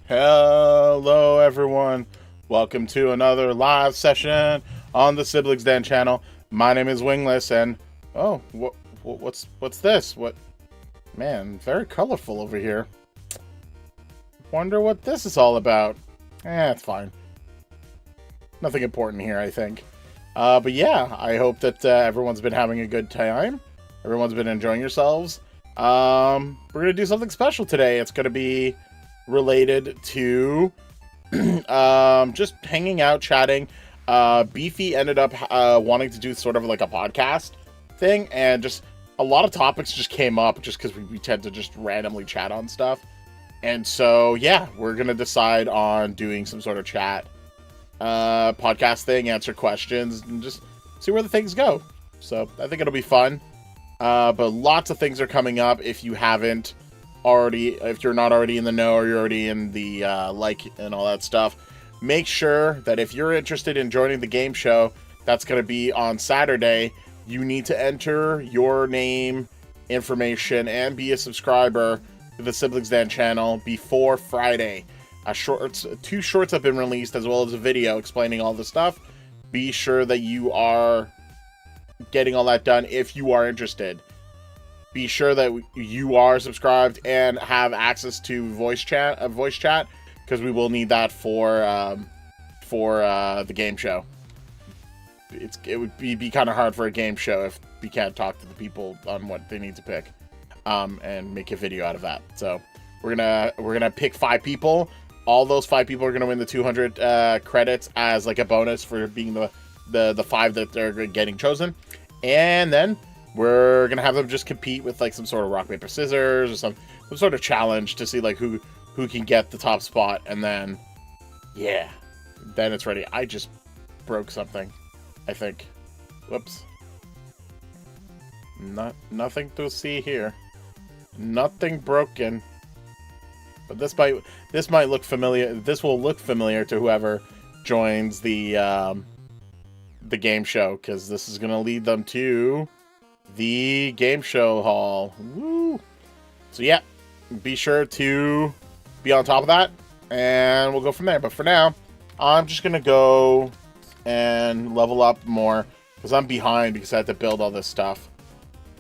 Hello everyone, welcome to another live session on the Siblings Den channel. My name is Wingless and what's this? What, man, very colorful over here. Wonder what this is all about. It's fine. Nothing important here, I think. But yeah, I hope that everyone's been having a good time. Everyone's been enjoying yourselves. We're gonna do something special today. It's gonna be related to just hanging out, chatting. Beefy ended up wanting to do sort of like a podcast thing, and just a lot of topics just came up just because we tend to just randomly chat on stuff. And so yeah, we're gonna decide on doing some sort of chat podcast thing, answer questions, and just see where the things go. So I think it'll be fun. But lots of things are coming up. If you're not already in the know, or you're already in the like and all that stuff, make sure that if you're interested in joining the game show that's going to be on Saturday, you need to enter your name, information, and be a subscriber to the Siblings Den channel before Friday. Two shorts have been released, as well as a video explaining all the stuff. Be sure that you are getting all that done if you are interested. Be sure that you are subscribed and have access to voice chat, because we will need that for the game show. It would be kind of hard for a game show if we can't talk to the people on what they need to pick, and make a video out of that. So we're gonna pick 5 people. All those 5 people are gonna win the 200 credits as like a bonus for being the 5 that they're getting chosen, and then we're gonna have them just compete with like some sort of rock paper scissors or some sort of challenge to see like who can get the top spot, and then yeah, then it's ready. I just broke something, I think. Whoops. Nothing to see here. Nothing broken. But this might look familiar. This will look familiar to whoever joins the game show, because this is gonna lead them to the game show hall. Woo! So yeah, be sure to be on top of that, and we'll go from there. But for now, I'm just gonna go and level up more, because I'm behind because I had to build all this stuff.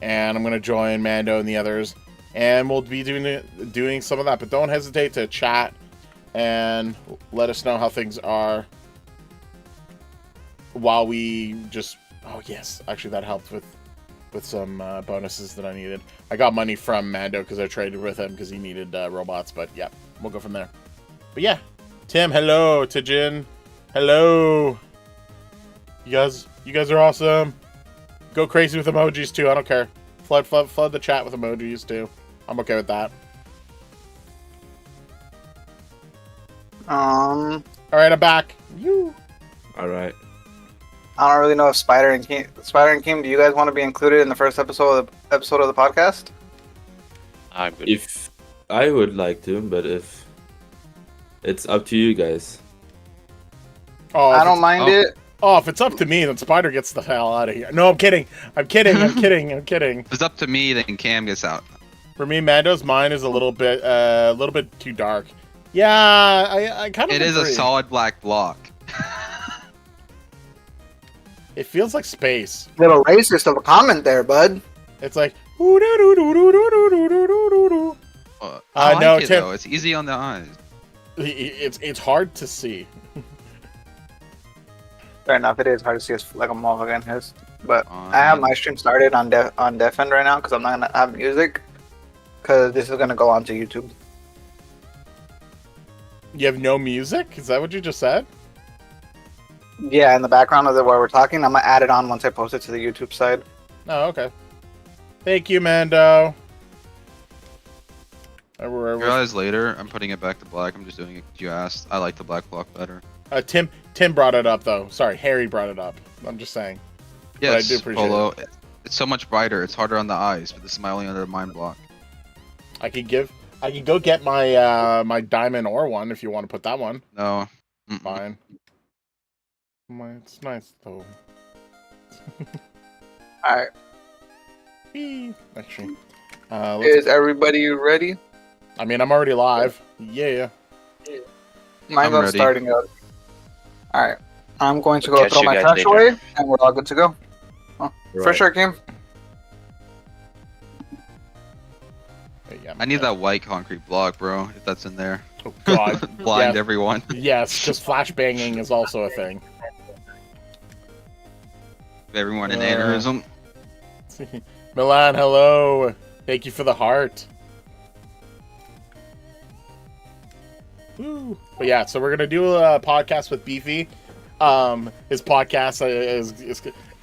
And I'm gonna join Mando and the others, and we'll be doing some of that. But don't hesitate to chat and let us know how things are while we just... Oh yes, actually that helped with some bonuses that I needed. I got money from Mando because I traded with him because he needed robots. But yeah, we'll go from there. But yeah, Tim, hello. Tijin, hello. You guys are awesome. Go crazy with emojis too. I don't care. Flood the chat with emojis too. I'm okay with that. All right, I'm back. You. All right. I don't really know if Spider and Kim, do you guys want to be included in the first episode of the podcast? If I would like to, but if it's up to you guys. Oh, I don't mind it. Oh, if it's up to me, then Spider gets the hell out of here. No, I'm kidding. I'm kidding. If it's up to me, then Cam gets out. For me, mine is a little bit too dark. Yeah, I kind of. It is a solid black block. It feels like space. Little racist of a comment there, bud. It's like. I like no, it, Tim, though. It's easy on the eyes. It's hard to see. Fair enough, it is hard to see us like a motherfucker his. But I have my stream started on Deaf End right now because I'm not gonna have music, because this is gonna go onto YouTube. You have no music? Is that what you just said? Yeah, in the background of where we're talking, I'm gonna add it on once I post it to the YouTube side. Oh, okay. Thank you, Mando. Realize later, I'm putting it back to black. I'm just doing it because you asked. I like the black block better. Tim brought it up though. Sorry, Harry brought it up. I'm just saying. Yes, but I do appreciate Polo. it. It's so much brighter. It's harder on the eyes, but this is my only other mind block. I could go get my my diamond ore one if you want to put that one. No. Fine. It's nice though. Alright. Actually, is everybody ready? I mean, I'm already live. Yeah. My I'm gun's ready. starting up. Alright. I'm going to go Catch throw you my guys trash later. away, and we're all good to go. For Right. sure, Kim. Hey, yeah, I need that white concrete block, bro. If that's in there. Oh God. Blind Yeah. everyone. Yes, because flashbanging is also a thing. Everyone an aneurysm. Milan, hello. Thank you for the heart. Woo. But yeah, so we're gonna do a podcast with Beefy. His podcast is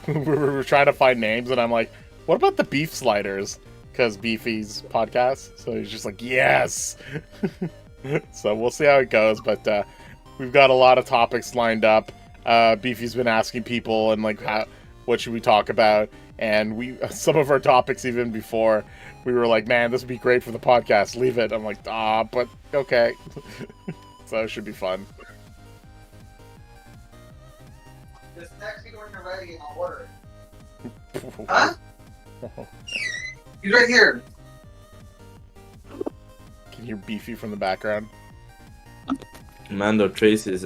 we're trying to find names, and I'm like, what about the Beef Sliders? Because Beefy's podcast. So he's just like, yes. So we'll see how it goes, but we've got a lot of topics lined up. Beefy's been asking people and like what should we talk about, and we some of our topics even before we were like, man, this would be great for the podcast. Leave it. I'm like, but okay. So it should be fun. Just text me when you're ready and I'll order it. Huh? He's right here. Can you hear Beefy from the background? Mando Trace is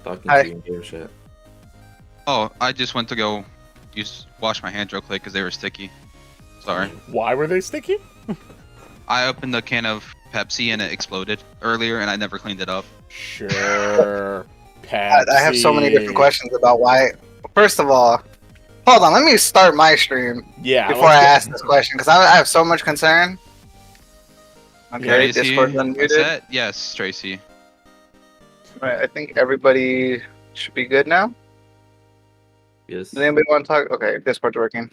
talking Hi. to you in game chat. Oh, I just went to go wash my hands real quick because they were sticky. Sorry. Why were they sticky? I opened a can of Pepsi and it exploded earlier, and I never cleaned it up. Sure. I have so many different Pepsi. questions about why. First of all, hold on. Let me start my stream Yeah. before I let's ask this question because I have so much concern. Okay, Tracy, Discord's is unmuted. that? Yes, Tracy. Right, I think everybody should be good now. Yes. Does anybody want to talk? Okay, Discord's working.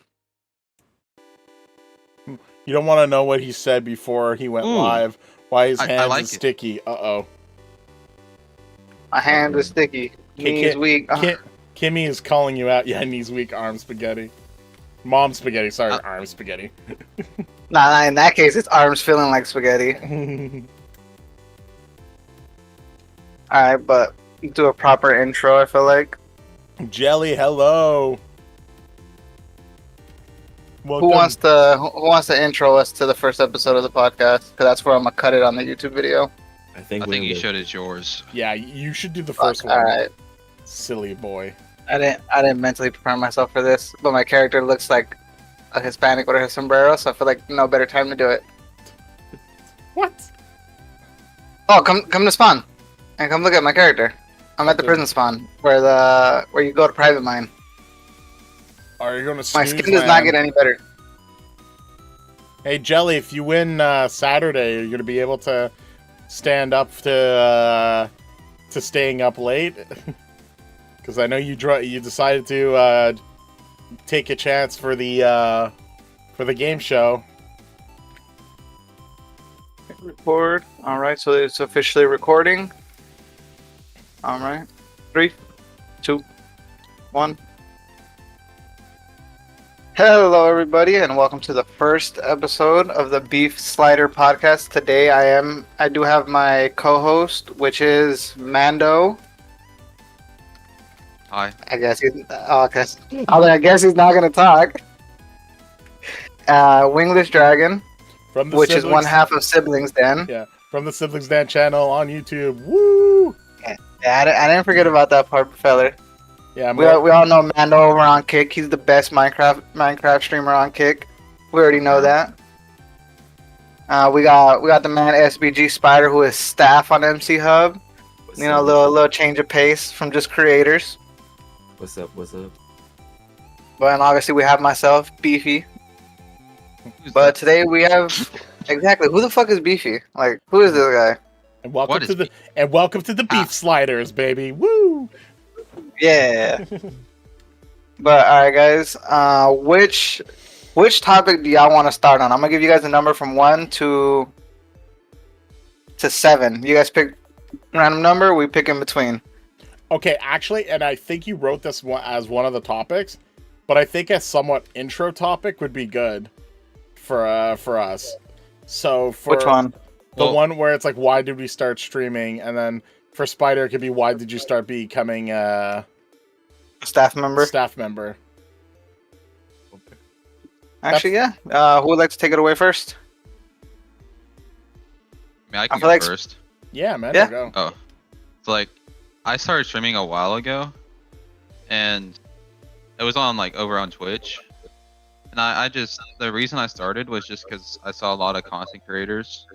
You don't want to know what he said before he went Ooh. live. Why his I hands like is it. sticky. Uh-oh. My hand is sticky. Knees Kim- weak. Kimmy is calling you out. Yeah, knees weak, arm spaghetti. Mom spaghetti. Sorry, arm spaghetti. Nah, in that case, it's arms feeling like spaghetti. Alright, but do a proper intro, I feel like. Jelly, hello. Who wants to intro us to the first episode of the podcast? Because that's where I'm going to cut it on the YouTube video. I think I we think you will. should. It's yours. Yeah, you should do the first one. Alright. Silly boy. I didn't mentally prepare myself for this, but my character looks like a Hispanic with a sombrero, so I feel like no better time to do it. What? Oh, come to spawn, and come look at my character. I'm at the Okay. prison spawn, where you go to private mine. Are you going to My skin does not get any better. Hey, Jelly, if you win Saturday, are you going to be able to stand up to staying up late? Because I know you decided to take a chance for the game show. Record. All right, so it's officially recording. All right, 3, 2, 1. Hello, everybody, and welcome to the first episode of the Beef Slider podcast. Today, I do have my co-host, which is Mando. Hi. I guess he's okay. I guess he's not gonna talk. Wingless Dragon, From the which is one Siblings- half of Siblings Den. Yeah, from the Siblings Dan channel on YouTube. Woo! Yeah, I didn't forget about that part, feller. Yeah, We all know Mando over on Kick. He's the best Minecraft streamer on Kick. We already know that. We got the man SBG Spider, who is staff on MC Hub. What's You know, a up? little change of pace from just creators. What's up? What's up? But and obviously we have myself, Beefy. Who's But that? today we have exactly who the fuck is Beefy? Like, who is this guy? And welcome What to is the Beef Sliders, baby. Woo! Yeah. But all right, guys. Which topic do y'all want to start on? I'm gonna give you guys a number from 1 to 7. You guys pick random number. We pick in between. Okay, actually, and I think you wrote this one as one of the topics, but I think a somewhat intro topic would be good for us. So for Which one? The Well- one where it's like, why did we start streaming? And then for Spider, it could be, why did you start becoming a Staff member. staff member? Actually, yeah. Who would like to take it away first? I mean, I I can feel go like- first. Yeah, man. Yeah. Go. Oh. So like, I started streaming a while ago, and it was on like over on Twitch. And I just the reason I started was just because I saw a lot of content creators,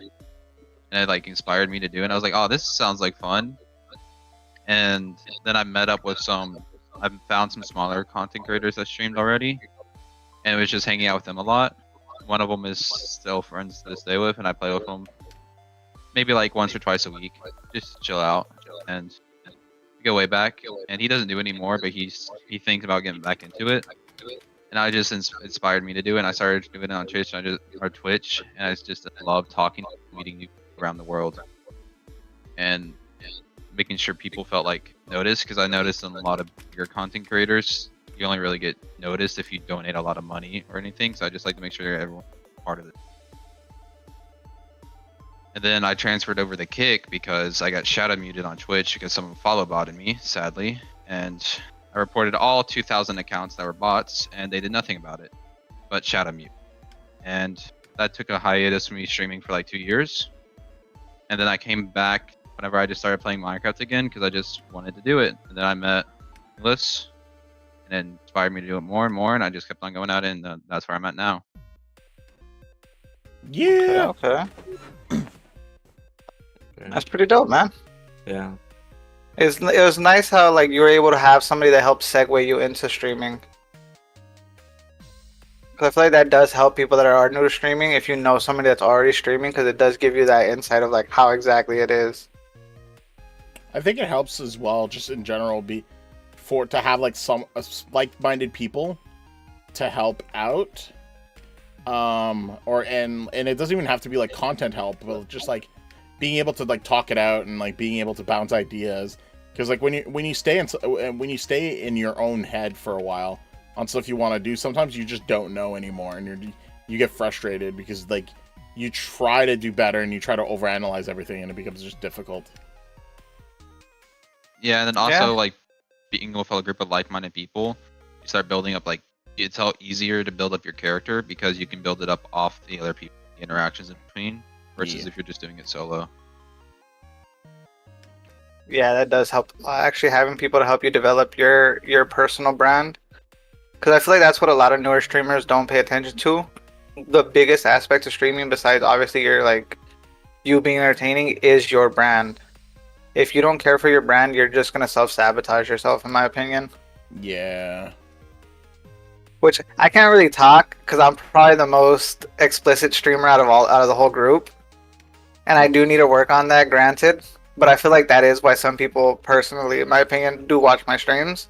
and it like inspired me to do it. And I was like, oh, this sounds like fun. And then I met up with I found some smaller content creators that streamed already, and it was just hanging out with them a lot. One of them is still friends to this day with, and I play with them maybe like once or twice a week, just to chill out. And we go way back, and he doesn't do anymore, but he thinks about getting back into it. And I just inspired me to do it. And I started doing it on Twitch, and I just love talking, meeting new people around the world, and making sure people felt like noticed. Because I noticed in a lot of bigger content creators, you only really get noticed if you donate a lot of money or anything. So I just like to make sure everyone's part of it. And then I transferred over to Kick because I got shadow muted on Twitch because someone follow botted me, sadly. And I reported all 2,000 accounts that were bots, and they did nothing about it, but shadow mute. And that took a hiatus from me streaming for like 2 years. And then I came back whenever I just started playing Minecraft again because I just wanted to do it. And then I met Liz, and then inspired me to do it more and more, and I just kept on going at it, and that's where I'm at now. Yeah. Okay. That's pretty dope, man. Yeah. It was nice how like you were able to have somebody that helped segue you into streaming. Cause I feel like that does help people that are new to streaming if you know somebody that's already streaming, because it does give you that insight of like how exactly it is. I think it helps as well, just in general, to have like some like-minded people to help out. And it doesn't even have to be like content help, but just like being able to like talk it out and like being able to bounce ideas, because like when you stay in your own head for a while on stuff you want to do, sometimes you just don't know anymore, and you get frustrated because like you try to do better and you try to overanalyze everything, and it becomes just difficult. Yeah, and then also like being with a group of like-minded people, you start building up like it's all easier to build up your character because you can build it up off the other people, the interactions in between, versus if you're just doing it solo. Yeah, that does help. Actually, having people to help you develop your personal brand, because I feel like that's what a lot of newer streamers don't pay attention to. The biggest aspect of streaming, besides obviously you being entertaining, is your brand. If you don't care for your brand, you're just gonna self-sabotage yourself, in my opinion. Yeah. Which I can't really talk because I'm probably the most explicit streamer out of the whole group, and I do need to work on that, granted. But I feel like that is why some people, personally, in my opinion, do watch my streams,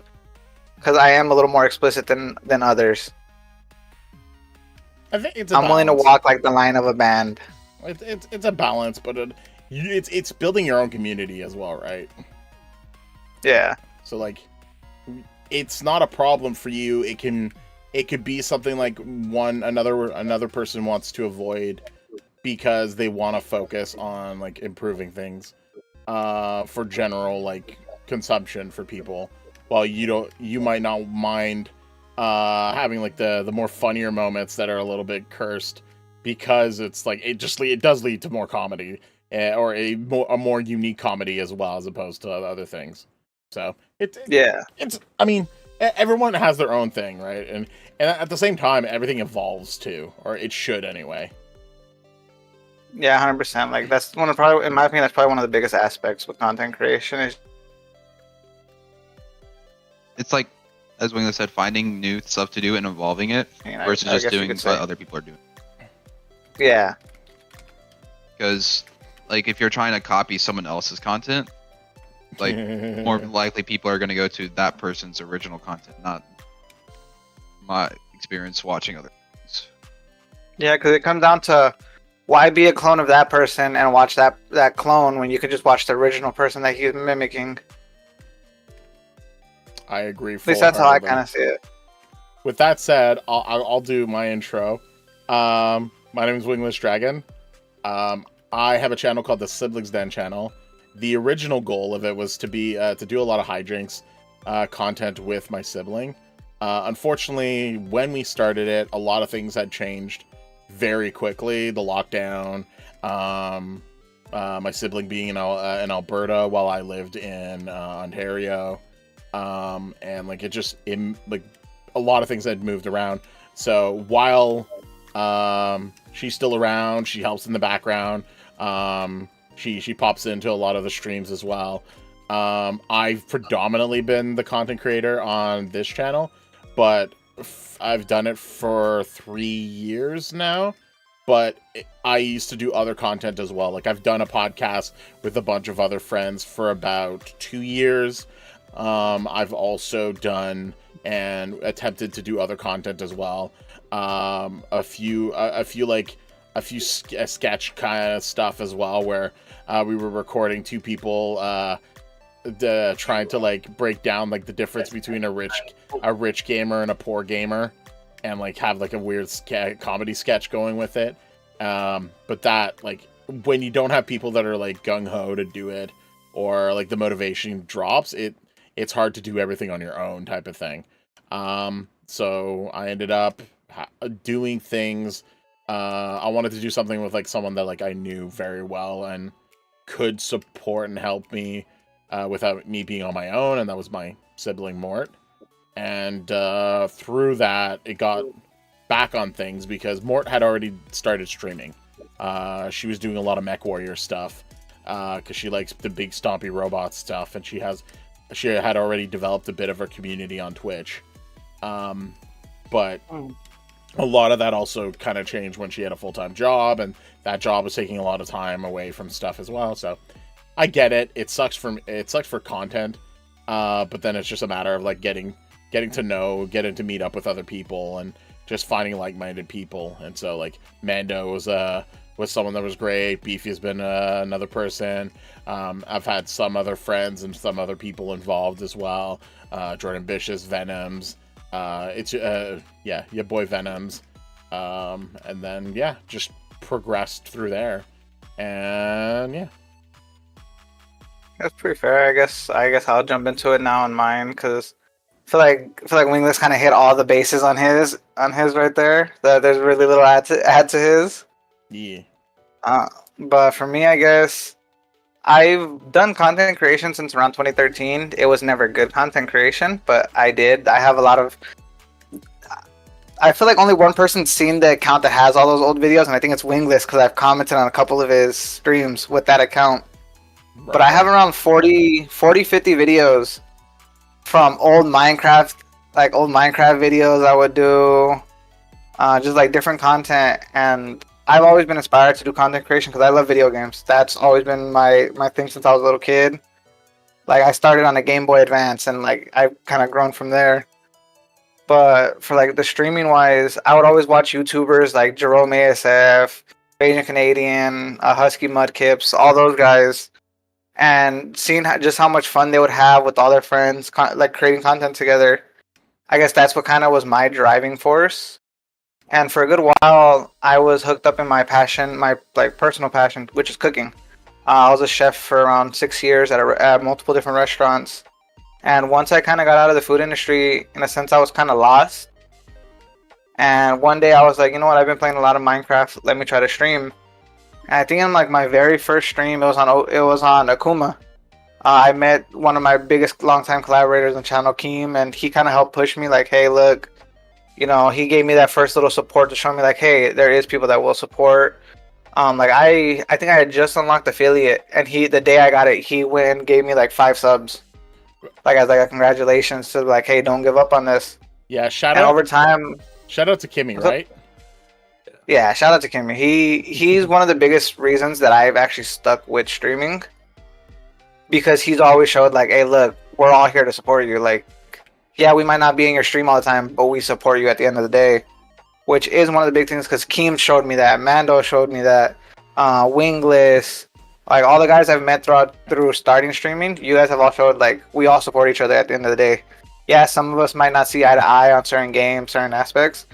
because I am a little more explicit than others. I think I'm willing to walk like the line of a band. It's a balance, but it's building your own community as well, right? Yeah. So like, it's not a problem for you. It could be something like another person wants to avoid because they want to focus on like improving things for general like consumption for people, while you might not mind having like the more funnier moments that are a little bit cursed, because it's like it does lead to more comedy, or a more unique comedy as well, as opposed to other things. So it's I mean, everyone has their own thing, right? And at the same time, everything evolves too, or it should anyway. Yeah, 100%. Like that's probably, in my opinion, that's probably one of the biggest aspects with content creation is. It's like, as Winglet said, finding new stuff to do and evolving it versus just doing what other people are doing. Yeah. Because, like, if you're trying to copy someone else's content, like, more likely people are going to go to that person's original content, not my experience watching other things. Yeah, because it comes down to, why be a clone of that person and watch that clone when you could just watch the original person that he's mimicking? I agree. At least that's how I kind of see it. With that said, I'll do my intro. My name is Wingless Dragon. I have a channel called the Siblings Den channel. The original goal of it was to be to do a lot of hijinks content with my sibling. Unfortunately, when we started it, a lot of things had changed very quickly. The lockdown, My sibling being in Alberta while I lived in Ontario, and like like a lot of things had moved around. So while she's still around, she helps in the background. She pops into a lot of the streams as well. I've predominantly been the content creator on this channel, but I've done it for 3 years now. But I used to do other content as well. Like I've done a podcast with a bunch of other friends for about 2 years. I've also done and attempted to do other content as well. A few sketch kind of stuff as well, where we were recording two people trying to like break down like the difference between a rich gamer and a poor gamer, and like have like a weird comedy sketch going with it. But that, like, when you don't have people that are like gung-ho to do it, or like the motivation drops, it's hard to do everything on your own type of thing. So I ended up doing things. I wanted to do something with like someone that like I knew very well and could support and help me without me being on my own, and that was my sibling Mort. And through that, it got back on things because Mort had already started streaming. She was doing a lot of MechWarrior stuff because she likes the big stompy robot stuff, and she had already developed a bit of her community on Twitch. But a lot of that also kind of changed when she had a full-time job, and that job was taking a lot of time away from stuff as well. So I get it. It sucks for content, but then it's just a matter of like getting to know, getting to meet up with other people, and just finding like-minded people. And so like Mando was someone that was great. Beefy has been another person. I've had some other friends and some other people involved as well. Jordan Bish's Venoms. Your boy Venoms. And then just progressed through there. And yeah. That's pretty fair. I guess I'll jump into it now on mine, because I feel like Wingless kind of hit all the bases on his right there. There's really little add to his. Yeah. But for me, I guess I've done content creation since around 2013. It was never good content creation, but I have a lot of. I feel like only one person's seen the account that has all those old videos, and I think it's Wingless, because I've commented on a couple of his streams with that account. Right. But I have around 40, 50 videos from old Minecraft videos I would do, just like different content. And I've always been inspired to do content creation because I love video games. That's always been my thing since I was a little kid. Like I started on a Game Boy Advance, and like I've kind of grown from there. But for like the streaming wise, I would always watch YouTubers like Jerome ASF, Asian Canadian, Husky Mudkips, all those guys, and seeing just how much fun they would have with all their friends, like creating content together. I guess that's what kind of was my driving force. And for a good while, I was hooked up in my passion, my like personal passion, which is cooking. I was a chef for around 6 years at multiple different restaurants. And once I kind of got out of the food industry, in a sense, I was kind of lost. And one day I was like, you know what? I've been playing a lot of Minecraft. Let me try to stream. And I think in like my very first stream, it was on Akuma. I met one of my biggest longtime collaborators on channel, Keem, and he kind of helped push me. Like, hey, look, you know, he gave me that first little support to show me like, hey, there is people that will support. Like I think I had just unlocked affiliate, and the day I got it, he went and gave me like 5 subs. Like I was like, congratulations, to like, hey, don't give up on this. Yeah, shout out to Kimmy, right? Yeah, shout out to Kimmy. He's one of the biggest reasons that I've actually stuck with streaming, because he's always showed like, hey, look, we're all here to support you. Like, yeah, we might not be in your stream all the time, but we support you at the end of the day, which is one of the big things, because Keem showed me that, Mando showed me that, Wingless, like all the guys I've met through starting streaming, you guys have all showed like we all support each other at the end of the day. Yeah, some of us might not see eye to eye on certain games, certain aspects,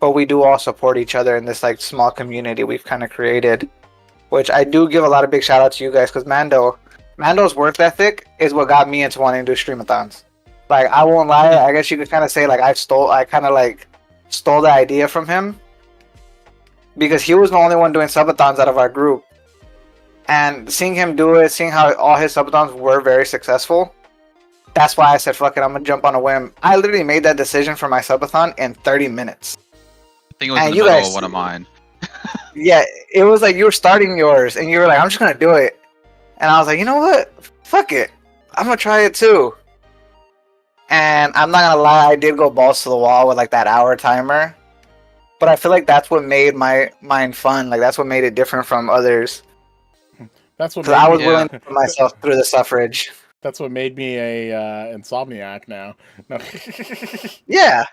but we do all support each other in this like small community we've kind of created, which I do give a lot of big shout out to you guys, because Mando's work ethic is what got me into wanting to do streamathons. Like, I won't lie, I guess you could kind of say like I kind of stole the idea from him, because he was the only one doing subathons out of our group. And seeing him do it, seeing how all his subathons were very successful, that's why I said, fuck it, I'm going to jump on a whim. I literally made that decision for my subathon in 30 minutes. I think it was And in the you middle guys- of one of mine. Yeah, it was like you were starting yours, and you were like, I'm just going to do it. And I was like, you know what? Fuck it. I'm going to try it too. And I'm not going to lie, I did go balls to the wall with like that hour timer. But I feel like that's what made mine fun. Like, that's what made it different from others. That's what Because I was Yeah. willing to put myself through the suffrage. That's what made me a insomniac now. No. Yeah.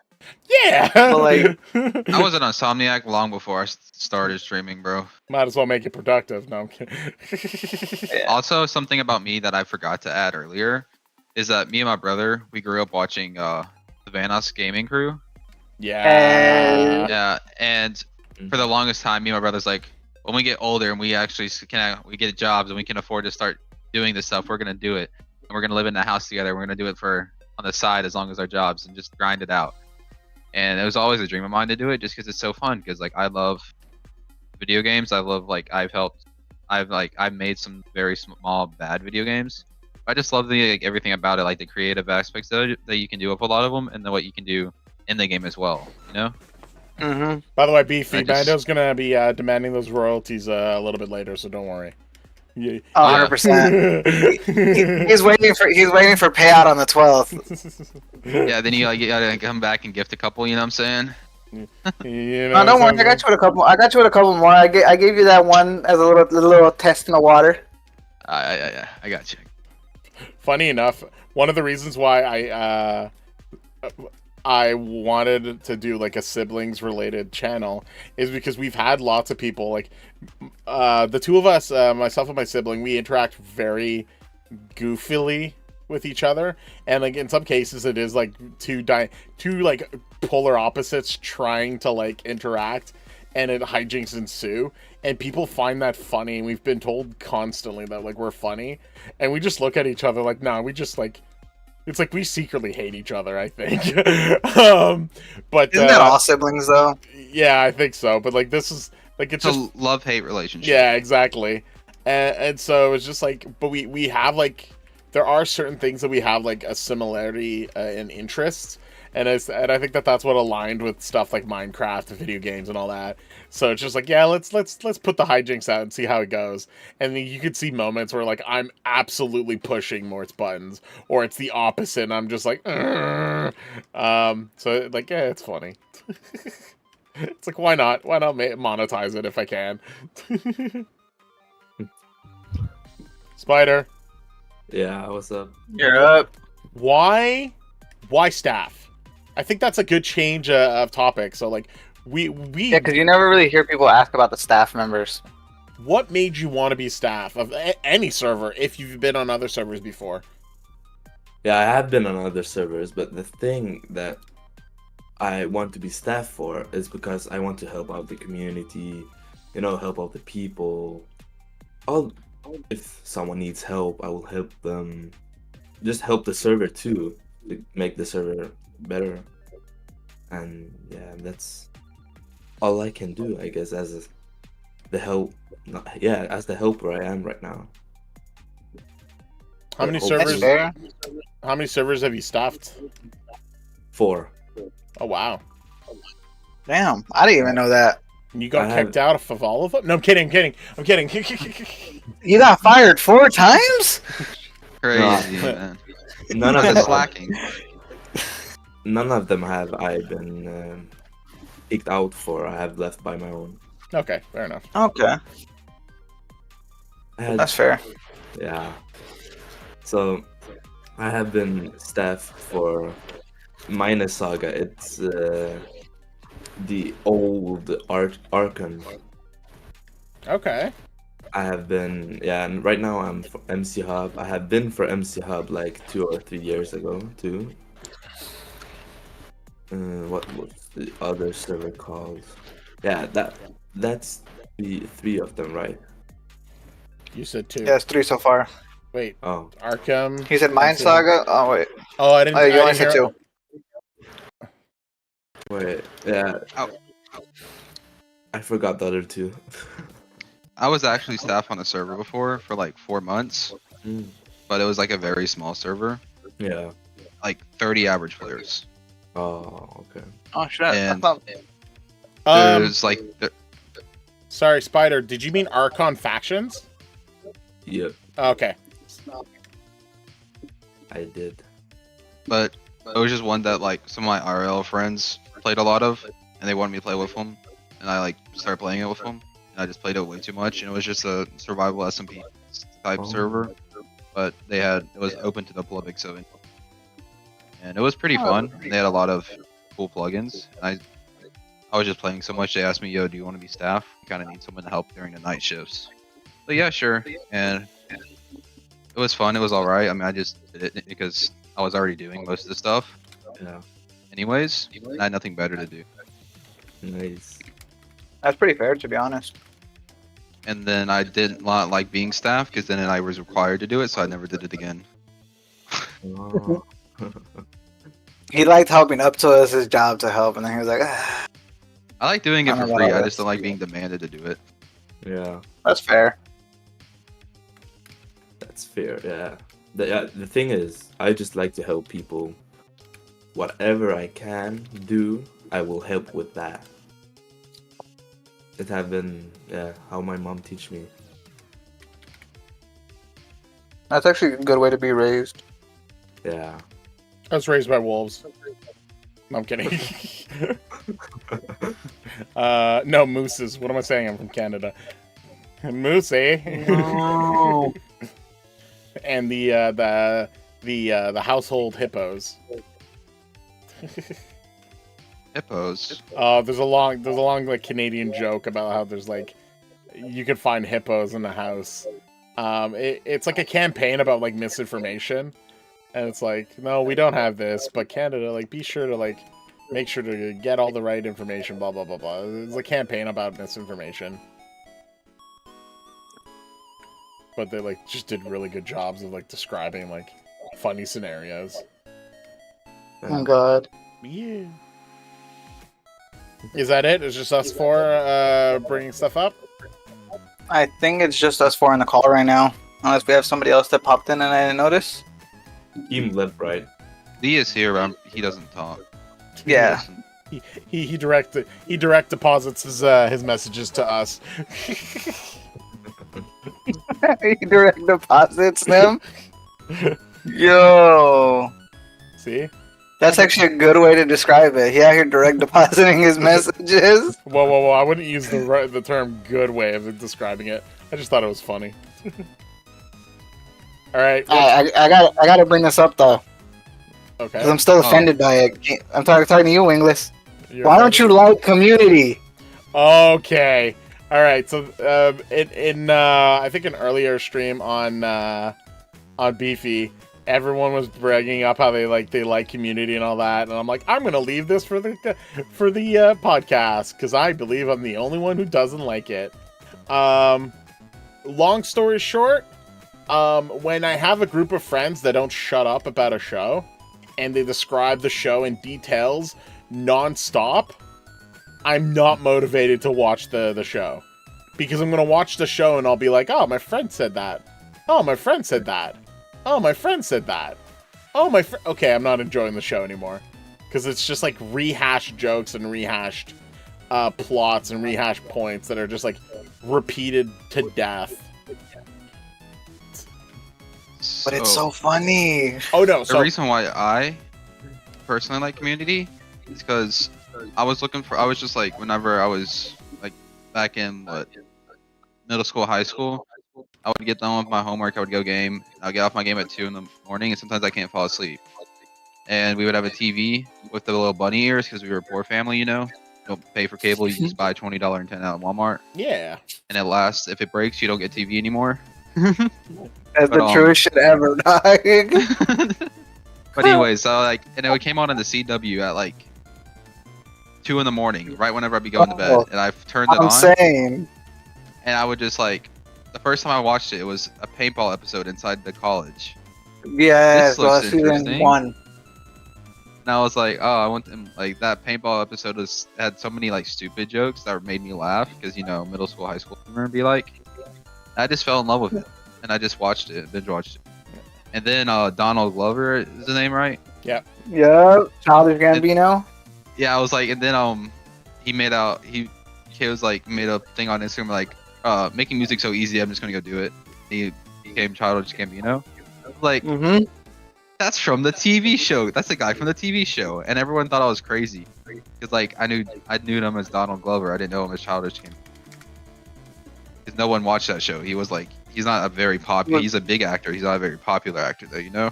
Yeah. But, like- I was an insomniac long before I started streaming, bro. Might as well make it productive. No, I'm kidding. Yeah. Also, something about me that I forgot to add earlier is that me and my brother, we grew up watching the Vanos Gaming Crew. Yeah. Yeah, and for the longest time, me and my brother's like, when we get older and we actually we get jobs and we can afford to start doing this stuff, we're gonna do it, and we're gonna live in the house together. We're gonna do it for on the side as long as our jobs and just grind it out. And it was always a dream of mine to do it, just because it's so fun. Because like I love video games. I love like I've made some very small bad video games. I just love the like, everything about it, like the creative aspects that you can do with a lot of them, and then what you can do in the game as well. You know. Mm-hmm. By the way, Beefy, I just- Mando's gonna be demanding those royalties a little bit later, so don't worry. Yeah. 100%. He's waiting for payout on the 12th. Yeah. Then you like you gotta come back and gift a couple. You know what I'm saying? You No, don't worry. I got you with a couple. I got you with a couple more. I gave you that one as a little test in the water. I got you. Funny enough, one of the reasons why I wanted to do like a siblings related channel is because we've had lots of people like the two of us, myself and my sibling, we interact very goofily with each other, and like in some cases it is like two like polar opposites trying to like interact, and it hijinks ensue, and people find that funny, and we've been told constantly that like we're funny, and we just look at each other like, nah, we just like, it's like we secretly hate each other, I think. But Isn't that all siblings though? yeah, I think so, but like this is like it's It's just a love-hate relationship. yeah, exactly. And so it's just like, but we have like, there are certain things that we have like a similarity in interests, and I think that's what aligned with stuff like Minecraft and video games and all that. So it's just like, yeah, let's put the hijinks out and see how it goes. And then you could see moments where like I'm absolutely pushing Mort's buttons, or it's the opposite, and I'm just like, "Urgh." So like, yeah, it's funny. It's like, why not monetize it if I can? Spider, Yeah, what's up? You're up. why staff? I think that's a good change of topic. So like, we Yeah, because you never really hear people ask about the staff members. what made you want to be staff of any server if you've been on other servers before? Yeah, I have been on other servers, but the thing that I want to be staff for is because I want to help out the community, you know, help out the people. If someone needs help, I will help them. Just help the server too, to make the server better. And yeah, that's all I can do, I guess, as the helper I am right now. How many That's servers? fair. How many servers have you staffed? 4. Oh wow, Damn, I didn't even know that. and you got I kicked out of all of them? No, I'm kidding. I'm kidding. You got fired 4 times? Crazy, man. None of Kind them of slacking. None of them have I been kicked out for. I have left by my own. Okay, fair enough. Okay, I had, that's fair. yeah. So I have been staff for Minus Saga. It's the old Archon. Okay. I have been, yeah, and right now I'm for MC Hub. I have been for MC Hub like 2 or 3 years ago too. What was the other server called? Yeah, that's the 3 of them, right? You said 2. Yeah, it's 3 so far. Wait, Oh, Arkham. He said Mind Saga. Oh wait. Oh, I didn't. Oh, you I only didn't said hear- 2. wait, yeah. Ow. I forgot the other 2. I was actually staff on a server before for like 4 months, Mm. but it was like a very small server, Yeah. like 30 average players. Oh, okay. Oh shit! I And thought there's like, Sorry, Spider. Did you mean Archon factions? Yeah, Okay. I did. but it was just one that like some of my RL friends played a lot of, and they wanted me to play with them, and I like started playing it with them, and I just played it way too much, and it was just a survival SMP type Oh. server, but it was open to the public, so and it was pretty Oh, fun. And they had a lot of cool plugins. And I was just playing so much. They asked me, "Yo, do you want to be staff? Kind of need someone to help during the night shifts." But yeah, sure. And it was fun. It was all right. I mean, I just did it because I was already doing most of the stuff, Yeah, anyways. I had nothing better to do. nice. that's pretty fair, to be honest. And then I didn't like being staff because then I was required to do it, so I never did it again. Oh. He liked helping up to us his job to help, and then he was like, I like doing it I for don't know free. about I just don't this. like being demanded to do it. Yeah, "That's fair." that's fair. Yeah. The thing is, I just like to help people. Whatever I can do, I will help with that. It have been how my mom teach me. That's actually a good way to be raised. Yeah. I was raised by wolves. No, I'm kidding. No, mooses. What am I saying? I'm from Canada. Moose, eh? No. And the household hippos. Hippos. There's a long like Canadian joke about how there's like you can find hippos in the house. It's like a campaign about like misinformation, and it's like, no, we don't have this, but Canada, like, be sure to like make sure to get all the right information. Blah blah blah blah. It's a campaign about misinformation, but they like just did really good jobs of like describing like funny scenarios. Oh god. Yeah. Is that it? It's just us four bringing stuff up? I think it's just us four in the call right now. Unless we have somebody else that popped in and I didn't notice. Team left, right? Lee is here, but he doesn't talk. He Yeah. doesn't. He direct deposits his messages to us. He direct deposits them. Yo. See? That's actually a good way to describe it. He out here direct depositing his messages. Whoa! I wouldn't use the term "good" way of describing it. I just thought it was funny. All right. I gotta bring this up though, because Okay. I'm still offended by it. I'm talking to you, Inglis. You're Why don't you like Community? Okay. All right. So, in I think an earlier stream on Beefy, everyone was bragging up how they like Community and all that, and I'm like, I'm gonna leave this for the podcast because I believe I'm the only one who doesn't like it. Long story short, when I have a group of friends that don't shut up about a show, and they describe the show in details non-stop, I'm not motivated to watch the show. Because I'm gonna watch the show and I'll be like, oh, my friend said that. Oh, my friend said that. Oh, my friend said that. Oh, my friend... Okay, I'm not enjoying the show anymore. Because it's just like rehashed jokes and rehashed plots and rehashed points that are just like repeated to death. But it's so funny. Oh, no. The So, reason why I personally like Community is because I was just like, whenever I was like back in middle school, high school, I would get done with my homework, I would go game, I'll get off my game at 2 in the morning, and sometimes I can't fall asleep. And we would have a TV with the little bunny ears because we were a poor family, you know. Don't pay for cable, you just buy a $20 antenna at Walmart, yeah. and it lasts. If it breaks, you don't get TV anymore. That's But, the truest shit ever, dog. But anyway, so like, and it came on in the CW at like 2 in the morning, right whenever I'd be going to bed, Oh, and I turned it I'm on, saying. and I would just like, the first time I watched it, it was a paintball episode inside the college, Yes, This looks season interesting. 1. and I was like, oh, I want them, like that paintball episode had so many like stupid jokes that made me laugh because, you know, middle school, high school humor be like. I just fell in love with it, and I just watched it, binge watched it. And then Donald Glover is his name, right? Yep. Childish Gambino. Yeah, I was like, and then he made was like made a thing on Instagram like making music so easy, I'm just gonna go do it. He became Childish Gambino. I was like, that's from the TV show. That's the guy from the TV show, and everyone thought I was crazy because like I knew him as Donald Glover. I didn't know him as Childish Gambino because no one watched that show. He was like, he's not a very popular. He's a big actor. He's not a very popular actor though, you know.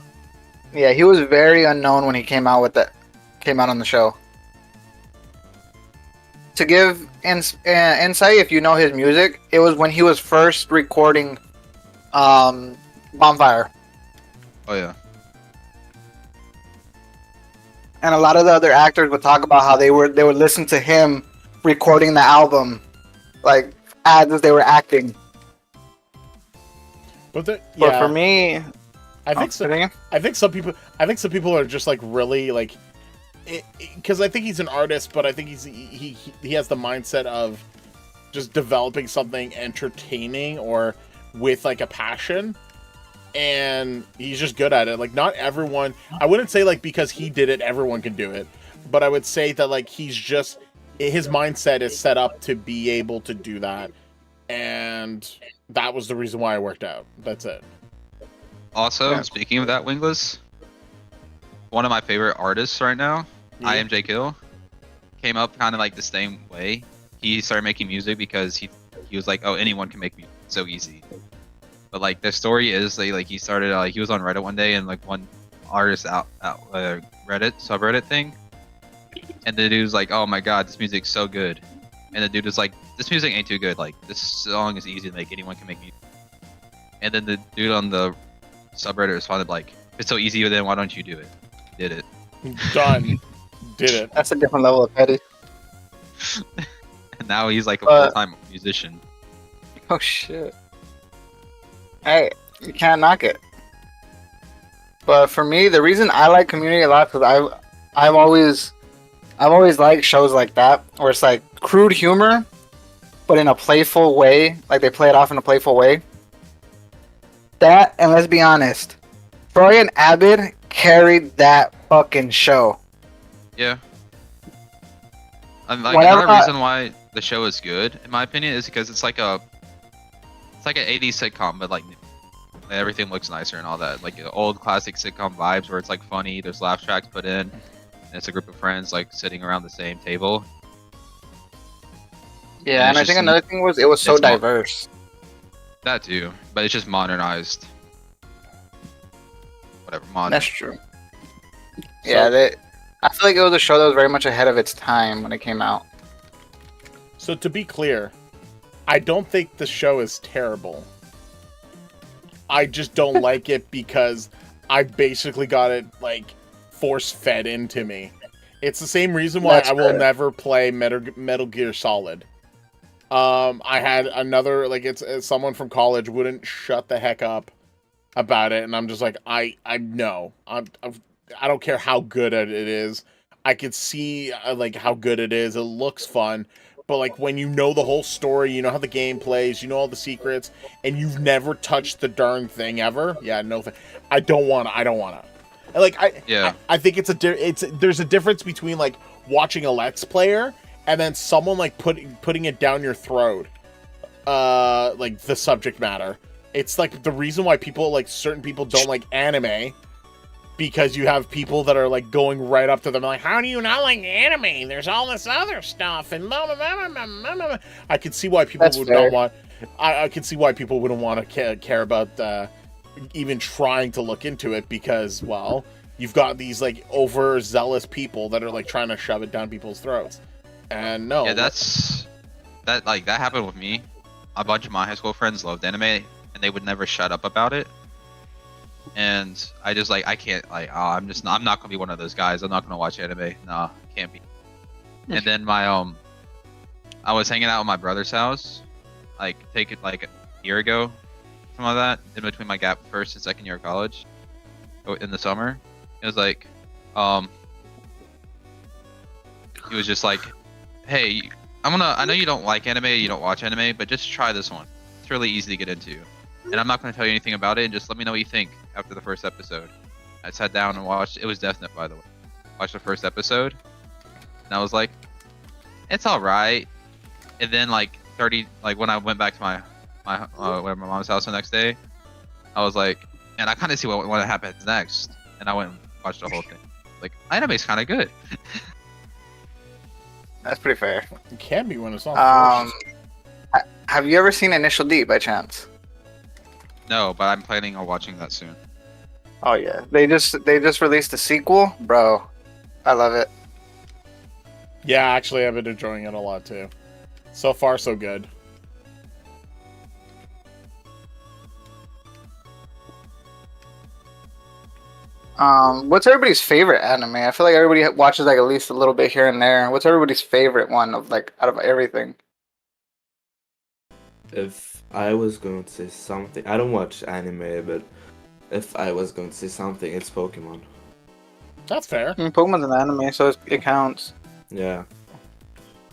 Yeah, he was very unknown when he came out on the show. To give insight, if you know his music, it was when he was first recording Bonfire. Oh yeah. And a lot of the other actors would talk about how they would listen to him recording the album, like as they were acting. But for me, I think some people are just like really like, because I think he's an artist, but I think he has the mindset of just developing something entertaining or with like a passion, and he's just good at it. Like not everyone, I wouldn't say like because he did it everyone can do it, but I would say that like his mindset is set up to be able to do that, and that was the reason why I worked out. That's it. Also, speaking of that, Wingless, one of my favorite artists right now, I Am J Kill, came up kind of like the same way. He started making music because he was like, oh, anyone can make music so easy. But like the story is like he started he was on Reddit one day and like one artist out Reddit subreddit thing, and the dude was like, oh my god, this music's so good, and the dude was like, this music ain't too good. Like this song is easy to make. Anyone can make music. And then the dude on the subreddit responded like, if it's so easy, then why don't you do it? Did it. Done. Did it. That's a different level of petty. And now he's like a full-time musician. Oh shit. Hey, you can't knock it. But for me, the reason I like Community a lot, because I've always liked shows like that where it's like crude humor, but in a playful way. Like they play it off in a playful way. That, and let's be honest, Troy and Abed carried that fucking show. Yeah. And like another reason why the show is good, in my opinion, is because it's like an 80s sitcom, but like everything looks nicer and all that. Like old classic sitcom vibes where it's like funny, there's laugh tracks put in, and it's a group of friends like sitting around the same table. Yeah, and I think another thing was it was so diverse. That too, but it's just modernized. Whatever, modern. That's true. Yeah, I feel like it was a show that was very much ahead of its time when it came out. So to be clear, I don't think the show is terrible. I just don't like it because I basically got it like force-fed into me. It's the same reason why I will never play Metal Gear Solid. I had another, like, it's someone from college wouldn't shut the heck up about it, and I'm just like, I know. I don't care how good it is. I could see, like, how good it is. It looks fun. But, like, when you know the whole story, you know how the game plays, you know all the secrets, and you've never touched the darn thing ever, yeah, no, I don't wanna. Like, I think there's a difference between, like, watching a Let's Player and then someone, like, putting it down your throat, like, the subject matter. It's, like, the reason why people, like, certain people don't like anime, because you have people that are, like, going right up to them, like, how do you not like anime? There's all this other stuff, and blah, blah, blah, blah, blah, blah. I could see why people would not want... I could see why people wouldn't want to care about even trying to look into it, because, well, you've got these, like, overzealous people that are, like, trying to shove it down people's throats. And no. Yeah, that happened with me. A bunch of my high school friends loved anime, and they would never shut up about it. And I just, like, I can't, like, I'm not gonna be one of those guys. I'm not gonna watch anime. Nah, can't be. And then I was hanging out at my brother's house, like, like a year ago, something like that, in between my gap first and second year of college, in the summer. It was like, he was just like, hey, I know you don't like anime, you don't watch anime, but just try this one. it's really easy to get into. And I'm not going to tell you anything about it. Just let me know what you think after the first episode. I sat down and watched. It was Death Note, by the way. Watched the first episode, and I was like, "It's all right." And then like when I went back to my mom's house the next day, I was like, and I kind of see what happens next. And I went and watched the whole thing. Like, anime's kind of good. That's pretty fair. It can be when it's not forced. Have you ever seen Initial D by chance? No, but I'm planning on watching that soon. Oh yeah, they just released a sequel, bro. I love it. Yeah, actually, I've been enjoying it a lot too. So far, so good. What's everybody's favorite anime? I feel like everybody watches like at least a little bit here and there. What's everybody's favorite one of like out of everything? If I was going to say something, I don't watch anime, but if I was going to say something, it's Pokemon. That's fair. Pokemon's an anime, so it counts. Yeah.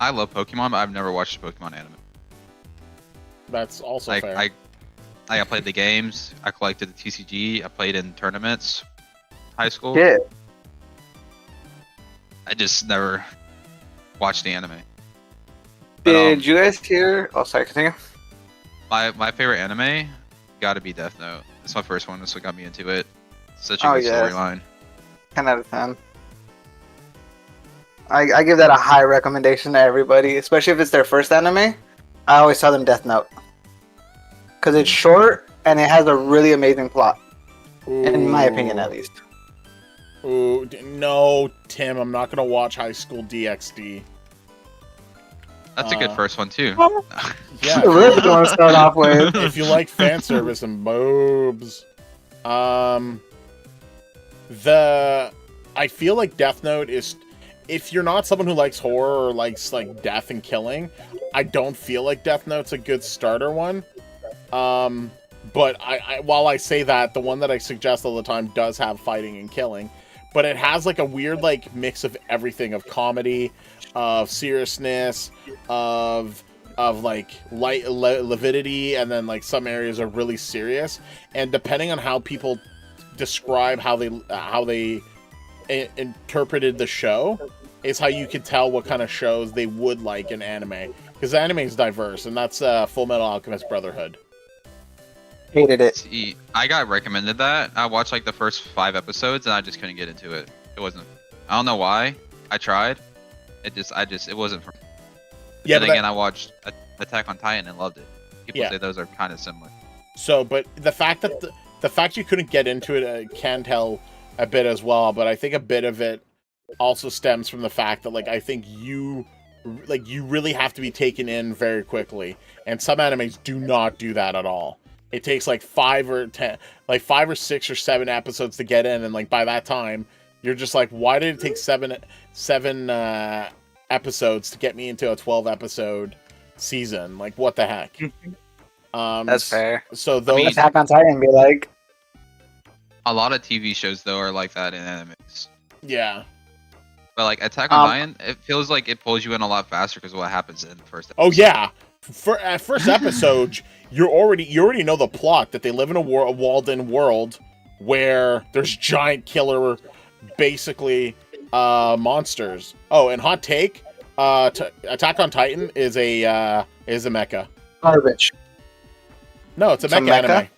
I love Pokemon, but I've never watched a Pokemon anime. That's also Like fair. I played the games. I collected the TCG. I played in tournaments, high school. Yeah. I just never watched the anime. But, Did you guys hear? Oh, sorry. Continue. my favorite anime got to be Death Note. It's my first one. That's what got me into it. Such a Oh, good yeah. storyline. 10 out of 10. I give that a high recommendation to everybody, especially if it's their first anime. I always tell them Death Note. Because it's short and it has a really amazing plot. In my opinion, at least. Ooh, no, Tim, I'm not gonna watch High School DxD. That's a good first one too. Yeah, Really good one to start off with. if you like fan service and boobs, I feel like Death Note is, if you're not someone who likes horror or likes like death and killing, I don't feel like Death Note's a good starter one. But while I say that, the one that I suggest all the time does have fighting and killing, but it has like a weird like mix of everything, of comedy, of seriousness, of like light lividity, and then like some areas are really serious. And depending on how people describe how they interpreted the show, is how you can tell what kind of shows they would like in anime, because anime is diverse, and that's Full Metal Alchemist Brotherhood. Hated it. See, I got recommended that. I watched like the first 5 episodes and I just couldn't get into it. It wasn't. I don't know why. I tried. It wasn't for me. Yeah, Then again, I watched Attack on Titan and loved it. People say those are kind of similar. So, but the fact that the fact you couldn't get into it can tell a bit as well. But I think a bit of it also stems from the fact that like I think you really have to be taken in very quickly, and some animes do not do that at all. It takes like 5 or 6 or 7 episodes to get in, and like by that time, you're just like, why did it take seven episodes to get me into a 12 episode season? Like, what the heck? That's fair. So those Attack on Titan be like, A lot of TV shows though are like that in animes. yeah. But like Attack on Titan, it feels like it pulls you in a lot faster because of what happens in the first episode. Oh yeah. At first episode, you already know the plot, that they live in a walled-in world where there's giant killer, basically, monsters. Oh, and hot take, Attack on Titan is a mecha. garbage. No, it's a It's a mecha mecha? anime.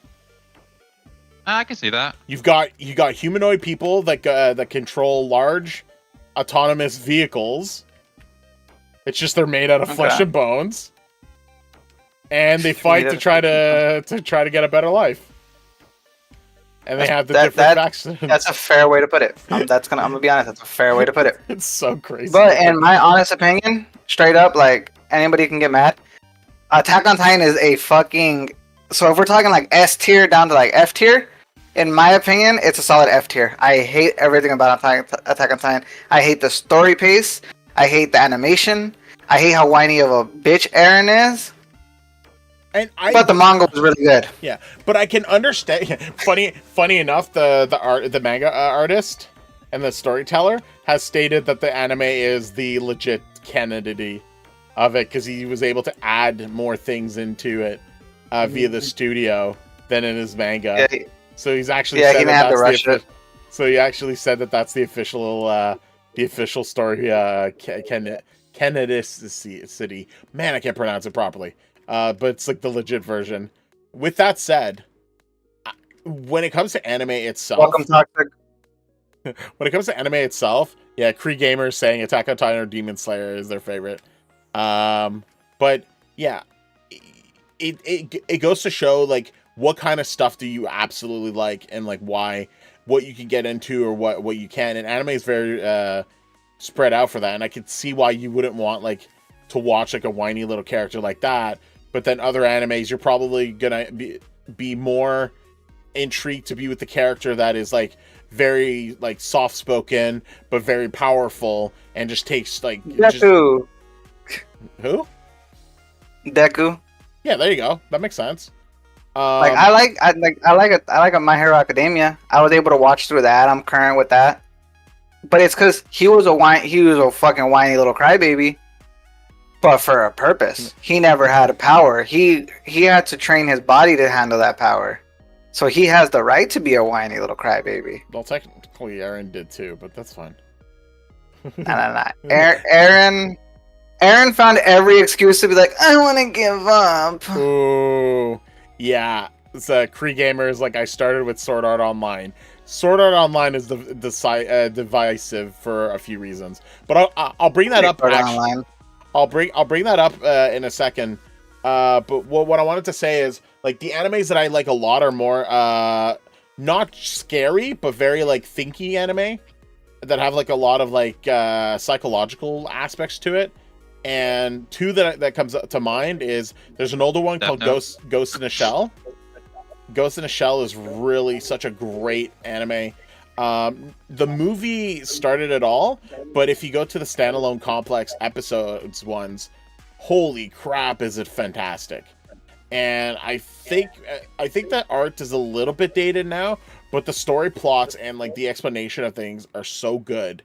I can see that. You got humanoid people that control large, autonomous vehicles. It's just they're made out of flesh Okay. and bones. And they fight to try to get a better life. And they have the different factions. That's a fair way to put it. I'm gonna be honest. That's a fair way to put it. It's so crazy. But in my honest opinion, straight up, like anybody can get mad. Attack on Titan is a fucking. So if we're talking like S tier down to like F tier, in my opinion, it's a solid F tier. I hate everything about Attack on Titan. I hate the story pace. I hate the animation. I hate how whiny of a bitch Eren is. But the manga was really good. Yeah, but I can understand. Funny enough, the manga artist and the storyteller has stated that the anime is the legit canonity of it, because he was able to add more things into it via the studio than in his manga. Yeah, So he's actually Yeah, said he that didn't have to that's rush it. So he actually said that that's the official story. Kennedy City. Man, I can't pronounce it properly. But it's like the legit version. With that said, when it comes to anime itself, welcome toxic. when it comes to anime itself, yeah, Kree Gamers saying Attack on Titan or Demon Slayer is their favorite. But yeah, it goes to show like what kind of stuff do you absolutely like and like why, what you can get into or what you can. And anime is very spread out for that, and I could see why you wouldn't want like to watch like a whiny little character like that. But then other animes, you're probably gonna be more intrigued to be with the character that is like very like soft spoken but very powerful and just takes like Deku. Who? Deku. Yeah, there you go. That makes sense. Like I like a My Hero Academia. I was able to watch through that. I'm current with that. But it's because he was a fucking whiny little crybaby. But for a purpose. He never had a power. He had to train his body to handle that power. So he has the right to be a whiny little crybaby. Well, technically Aaron did too, but that's fine. Nah. Aaron found every excuse to be like, I want to give up. Ooh, yeah. It's Kree Gamers. Like I started with Sword Art Online. Sword Art Online is divisive for a few reasons, but I'll bring that up. Actually, I'll bring that up in a second. But what I wanted to say is like the animes that I like a lot are more not scary but very like thinky anime that have like a lot of like psychological aspects to it. And two that comes to mind is there's an older one called Ghost in a Shell. Ghost in a Shell is really such a great anime. The movie started it all, but if you go to the standalone complex episodes ones, holy crap, is it fantastic. And I think that art is a little bit dated now, but the story plots and like the explanation of things are so good.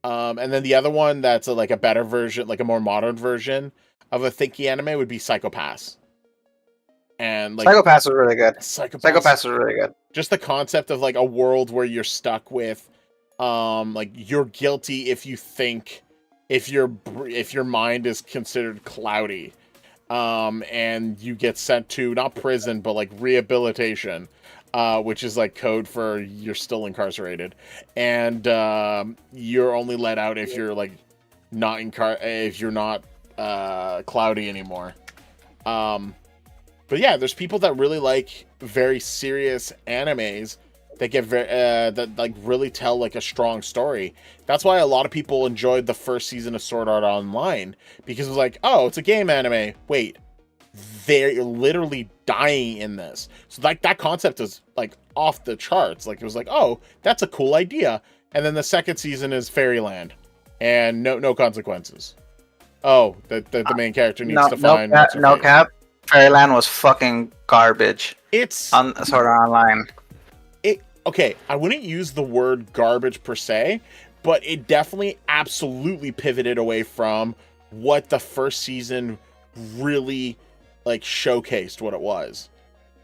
And then the other one that's like a better version, like a more modern version of a thinky anime would be Psycho-Pass. And like Psycho-Pass was really good. Psycho-Pass was really good. Just the concept of like a world where you're stuck with like you're guilty if you think if your mind is considered cloudy. And you get sent to not prison but like rehabilitation, which is like code for you're still incarcerated, and you're only let out if you're like not if you're not cloudy anymore. But yeah, there's people that really like very serious animes that get very that like really tell like a strong story. That's why a lot of people enjoyed the first season of Sword Art Online, because it was like, oh, it's a game anime. Wait, they're literally dying in this. So like that concept is like off the charts. Like it was like, oh, that's a cool idea. And then the second season is Fairyland, and no consequences. Oh, the main character needs to find no cap. Fairyland was fucking garbage. It's on Sword Art Online. Okay, I wouldn't use the word garbage per se, but it definitely absolutely pivoted away from what the first season really like showcased what it was.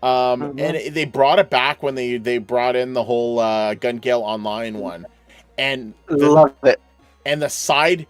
And they brought it back when they brought in the whole Gun Gale Online one. And love it. And the side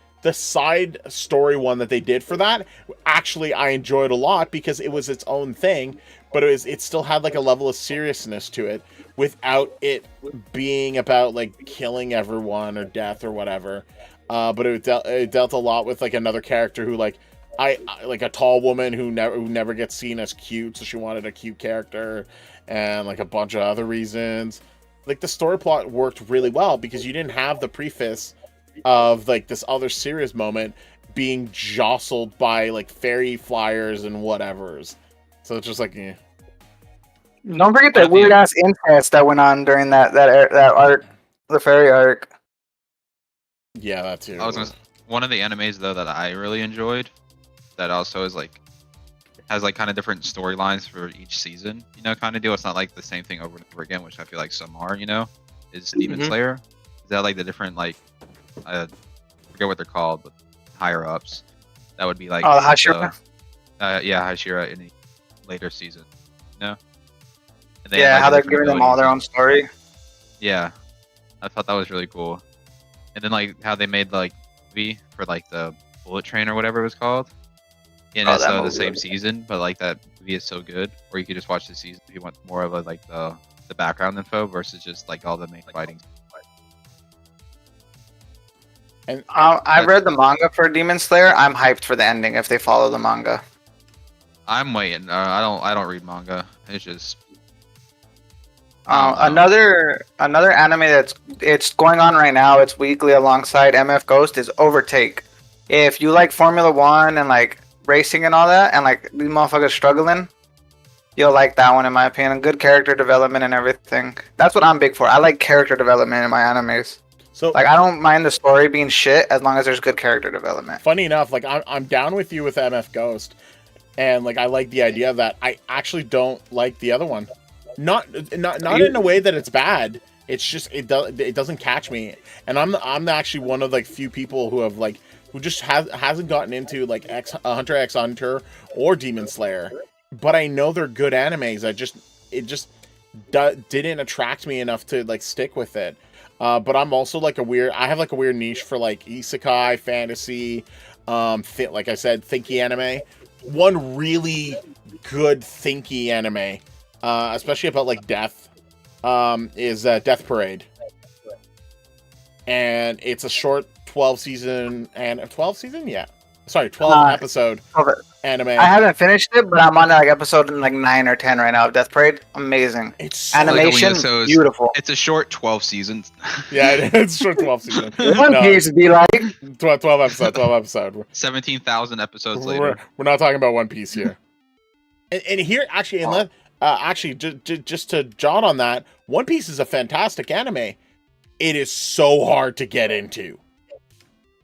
story one that they did for that, actually I enjoyed a lot because it was its own thing, but it still had like a level of seriousness to it without it being about like killing everyone or death or whatever. But it dealt a lot with like another character who like I like a tall woman who never gets seen as cute, so she wanted a cute character, and like a bunch of other reasons. Like the story plot worked really well because you didn't have the preface of like this other serious moment being jostled by like fairy flyers and whatevers. So it's just like, eh. Don't forget that weird ass incest that went on during that arc, the fairy arc. Yeah, that too. One of the animes though that I really enjoyed, that also is like has like kind of different storylines for each season. You know, kind of deal. It's not like the same thing over and over again, which I feel like some are. You know, is Demon Slayer. Is that like the different like I forget what they're called, but higher ups. That would be like Hashira. Yeah, Hashira, and later season. You know? And they Yeah, had, like, how the they're different giving them all their own abilities. story. Yeah, I thought that was really cool. And then like how they made like movie for like the Bullet Train or whatever it was called. And Oh, it's that the movie same was- season, but like that movie is so good. Or you could just watch the season if you want more of a, like the background info versus just like all the main fighting. And I read the manga for Demon Slayer. I'm hyped for the ending if they follow the manga. I'm waiting. I don't read manga. It's just I don't know. Another anime it's going on right now. It's weekly alongside MF Ghost is Overtake. If you like Formula One and like racing and all that, and like these motherfuckers struggling, you'll like that one in my opinion. Good character development and everything. That's what I'm big for. I like character development in my animes. so Like I don't mind the story being shit as long as there's good character development. funny enough, like I'm down with you with MF Ghost, and like I like the idea of that. I actually don't like the other one. Not in a way that it's bad. It's just it doesn't catch me, and I'm actually one of like few people who have like who just hasn't gotten into like Hunter x Hunter or Demon Slayer, but I know they're good animes. It just didn't attract me enough to like stick with it. But I'm also like I have like a weird niche for like isekai fantasy, like I said, thinky anime. One really good thinky anime, especially about like death, is Death Parade, and it's a short 12 season yeah, sorry, 12 episode anime. I haven't finished it, but I'm on like episode like 9 or 10 right now of Death Parade. Amazing. It's so Animation, so it's- beautiful. It's a short 12 seasons. yeah, it's short 12 season. One No, Piece be like 12 episode. 17,000 episodes We're later. not talking about One Piece here. And here, actually, just to jot on that, One Piece is a fantastic anime. It is so hard to get into.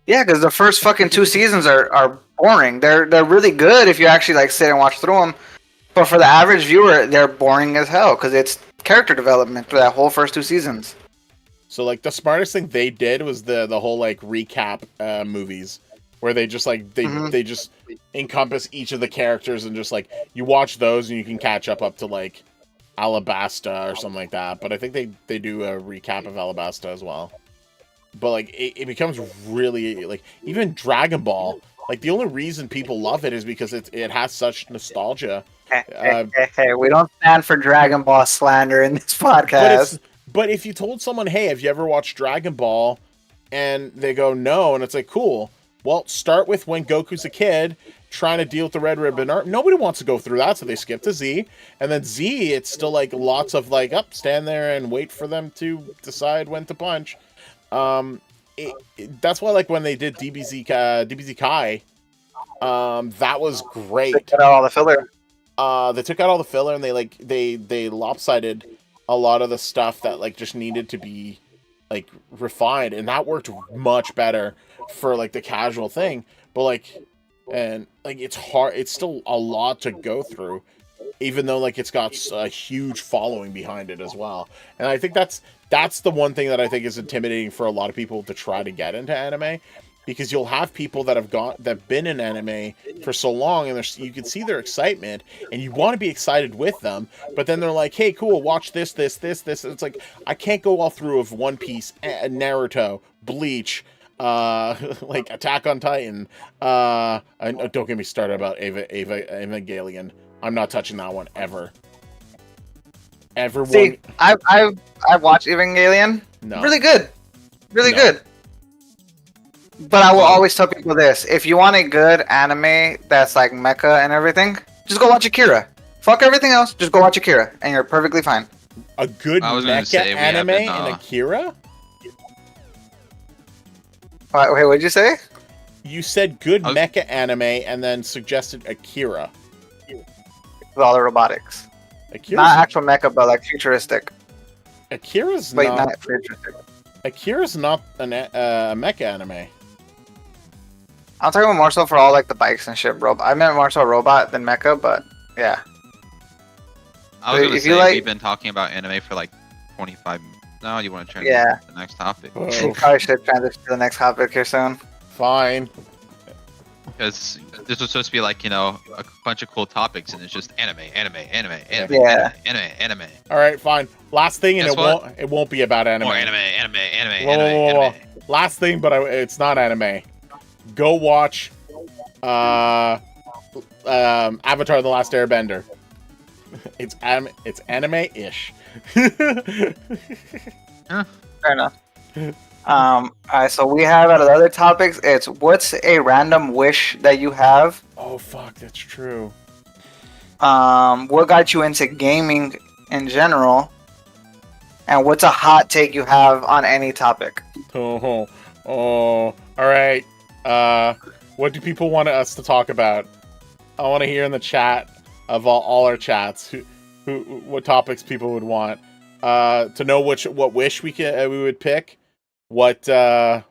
yeah, because the first fucking 2 seasons are boring. They're really good if you actually like sit and watch through them. But for the average viewer, they're boring as hell because it's character development for that whole first 2 seasons. So, like, the smartest thing they did was the whole, like, recap movies, where they just, like, they just encompass each of the characters and just, like, you watch those and you can catch up to, like, Alabasta or something like that. But I think they do a recap of Alabasta as well. But, like, it becomes really, like, even Dragon Ball, like, the only reason people love it is because it has such nostalgia. Hey, we don't stand for Dragon Ball slander in this podcast. But if you told someone, hey, have you ever watched Dragon Ball? And they go, no, and it's like, cool. Well, start with when Goku's a kid trying to deal with the Red Ribbon Army. Nobody wants to go through that, so they skip to Z. And then Z, it's still like lots of like, stand there and wait for them to decide when to punch. That's why, like, when they did DBZ Kai, that was great. They cut out all the filler. They took out all the filler and they lopsided a lot of the stuff that like just needed to be like refined, and that worked much better for like the casual thing. But like, and like it's hard, it's still a lot to go through, even though like it's got a huge following behind it as well. And I think that's the one thing that I think is intimidating for a lot of people to try to get into anime, because you'll have people that have been in anime for so long, and you can see their excitement, and you want to be excited with them, but then they're like, "Hey, cool, watch this." And it's like, I can't go all through of One Piece, Naruto, Bleach, like Attack on Titan. And don't get me started about Evangelion. I'm not touching that one ever. Everyone, See, I've watched Evangelion. no, Really good. Really No. good. But I will always tell people this. If you want a good anime that's like mecha and everything, just go watch Akira. Fuck everything else, just go watch Akira, and you're perfectly fine. a good I was gonna mecha say we have anime to in know. Akira. Wait, what'd you say? You said good I was- mecha anime and then suggested Akira. With all the robotics. Akira's, Not actual mecha, but like futuristic. Akira's Wait, not. not futuristic. Akira's not a mecha anime. I'm talking about more so for all like the bikes and shit, bro. I meant more so robot than mecha, but yeah. I was gonna If say you like- we've been talking about anime for like 25 minutes now. You want to transition Yeah. to the next topic? Oh, Probably should transition to the next topic here soon. fine. Because this was supposed to be like, you know, a bunch of cool topics, and it's just anime. Yeah. Anime. All right, fine. Last thing, and Guess what? it won't be about anime. More anime. Whoa. Last thing, but it's not anime. Go watch Avatar: The Last Airbender. It's anime-ish. Fair enough. Alright, so we have out of the other topics, it's what's a random wish that you have? Oh fuck, that's true. What got you into gaming in general? And what's a hot take you have on any topic? Oh, all right. What do people want us to talk about? I want to hear in the chat of all our chats what topics people would want. To know what wish we would pick. What was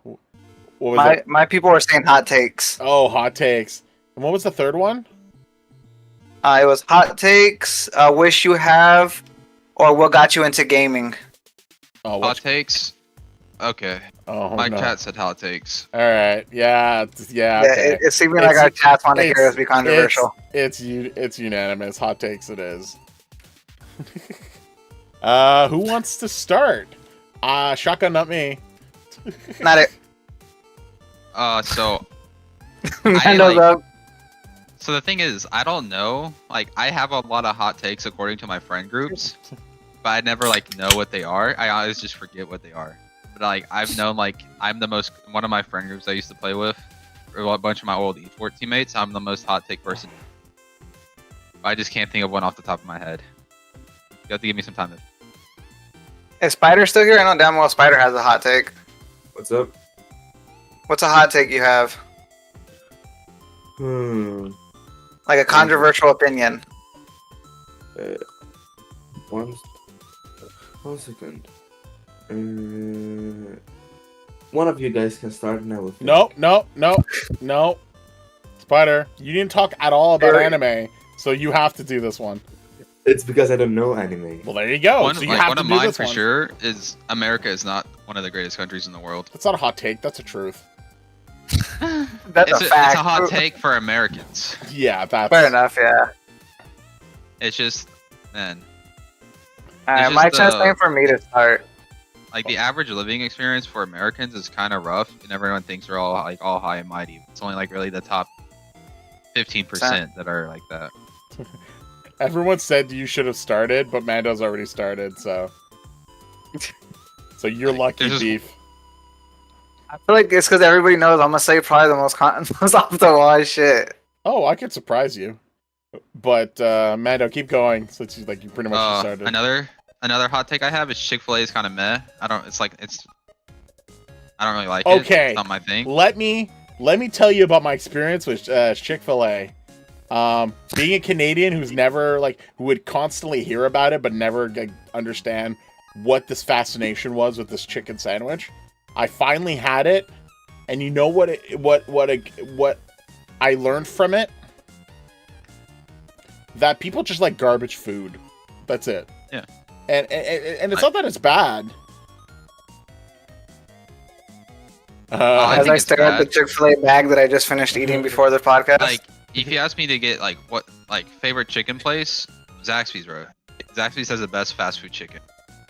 it? My people were saying hot takes. Oh, hot takes. And what was the third one? It was hot takes, wish you have, or what got you into gaming. Oh, Hot takes. Okay. Oh, My no. chat said hot takes. All right. Yeah. Okay. It seemed like our chats want to hear us be controversial. It's unanimous. Hot takes it is. Who wants to start? Shotgun, not me. Not it. So Mando's like- up. So the thing is, I don't know. Like, I have a lot of hot takes according to my friend groups, but I never like know what they are. I always just forget what they are. But like, I've known like one of my friend groups I used to play with, or a bunch of my old esports teammates. I'm the most hot take person. I just can't think of one off the top of my head. You have to give me some time. Is Spider still here? I know damn well Spider has a hot take. What's up? What's a hot take you have? Like a controversial opinion. One second. One of you guys can start and I will think. No. Spider, you didn't talk at all about Really? anime, so you have to do this one. It's because I don't know anime. Well, there you go. One, So you like, have one to of do mine this for one. sure is America is not one of the greatest countries in the world. That's not a hot take. That's a truth. That's It's a a fact. hot take for Americans. Yeah, that's Fair enough, yeah. It's just, man, Alright, It's my just, chance time for me to start. like the average living experience for Americans is kind of rough, and everyone thinks they're all high and mighty. It's only like really the top 15% that are like that. Everyone said you should have started, but Mando's already started, so you're lucky, there's just- Beef. I feel like it's because everybody knows I'm gonna say probably the most most off the wall shit. Oh, I could surprise you, but Mando, keep going since you pretty much just started. Another hot take I have is Chick-fil-A is kind of meh. I don't really like it. Okay. It's not my thing. Let me tell you about my experience with Chick-fil-A. Being a Canadian who would constantly hear about it but never understand what this fascination was with this chicken sandwich. I finally had it, and you know what I learned from it? That people just like garbage food. That's it. Yeah. And it's not that it's bad. I As think I it's stare at the bad. Chick-fil-A bag that I just finished eating before the podcast. Like, if you ask me to get favorite chicken place, Zaxby's, bro. Zaxby's has the best fast food chicken,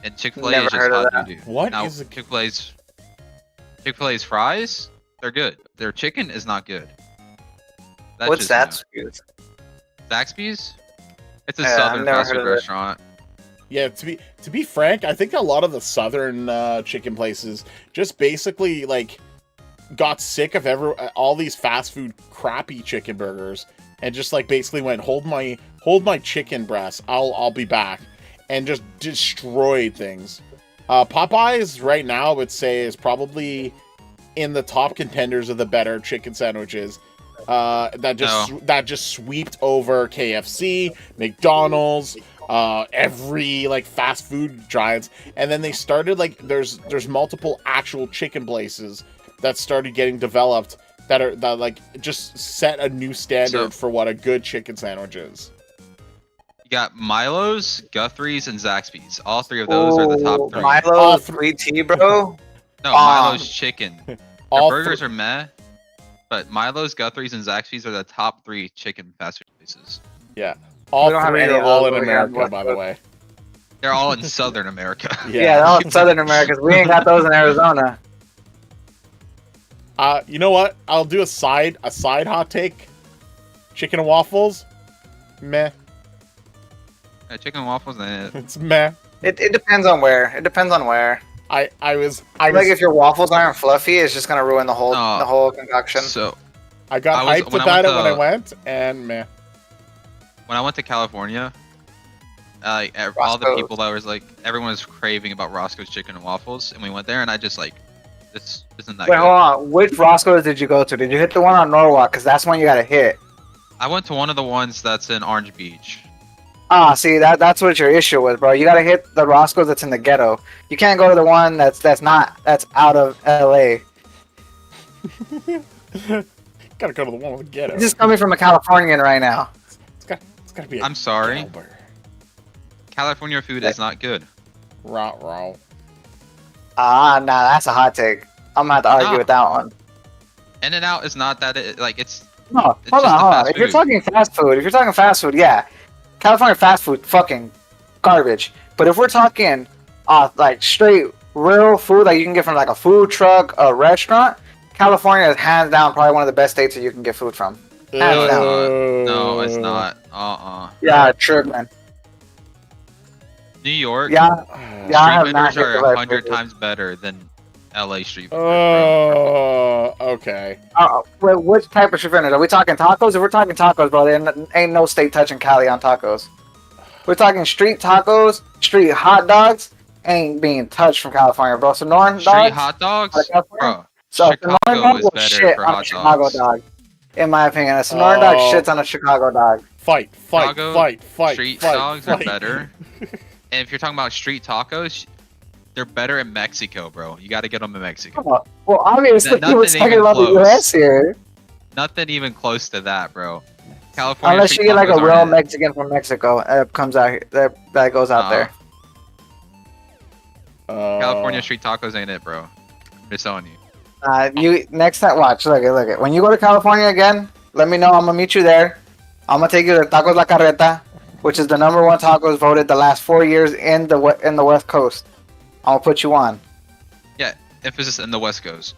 and Chick-fil-A Never is just heard of hot that. doo-doo. What Now, is a- Chick-fil-A's fries? They're good. Their chicken is not good. That's What's just that? me. Zaxby's? It's a Yeah, I've southern never fast heard food of it. restaurant. Yeah, to be frank, I think a lot of the southern chicken places just basically got sick of all these fast food crappy chicken burgers and just basically went hold my chicken breast. I'll be back, and just destroyed things. Popeyes right now I would say is probably in the top contenders of the better chicken sandwiches. That just sweeped over KFC, McDonald's, every fast food giants, and then they started there's multiple actual chicken places that started getting developed that just set a new standard for what a good chicken sandwich is. You got Milo's, Guthrie's, and Zaxby's. All three of those are the top three. All Milo, three- sweet tea, bro. No, Milo's chicken. Their All burgers are meh. But Milo's, Guthrie's, and Zaxby's are the top 3 chicken fast food places. Yeah. All We don't have 3 any are of all those in over here on America, by the West way. They're all in Southern America. Yeah, they're all in Southern America. We ain't got those in Arizona. You know what? I'll do a side hot take. Chicken and waffles, meh. Yeah, chicken and waffles, and It's meh. It depends on where. It depends on where. I was Like if your waffles aren't fluffy, it's just gonna ruin the whole concoction. so I got I was- hyped when I about went it when I to- went, and meh. when I went to California, all the Roscoe's. people that was like, everyone was craving about Roscoe's chicken and waffles, and we went there, and I just like, this isn't that Wait, good. hold on. Which Roscoe's did you go to? Did you hit the one on Norwalk? Because that's one you gotta hit. I went to one of the ones that's in Orange Beach. Ah, see that's what your issue was, bro. You gotta hit the Roscoe's that's in the ghetto. You can't go to the one that's out of LA. Gotta go to the one with the ghetto. This is coming from a Californian right now. It's gotta be. I'm sorry. ghetto burger. California food is not good. Raw. Ah, nah, that's a hot take. I'm gonna have to argue Nah. with that one. In-N-Out is not that, it's No, It's hold just on, the hold on. fast If you're food. talking fast food, yeah. California fast food, fucking garbage. But if we're talking, like straight real food that you can get from like a food truck, a restaurant, California is hands down probably one of the best states that you can get food from. Hands no, it's down. not. No, it's not. Yeah, true, man. New York, Yeah, Uh, yeah. I have street not vendors hit are the right 100 food. times better than LA street vendors. bro. Okay. Wait, which type of street vendors? Are we talking tacos? If we're talking tacos, bro, there ain't no state touching Cali on tacos. We're talking street tacos, street hot dogs, ain't being touched from California, bro. So Sonoran Street dogs, hot dogs? out of California? Bro, So Chicago Sonoran dog is will better shit for on a hot Chicago dogs. dog, in my opinion. A Sonoran dog Oh. shits on a Chicago dog. Fight. Chicago Fight. street fight, dogs fight. are better. And if you're talking about street tacos, they're better in Mexico, bro. You got to get them in Mexico. Oh, well, obviously, Nothing we're talking even about the close. US here. Nothing even close to that, bro. California Unless you street get like a tacos real aren't it. Mexican from Mexico that comes out here, that goes out there. California street tacos ain't it, bro. I'm just telling you. You next time, watch, look it. When you go to California again, let me know. I'm gonna meet you there. I'm gonna take you to Tacos La Carreta, which is the #1 tacos voted the last 4 years in the West Coast. I'm gonna put you on. Emphasis in the West Coast.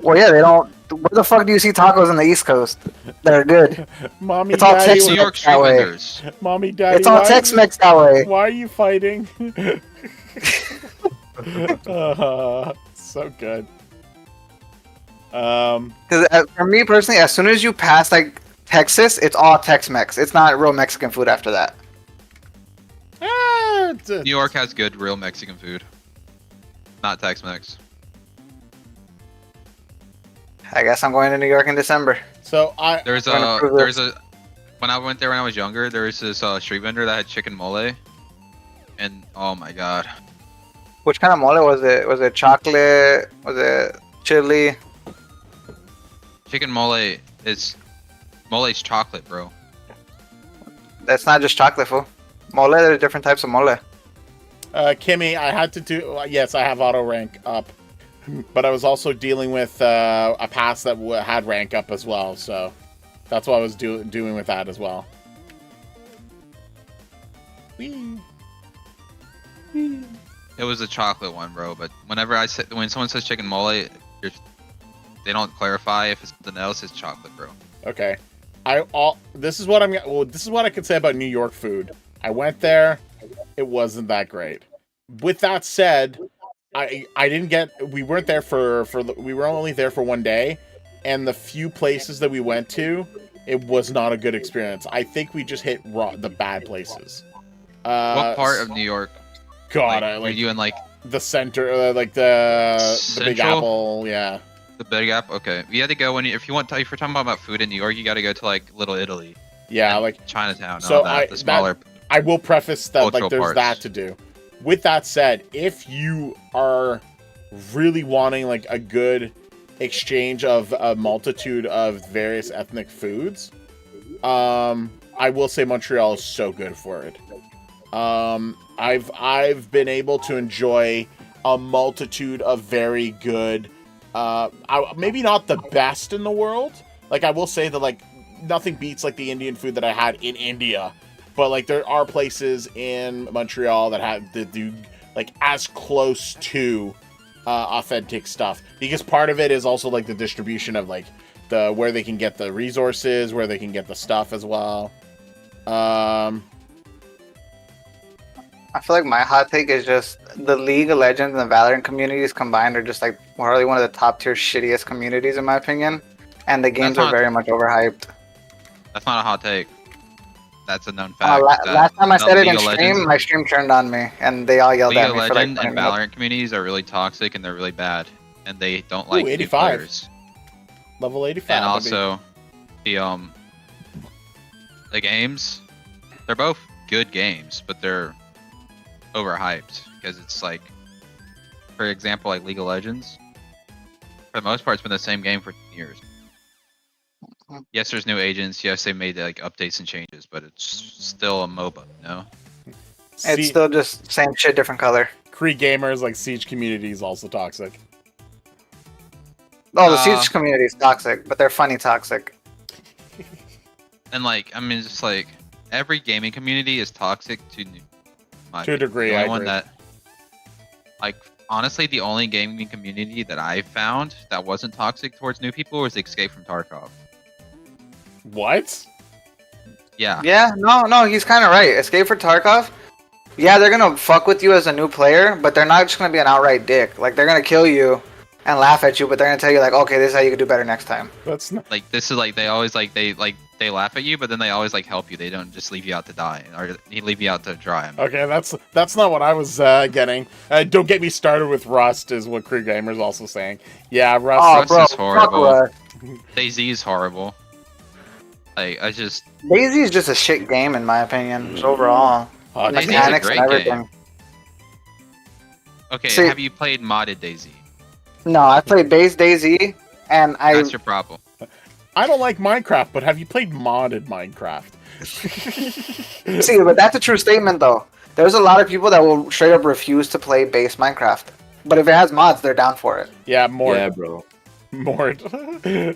Well, yeah, they don't. Where the fuck do you see tacos on the East Coast that are good? Mommy, It's all daddy, Tex-Mex. New York street that way. vendors. Mommy, daddy. It's all why- Tex-Mex that way. Why are you fighting? So good. Because for me personally, as soon as you pass like Texas, it's all Tex-Mex. It's not real Mexican food after that. New York has good real Mexican food. Not Tex-Mex. I guess I'm going to New York in December. So I There's Gonna prove when I went there when I was younger, there was this street vendor that had chicken mole, and oh my god, Which kind of mole was it? Was it chocolate? Was it chili? chicken mole is chocolate, bro. That's not just chocolate, fool. Mole, there's different types of mole. Kimmy, I had to do. Yes, I have auto rank up, but I was also dealing with a pass that had rank up as well. So that's what I was doing with that as well. Whee. It was a chocolate one, bro. But when someone says chicken mole, they don't clarify if it's something else. It's chocolate, bro. Okay. This is what I can say about New York food. I went there, it wasn't that great. With that said, we weren't there we were only there for 1 day, and the few places that we went to, it was not a good experience. I think we just hit the bad places. What part of New York? God, Were you in like the center, like the Big Central? Apple, yeah. the Big Apple? Okay, you had to go if you're talking about food in New York, you got to go to like Little Italy, Yeah, like Chinatown, and So all that. The smaller. I will preface that Cultural like there's parts. that to do. With that said, if you are really wanting like a good exchange of a multitude of various ethnic foods, I will say Montreal is so good for it. I've been able to enjoy a multitude of very good maybe not the best in the world. Like, I will say that, like, nothing beats, like, the Indian food that I had in India. But, like, there are places in Montreal that do, like, as close to authentic stuff. Because part of it is also, like, the distribution of, like, where they can get the resources, where they can get the stuff as well. I feel like my hot take is just the League of Legends and the Valorant communities combined are just like probably one of the top tier shittiest communities in my opinion, and the games are very much overhyped. That's not a hot take. That's a known fact. Last time I said it in League of stream, Legends- my stream turned on me, and they all yelled League at of me for like Legends 20 and minutes. Valorant communities are really toxic and they're really bad, and they don't like Ooh, new 85. players. Level 85. And also, the games, they're both good games, but they're overhyped because it's like, for example, like League of Legends. For the most part, it's been the same game for years. Yes, there's new agents. Yes, they made like updates and changes, but it's still a MOBA. No. It's still just same shit, different color. Cree gamers, like, Siege community is also toxic. Oh, the Siege community is toxic, but they're funny toxic. And like, I mean, just like every gaming community is toxic to a degree. The I only one agree. that, like, honestly, the only gaming community that I found that wasn't toxic towards new people was Escape from Tarkov. What? Yeah. Yeah, no, he's kind of right. Escape for Tarkov. Yeah, they're gonna fuck with you as a new player, but they're not just gonna be an outright dick. Like, they're gonna kill you and laugh at you, but they're gonna tell you like, okay, this is how you can do better next time. That's not... Like, this is like, they always like, they laugh at you, but then they always like help you. They don't just leave you out to die or leave you out to dry. Okay, that's not what I was getting. Don't get me started with Rust, is what Cree Gamer's also saying. Yeah, Rust. Oh, Rust bro, is horrible. fuck DayZ is horrible. Like, DayZ is just a shit game in my opinion, just overall. DayZ is a Mechanics great and everything. game. Okay, See- have you played modded DayZ? No, I played base DayZ, and That's your problem. I don't like Minecraft, but have you played modded Minecraft? See, but that's a true statement though. There's a lot of people that will straight up refuse to play base Minecraft, but if it has mods, they're down for it. Yeah, more. Yeah, bro. More. Do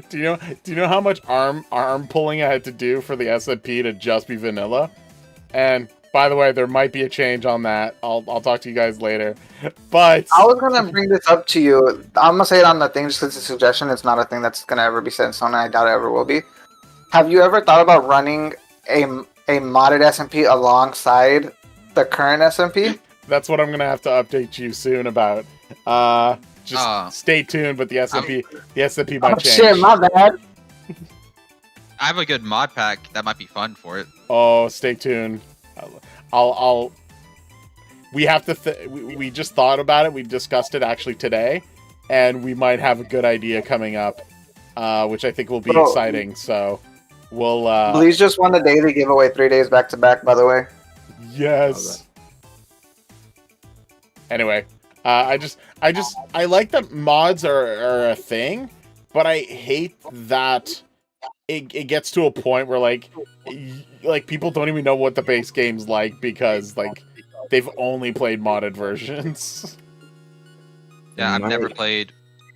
you know how much arm pulling I had to do for the SMP to just be vanilla? And by the way, there might be a change on that. I'll talk to you guys later. But I was gonna bring this up to you. I'm gonna say it on the thing just because it's a suggestion. It's not a thing that's gonna ever be set in stone, and I doubt it ever will be. Have you ever thought about running a modded SMP alongside the current SMP? that's what I'm gonna have to update you soon about. Just stay tuned, but the SMP might change. Shit, my bad. I have a good mod pack that might be fun for it. Oh, stay tuned. We have to. We just thought about it. We discussed it actually today, and we might have a good idea coming up, which I think will be exciting. So we'll. Bleach just won the daily giveaway 3 days back to back. By the way. Yes. Anyway, I like that mods are a thing, but I hate that it gets to a point where like people don't even know what the base game's like because like they've only played modded versions. Yeah, I've never played.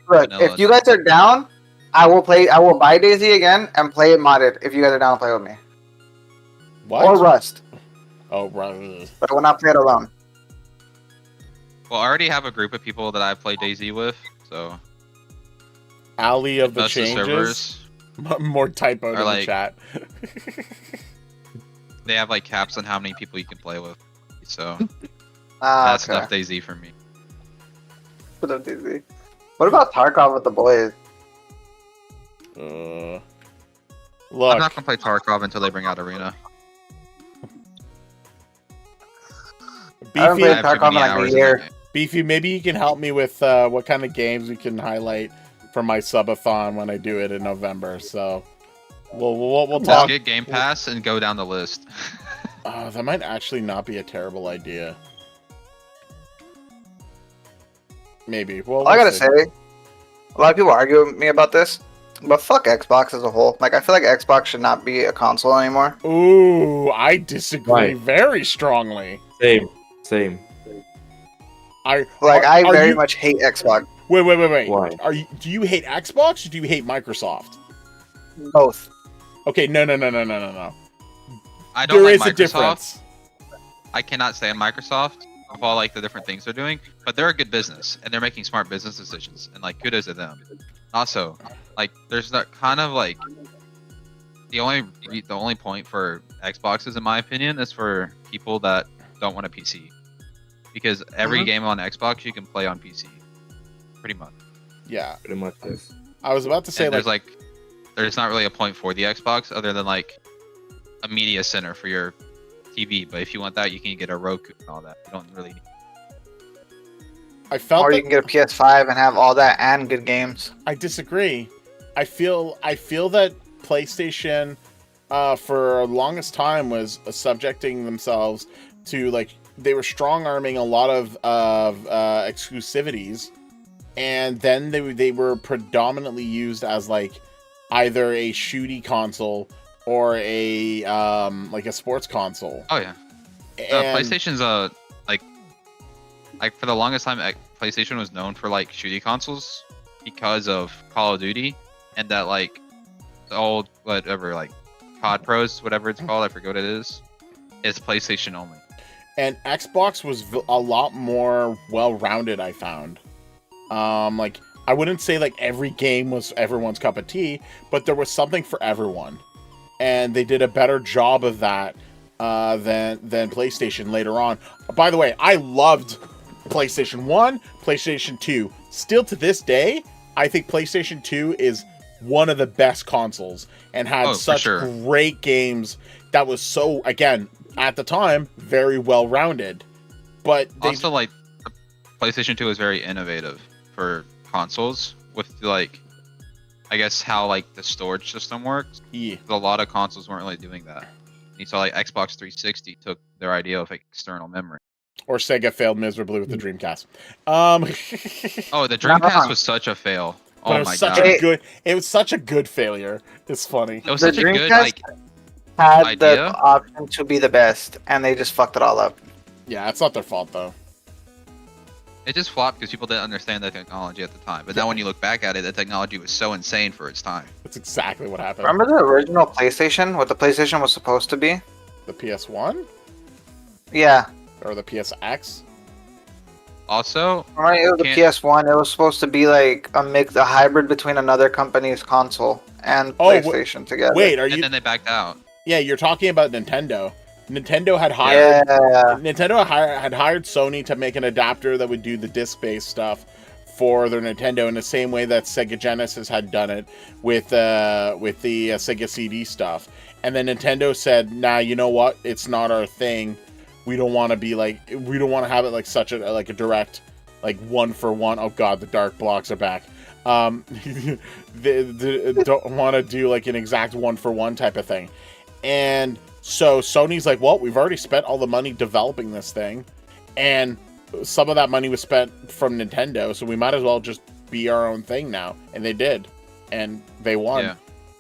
Look, vanilla. if you guys are down, I will buy DayZ again and play it modded. If you guys are down to play with me. What? Or Rust. Oh, Rust. But I will not play it alone. Well, I already have a group of people that I play DayZ with, so Alley of the most of the changes. servers More typos in the like- chat. they have like caps on how many people you can play with. So That's that's enough DayZ for me. What up, DayZ? What about Tarkov with the boys? Look, I'm not gonna play Tarkov until they bring out Arena. I haven't Beefy, played I have too Tarkov in many like hours a in that year. game. Beefy, maybe you can help me with what kind of games we can highlight for my subathon when I do it in November. So we'll Just talk. get Game Pass and go down the list. That might actually not be a terrible idea. Maybe. Well, I we'll gotta see. say, a lot of people argue with me about this, but fuck Xbox as a whole. Like, I feel like Xbox should not be a console anymore. Ooh, I disagree Right. very strongly. Same. I Like, are I very you- much hate Xbox. Wait. Why? Do you hate Xbox or do you hate Microsoft? Both. Okay, no. I don't There like is a Microsoft. difference. I cannot stand Microsoft of all like the different things they're doing, but they're a good business and they're making smart business decisions, and like kudos to them. Also, like there's that kind of like the only point for Xboxes, in my opinion, is for people that don't want a PC, because every game on Xbox you can play on PC, pretty much. Yeah, Pretty much this. I was about to say And there's not really a point for the Xbox other than like a media center for your TV. But if you want that, you can get a Roku and all that. You don't really need. I felt Or that, you can get a PS5 and have all that and good games. I disagree. I feel that PlayStation, for the longest time, was subjecting themselves to like they were strong arming a lot of exclusivities, and then they were predominantly used as like either a shooty console or a like a sports console. Oh yeah. And PlayStation's like for the longest time, PlayStation was known for like shooty consoles because of Call of Duty and that like the old whatever like COD Pros, whatever it's called, I forget what it is. It's PlayStation only. And Xbox was a lot more well-rounded, I found. Like I wouldn't say like every game was everyone's cup of tea, but there was something for everyone, and they did a better job of that than PlayStation later on. By the way, I loved PlayStation 1, PlayStation 2. Still to this day, I think PlayStation 2 is one of the best consoles and had such great games that was so, again, at the time, very well-rounded. But they also, like, PlayStation 2 is very innovative for consoles with, like, I guess how, like, the storage system works. Yeah. A lot of consoles weren't really doing that. You saw, like, Xbox 360 took their idea of like, external memory. Or Sega failed miserably with the Dreamcast. Oh, the Dreamcast was such a fail. But Oh it was my such god. it was such a good failure. It's funny. It was The such a good Dreamcast like had idea. the option to be the best, and they just fucked it all up. Yeah, it's not their fault though. It just flopped because people didn't understand the technology at the time. But now when you look back at it, the technology was so insane for its time. That's exactly what happened. Remember the original PlayStation? What the PlayStation was supposed to be? The PS1 Yeah. or the PSX? Also, Remember it was the Can't- PS1. It was supposed to be like a hybrid between another company's console and Oh, PlayStation together. Wait, are and you? then they backed out. Yeah, you're talking about Nintendo. Nintendo had hired. Yeah. Nintendo had hired Sony to make an adapter that would do the disc-based stuff for their Nintendo in the same way that Sega Genesis had done it with the Sega CD stuff. And then Nintendo said, "Nah, you know what? It's not our thing. We don't want to be like. We don't want to have it like such a direct, like one for one. Oh god, the dark blocks are back. They don't want to do like an exact one for one type of thing. And so Sony's like, well, we've already spent all the money developing this thing, and some of that money was spent from Nintendo, so we might as well just be our own thing now. And they did, and they won.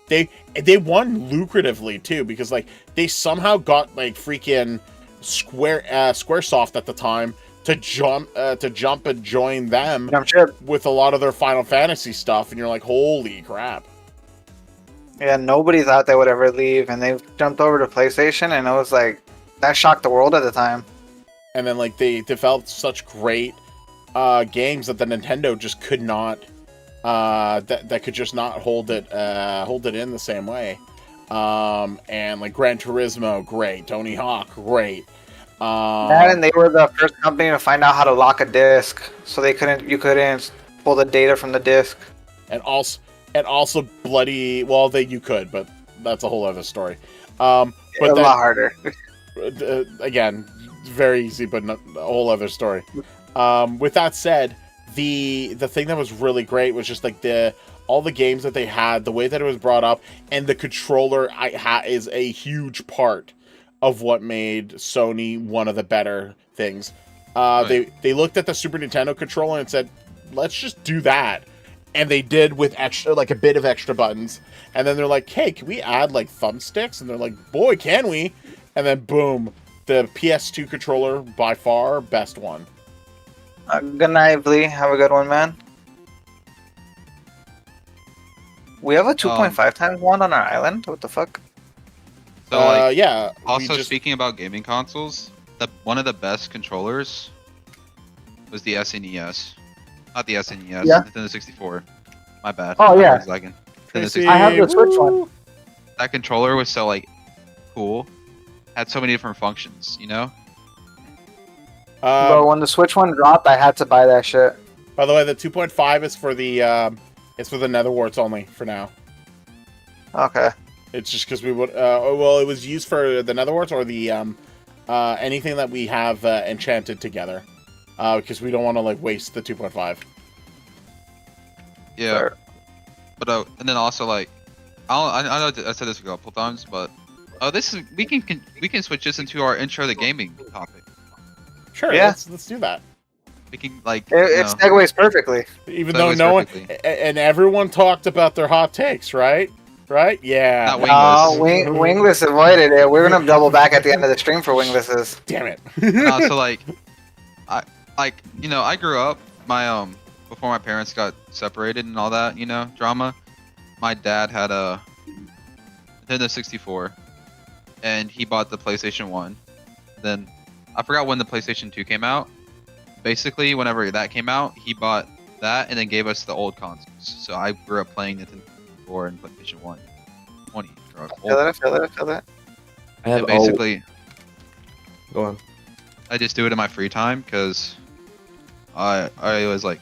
Yeah. They won lucratively too, because like they somehow got like freaking Squaresoft at the time to jump and join them I'm sure. with a lot of their Final Fantasy stuff, and you're like, holy crap. Yeah, nobody thought they would ever leave, and they jumped over to PlayStation, and it was like that shocked the world at the time. And then like they developed such great games that the Nintendo just could not that could just not hold it in the same way. And like Gran Turismo, great. Tony Hawk, great. That, and they were the first company to find out how to lock a disc, so you couldn't pull the data from the disc. And also bloody. Well, you could, but that's a whole other story. But But a then, lot harder. Again, very easy, but not, a whole other story. With that said, the thing that was really great was just like all the games that they had, the way that it was brought up, and the controller is a huge part of what made Sony one of the better things. Right. They looked at the Super Nintendo controller and said, let's just do that. And they did with extra, like a bit of extra buttons. And then they're like, hey, can we add like thumbsticks? And they're like, boy, can we? And then boom, the PS2 controller, by far, best one. Good night, Lee. Have a good one, man. We have a 2.5 times one on our island. What the fuck? So like, yeah. we also just- speaking about gaming consoles, one of the best controllers was the SNES, not the SNES, Yeah. Nintendo 64. My bad. Oh, My yeah. brain's lagging. Nintendo Tracy, 64. I have the Switch one. woo! That controller was so like cool, had so many different functions, you know. Bro, when the Switch one dropped, I had to buy that shit. By the way, the 2.5 is for the it's for the netherwarts only for now. Okay. It's just because we would well, it was used for the netherwarts or the anything that we have enchanted together. Because we don't want to like waste the 2.5. Yeah. Fair. But and then also like, I know I said this a couple times, but this is we can switch this into our intro to gaming topic. Sure, Yeah. let's do that. We can like It segues perfectly. Even Segues though no one perfectly. and everyone talked about their hot takes, right? Right? Yeah. Not wingless. Wingless avoided it. We're gonna double back at the end of the stream for winglisses. Damn it. And also like, I grew up before my parents got separated and all that, drama. My dad had a Nintendo 64, and he bought the PlayStation 1. Then I forgot when the PlayStation 2 came out. Basically, whenever that came out, he bought that and then gave us the old consoles. So I grew up playing Nintendo 64 and PlayStation 1. 20. I feel that. I have And basically, Go on. I just do it in my free time because I was like,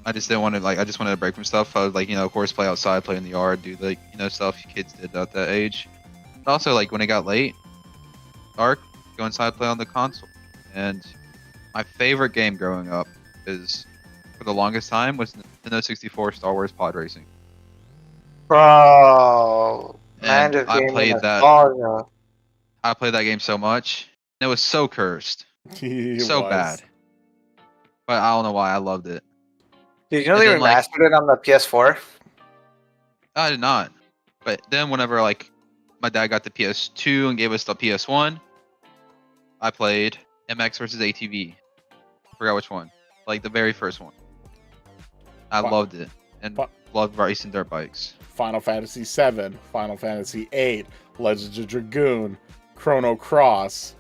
I just didn't want to I just wanted a break from stuff. I would of course play outside, play in the yard, do stuff kids did at that age. But also like when it got late, dark, go inside, play on the console. And my favorite game growing up is, for the longest time, was Nintendo 64 Star Wars Pod Racing. Bro, man, And just I gave me played that. nostalgia. I played that game so much. And it was so cursed, It so was. bad. But I don't know why I loved it. Did you know And they then, like- remastered it on the PS4? I did not. But then whenever my dad got the PS2 and gave us the PS1, I played MX versus ATV. Forgot which one. Like the very first one. I Fi- loved it and Fi- loved racing dirt bikes. Final Fantasy VII, Final Fantasy VIII, Legends of Dragoon, Chrono Cross.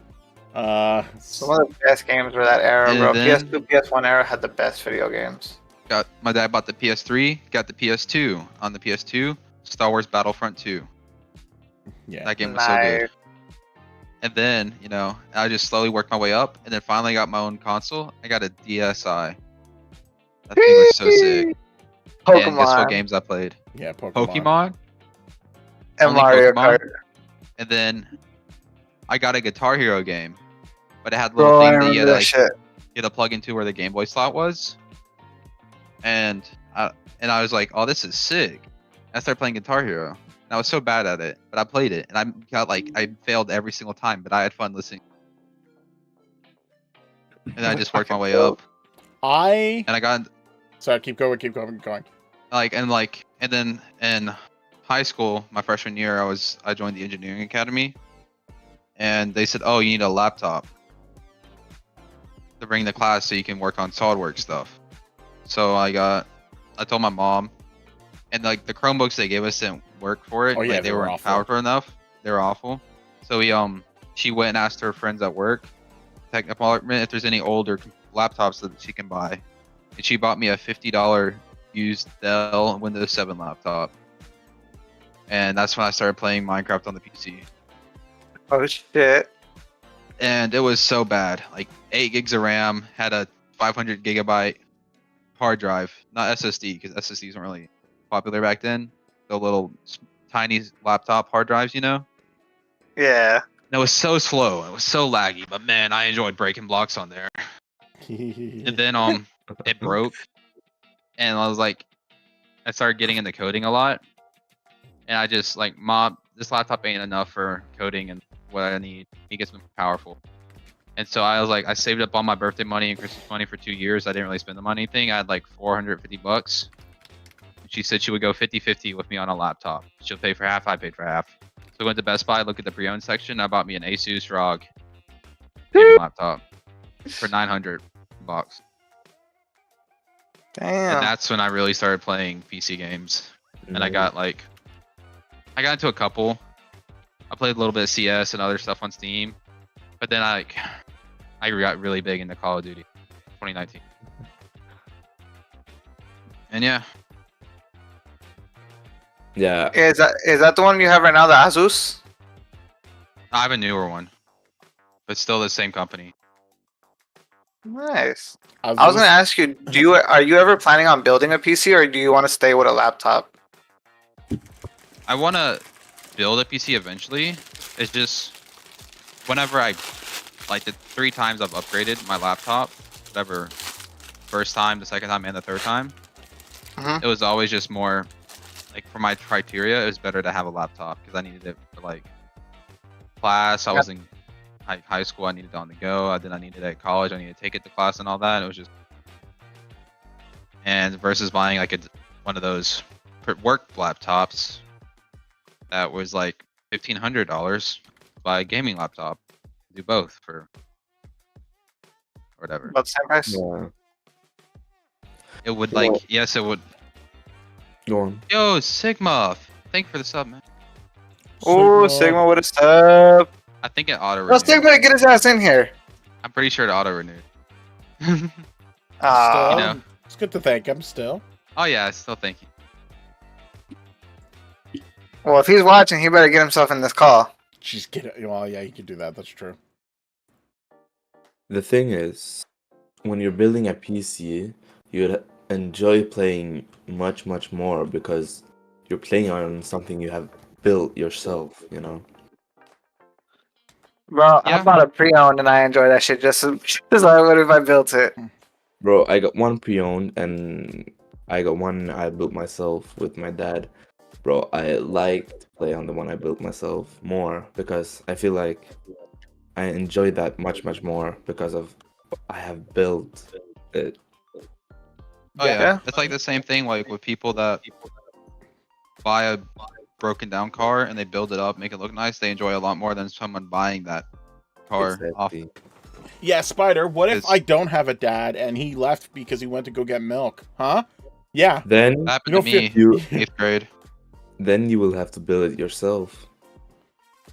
Some of the best games were that era, And bro. then- PS2, PS1 era had the best video games. Got my dad bought the PS3, got the PS2. On the PS2, Star Wars Battlefront 2. Yeah. That game was so good. Nice. And then, I just slowly worked my way up, and then finally got my own console. I got a DSi. That thing was so sick. And guess what Pokemon games I played? Yeah, Pokemon. Pokemon. and only Mario Pokemon? Kart. And then I got a Guitar Hero game, but it had little Bro, I things that you remember had, that shit. you had to plug into where the Game Boy slot was. And I was like, oh, this is sick. I started playing Guitar Hero. And I was so bad at it, but I played it, and I failed every single time, but I had fun listening. And I just worked my way up, and I got Sorry, keep going. and then in high school, my freshman year, I joined the engineering academy, and they said, oh, you need a laptop to bring to class so you can work on SolidWorks stuff. So I told my mom, and the Chromebooks they gave us didn't work for it. Oh, yeah, they they were weren't awful. powerful enough. They were awful. So she went and asked her friends at work, tech department, if there's any older laptops that she can buy, and she bought me a $50 used Dell Windows 7 laptop. And that's when I started playing Minecraft on the PC. Oh shit. And it was so bad. Like 8 gigs of RAM, had a 500 gigabyte hard drive, not SSD, because SSDs weren't really popular back then. The little tiny laptop hard drives, Yeah. And it was so slow. It was so laggy. But man, I enjoyed breaking blocks on there. And then it broke, and I was like, I started getting into coding a lot, and I just like, Mom, this laptop ain't enough for coding and what I need. It gets more powerful. And so I was like, I saved up all my birthday money and Christmas money for 2 years. I didn't really spend them on anything. I had like $450. And she said she would go 50-50 with me on a laptop. She'll pay for half, I paid for half. So I went to Best Buy, looked at the pre-owned section. I bought me an Asus ROG gaming laptop for $900. Damn. And that's when I really started playing PC games. and I got into a couple. I played a little bit of CS and other stuff on Steam, but then I got really big into Call of Duty 2019. And yeah, Yeah. Is that the one you have right now, the Asus? I have a newer one, but still the same company. Nice. I was gonna ask you, are you ever planning on building a PC, or do you want to stay with a laptop? I want to build a PC eventually. It's just whenever I like the 3 times I've upgraded my laptop, whatever, first time, the second time, and the third time, it was always just more like for my criteria. It was better to have a laptop because I needed it for like class. I was in high school. I needed it on the go. Then I needed it at college. I needed to take it to class and all that. It was just versus buying like one of those work laptops that was like $1,500. Buy a gaming laptop. Do both for whatever. About the same price. Yeah. It would like yes, it would. Go on. Yo, Sigma, thank you for the sub, man. Oh, Sigma, what a sub! I think it auto Oh, renewed. Sigma, get his ass in here. I'm pretty sure it auto renewed. Still, You know. it's good to thank him still. Oh yeah, still thank you. Well, if he's watching, he better get himself in this call. Just get it. Well, yeah, you can do that. That's true. The thing is, when you're building a PC, you'd enjoy playing much, much more because you're playing on something you have built yourself, you know? Bro, Yeah. I bought a pre-owned and I enjoy that shit just as I would if I built it. Bro, I got one pre-owned and I got one I built myself with my dad. Bro, I like to play on the one I built myself more because I feel like I enjoy that much, much more because of I have built it. Oh yeah. Yeah. It's like the same thing like with people that buy a broken down car and they build it up, make it look nice. They enjoy a lot more than someone buying that car off. Exactly. Yeah, Spider, what if It's- I don't have a dad and he left because he went to go get milk? Huh? Yeah. Then That happened You to don't me you 8th grade. then you will have to build it yourself.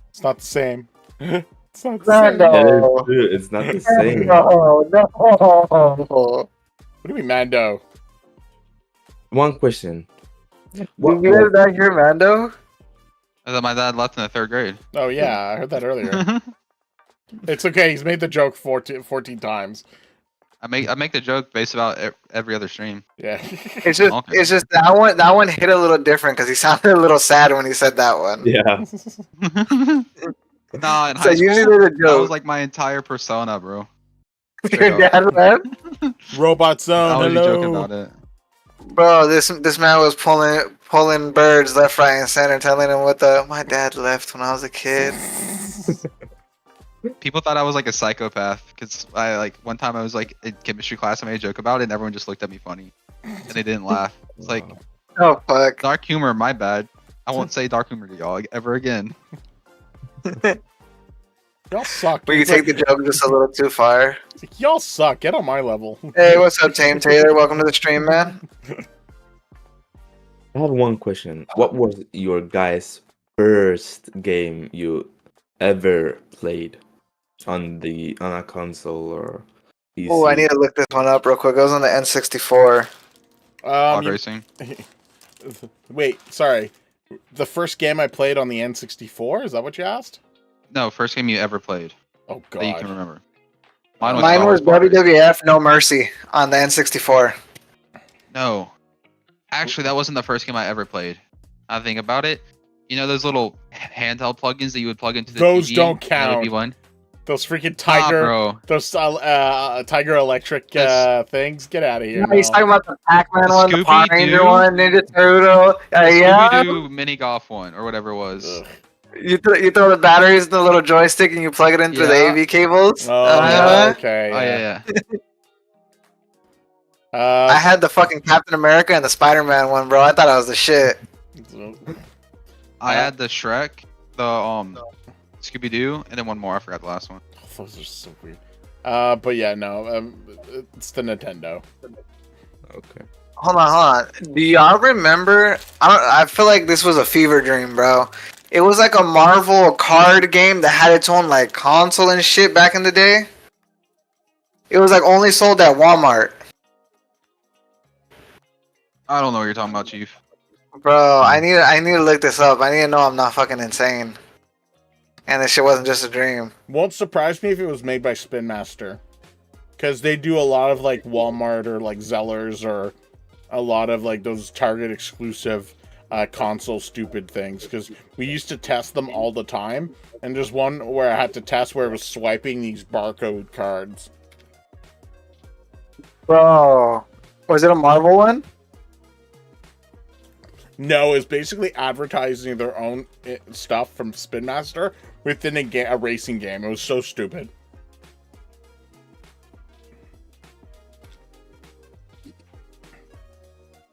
It's not the same. It's not the Brando. same. That is true. It's not the same. No. What do you mean, Mando? One question. Did you guys not hear Mando? I thought my dad left in the 3rd grade. Oh, yeah, I heard that earlier. It's okay. He's made the joke 14 times. I make the joke based about every other stream. Yeah. It's just that one hit a little different because he sounded a little sad when he said that one. Yeah. Nah, in So high you school, did a that joke. was like my entire persona, bro. Your dad left? Robot I Zone, was hello. joking about it. Bro, this man was pulling birds left, right, and center, telling him my dad left when I was a kid. People thought I was like a psychopath because I like one time I was like in chemistry class. I made a joke about it, and everyone just looked at me funny, and they didn't laugh. It's like Oh fuck. dark humor. My bad. I won't say dark humor to y'all ever again. Y'all suck. But you It's take like- the joke just a little too far. it's like, y'all suck. Get on my level. Hey, what's up, Tame Taylor? Welcome to the stream, man. I have one question. What was your guys' first game you ever played on a console or PC? Oh, I need to look this one up real quick. It was on the N64. Pod You- racing. wait, sorry. The first game I played on the N64? Is that what you asked? No, first game you ever played Oh, that you can God. remember. Mine Star was Wars Pod Racing. WWF No Mercy on the N64. No, actually, that wasn't the first game I ever played. I think about it. You know those little handheld plugins that you would plug into the Those TV? don't That would be count. one. Those freaking Nah, Tiger, bro. those Tiger Electric That's- things. Get out of here. No, he's no. talking about the Pac-Man one, the Power Scooby-Doo. Ranger one, Ninja Turtle. Yeah. Scooby-Doo mini golf one or whatever it was. Ugh. You throw the batteries in the little joystick and you plug it in through the Yeah. AV cables. Oh, okay. Oh yeah, yeah. I had the fucking Captain America and the Spider-Man one, bro. I thought I was the shit. I had the Shrek, the Scooby-Doo, and then one more. I forgot the last one. Those are so weird. But yeah, no. It's the Nintendo. Okay. Hold on. Do y'all remember? I feel like this was a fever dream, bro. It was like a Marvel card game that had its own like console and shit back in the day. It was like only sold at Walmart. I don't know what you're talking about, Chief. Bro, I need to look this up. I need to know I'm not fucking insane. And this shit wasn't just a dream. Won't surprise me if it was made by Spin Master, because they do a lot of like Walmart or like Zellers or a lot of like those Target exclusive console stupid things. Because we used to test them all the time, and there's one where I had to test where it was swiping these barcode cards. Bro, was it a Marvel one? No, it's basically advertising their own stuff from Spin Master within a racing game. It was so stupid.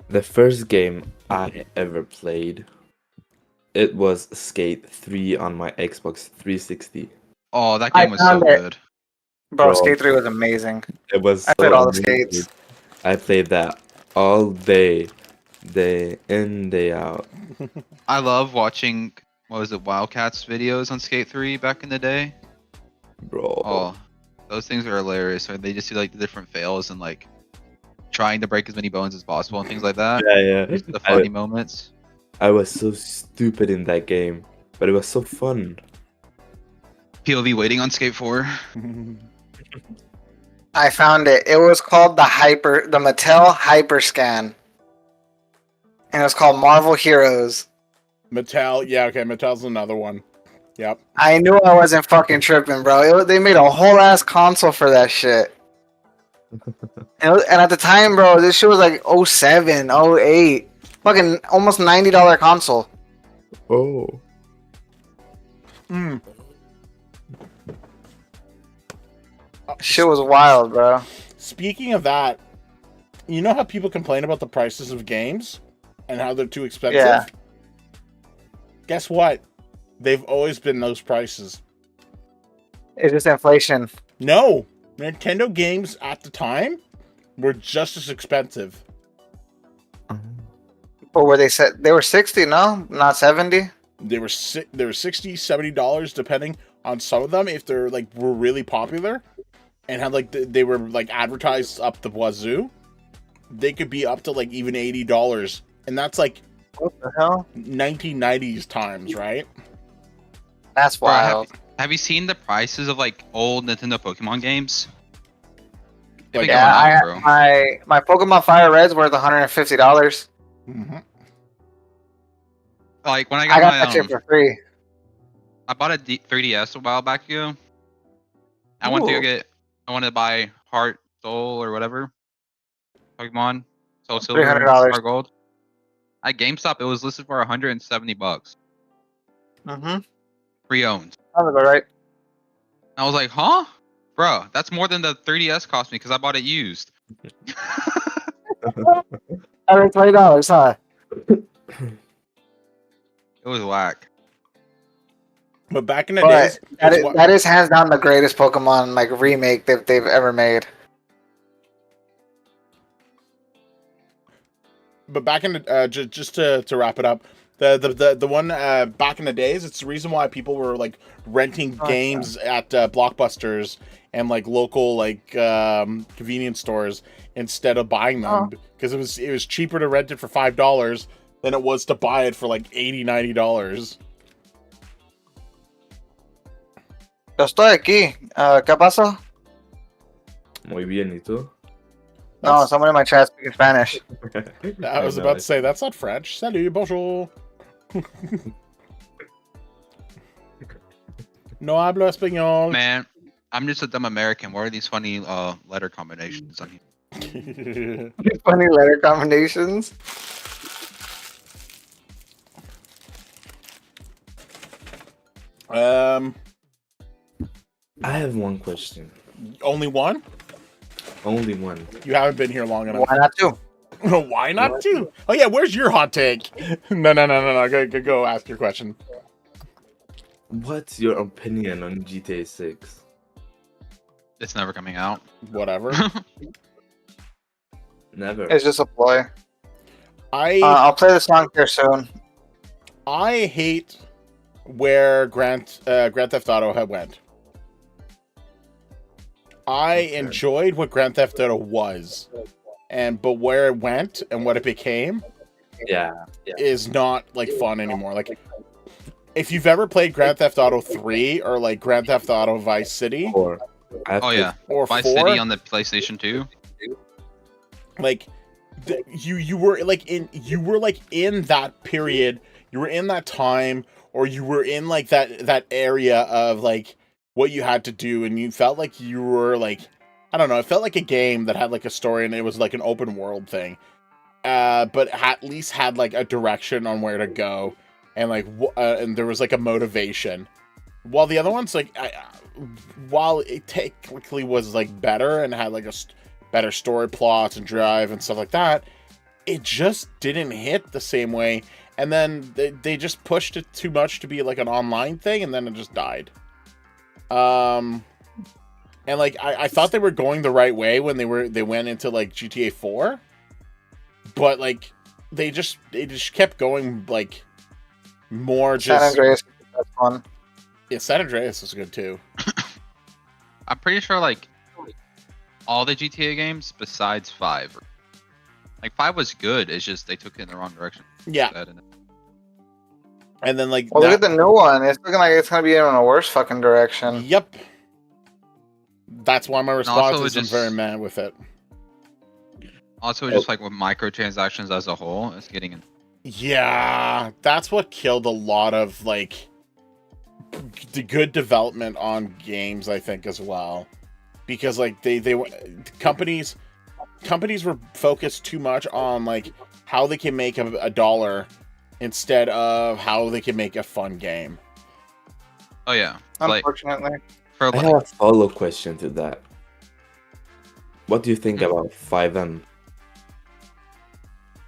The first game I ever played, it was Skate 3 on my Xbox 360. Oh, that I game was so found it. good. Bro, Bro. Skate 3 was amazing. It was I so played all the amazing. skates. I played that all day in, day out. I love watching, what was it, Wildcats videos on Skate 3 back in the day. Bro. Oh, those things are hilarious. Or they just do like the different fails and like trying to break as many bones as possible and things like that. Yeah. Just the funny moments. I was so stupid in that game, but it was so fun. POV waiting on Skate 4. I found it. It was called the Mattel Hyperscan. And it was called Marvel Heroes. Mattel, yeah, okay, Mattel's another one. Yep. I knew I wasn't fucking tripping, bro. They made a whole ass console for that shit. And at the time, bro, this shit was like 07, 08. Fucking almost $90 console. Oh. Shit was wild, bro. Speaking of that, you know how people complain about the prices of games and how they're too expensive? Yeah. Guess what? They've always been those prices. It's just inflation. No, Nintendo games at the time were just as expensive. But were they were 60, no? Not 70? They were $60, $70 depending on some of them if they're like were really popular and had like they were like advertised up the wazoo. They could be up to like even $80, and that's like What the hell? 1990s times, right? That's Bro, wild. have you seen the prices of like old Nintendo Pokemon games? They've been Yeah, going up, bro. my Pokemon Fire Red's worth $150. Mm-hmm. Like when I I got got my that shit for free. I bought a 3DS a while back ago. I wanted to buy Heart, Soul, or whatever. Pokemon, Soul Silver, $300. Heart Gold. At GameStop, it was listed for $170. Mm-hmm. Pre-owned. Sounds about right. I was like, huh? Bro, that's more than the 3DS cost me because I bought it used. $20, huh? It was whack. But back in the But days, that is hands down the greatest Pokemon like remake that they've ever made. but back in the just to wrap it up, the one back in the days, it's the reason why people were like renting games at Blockbusters and like local like convenience stores instead of buying them because it was cheaper to rent it for $5 than it was to buy it for like $80-$90. Yo estoy aquí. ¿Qué pasó? Muy bien, ¿y tú? No, someone in my chat speaking Spanish. I was about to say that's not French. Salut, bonjour. No hablo español. Man, I'm just a dumb American. What are these funny letter combinations on here? Funny letter combinations. I have one question. Only one? Only one. You haven't been here long enough. Why not two? Why not two? Oh yeah, where's your hot take? No. Go ask your question. What's your opinion on GTA 6? It's never coming out. Whatever. Never. It's just a ploy. I I'll play the song here soon. I hate where Grand Theft Auto had went. I enjoyed what Grand Theft Auto was, but where it went and what it became Yeah. is not like fun anymore. Like, if you've ever played Grand Theft Auto 3 or like Grand Theft Auto Vice City Or Oh yeah, or Vice 4, City on the PlayStation 2. like you were like in that period, you were in that time, or you were in like that area of like what you had to do, and you felt like you were like, I don't know, it felt like a game that had like a story, and it was like an open world thing, but at least had like a direction on where to go, and like and there was like a motivation. While the other ones, like, while it technically was like better and had like a better story plots and drive and stuff like that, it just didn't hit the same way. And then they just pushed it too much to be like an online thing, and then it just died. And like I thought they were going the right way when they went into like GTA 4, but like they just kept going like more just. San Andreas is the best one. Yeah, San Andreas is good too. I'm pretty sure like all the GTA games besides 5. Like 5 was good. It's just they took it in the wrong direction. Yeah. And then like Well, look at the new one. It's looking like it's gonna be in a worse fucking direction. Yep. That's why my response also, is I'm very mad with it. Also, just like with microtransactions as a whole, it's getting in. Yeah, that's what killed a lot of like the good development on games, I think, as well, because like they companies were focused too much on like how they can make a dollar instead of how they can make a fun game. Oh yeah, like Unfortunately. for I like, have a follow question to that. What do you think about 5M?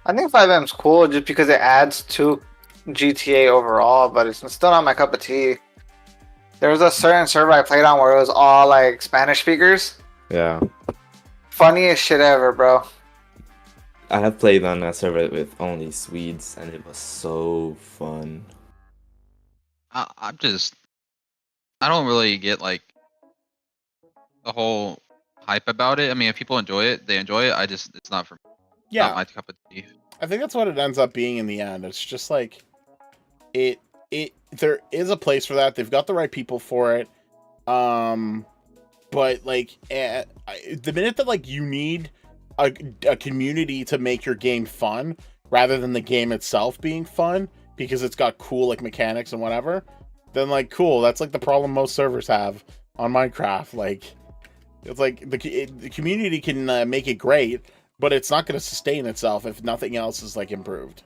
I think 5M's cool just because it adds to GTA overall, but it's still not my cup of tea. There was a certain server I played on where it was all like Spanish speakers. Yeah. Funniest shit ever, bro. I have played on a server with only Swedes, and it was so fun. I don't really get like the whole hype about it. I mean, if people enjoy it, they enjoy it. It's not for me. Yeah, Not my cup of tea. I think that's what it ends up being in the end. It's just like it there is a place for that. They've got the right people for it. But like the minute that like you need a community to make your game fun rather than the game itself being fun because it's got cool like mechanics and whatever, then like cool, that's like the problem most servers have on Minecraft. Like it's like the community can make it great, but it's not going to sustain itself if nothing else is like improved.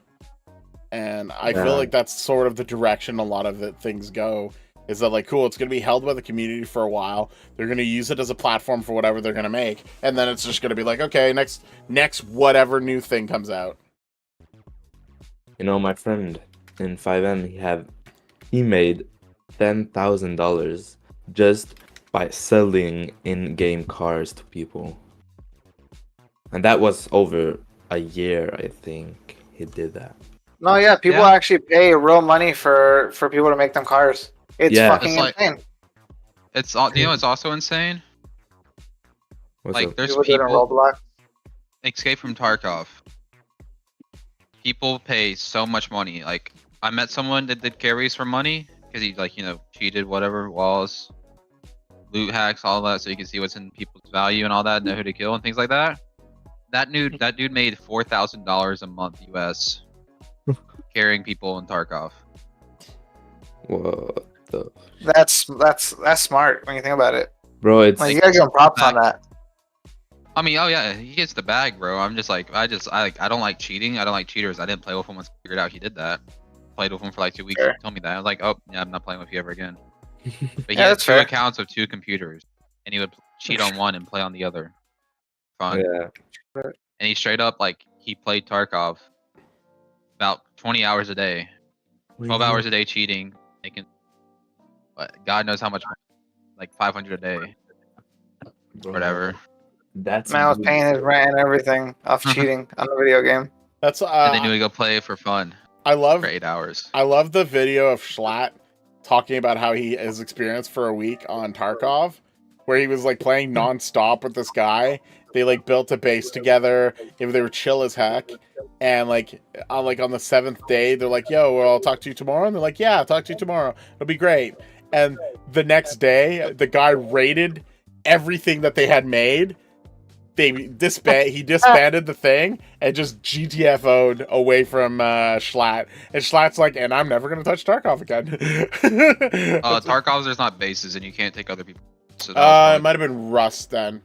And I feel like that's sort of the direction a lot of things go, is that like, cool, it's going to be held by the community for a while. They're going to use it as a platform for whatever they're going to make. And then it's just going to be like, okay, next whatever new thing comes out. You know, my friend in 5M, he made $10,000 just by selling in-game cars to people. And that was over a year, I think, he did that. No, yeah, people actually pay real money for people to make them cars. It's fucking insane. It's you know, it's also insane. What's like up? there's People doing people Roblox. Escape from Tarkov. People pay so much money. Like I met someone that did carries for money because he like, you know, cheated whatever walls, loot hacks, all that, so you can see what's in people's value and all that, know who to kill and things like that. That dude made $4,000 a month US carrying people in Tarkov. What the... That's smart when you think about it. Bro, it's... Like, you gotta give him props on that. I mean, oh yeah, he gets the bag, bro. I'm just like, I don't like cheating. I don't like cheaters. I didn't play with him once I figured out he did that. Played with him for like 2 weeks. Fair. He told me that. I was like, oh yeah, I'm not playing with you ever again. But he Yeah, had that's 2 fair. accounts of 2 computers, and he would cheat on one and play on the other. Fun. Yeah. And he straight up like he played Tarkov about 20 hours a day, 12 hours a day cheating, making God knows how much, like 500 a day, Bro, whatever. That's Man was really paying his good. rent and everything off cheating on the video game. That's And then he would go play for fun I love for 8 hours. I love the video of Schlatt talking about how his experience for a week on Tarkov, where he was like playing nonstop with this guy. They like built a base together. They were chill as heck. And like on the 7th day, they're like, "Yo, well, I'll talk to you tomorrow." And they're like, "Yeah, I'll talk to you tomorrow. It'll be great." And the next day, the guy rated everything that they had made. He disbanded the thing and just GTFO'd away from Schlatt. And Schlatt's like, and I'm never gonna touch Tarkov again. Tarkov's there's not bases and you can't take other people. So It that might have been Rust then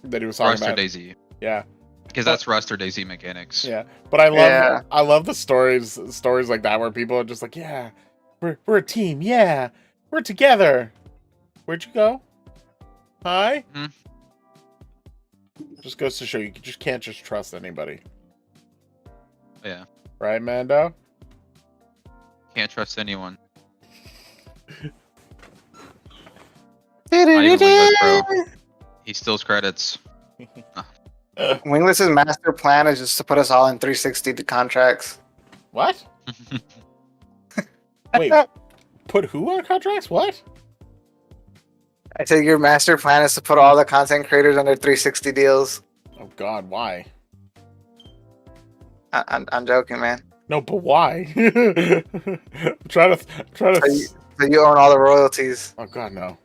that he was talking Rust or about. Daisy. Yeah, Because that's Rust or Daisy mechanics. yeah. But I love the stories like that where people are just like, yeah, we're a team. Yeah, we're together. Where'd you go? Hi. Mhm. Just goes to show you just can't just trust anybody. Yeah. Right, Mando? Can't trust anyone. Not even Wingless, bro. He steals credits. Wingless's master plan is just to put us all in 360 contracts. What? Wait, put who on contracts? What? I said your master plan is to put all the content creators under 360 deals. Oh God, why? I'm joking, man. No, but why? try to. So you own all the royalties. Oh God, no.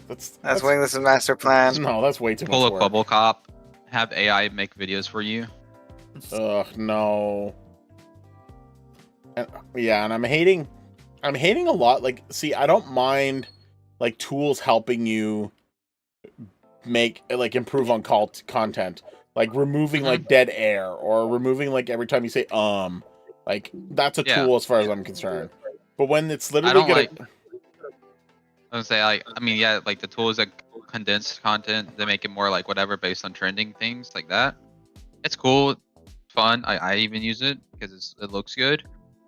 That's Wingless's master plan. No, that's way too Pull much a work. Bubble Cop. Have AI make videos for you. Ugh, no. And, yeah, and I'm hating a lot. Like, see, I don't mind like tools helping you make like improve on content, like removing like dead air or removing like every time you say like that's a tool as far as I'm concerned. But when it's literally I would say like like the tools that condense content, they make it more like whatever based on trending things like that. It's cool, fun. I even use it because it looks good.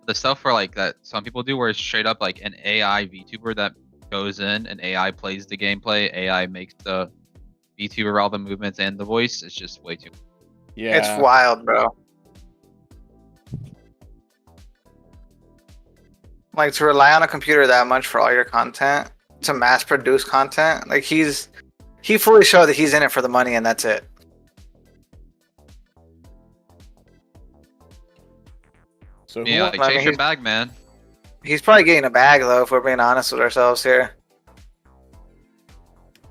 The stuff for like that some people do where it's straight up like an AI VTuber that goes in and AI plays the gameplay, AI makes the VTuber all the movements and the voice. It's just way too. Yeah, It's wild, bro. Like to rely on a computer that much for all your content, to mass produce content, like he fully showed that he's in it for the money and that's it. So Yeah, like chase your bag, man. He's probably getting a bag though, if we're being honest with ourselves here.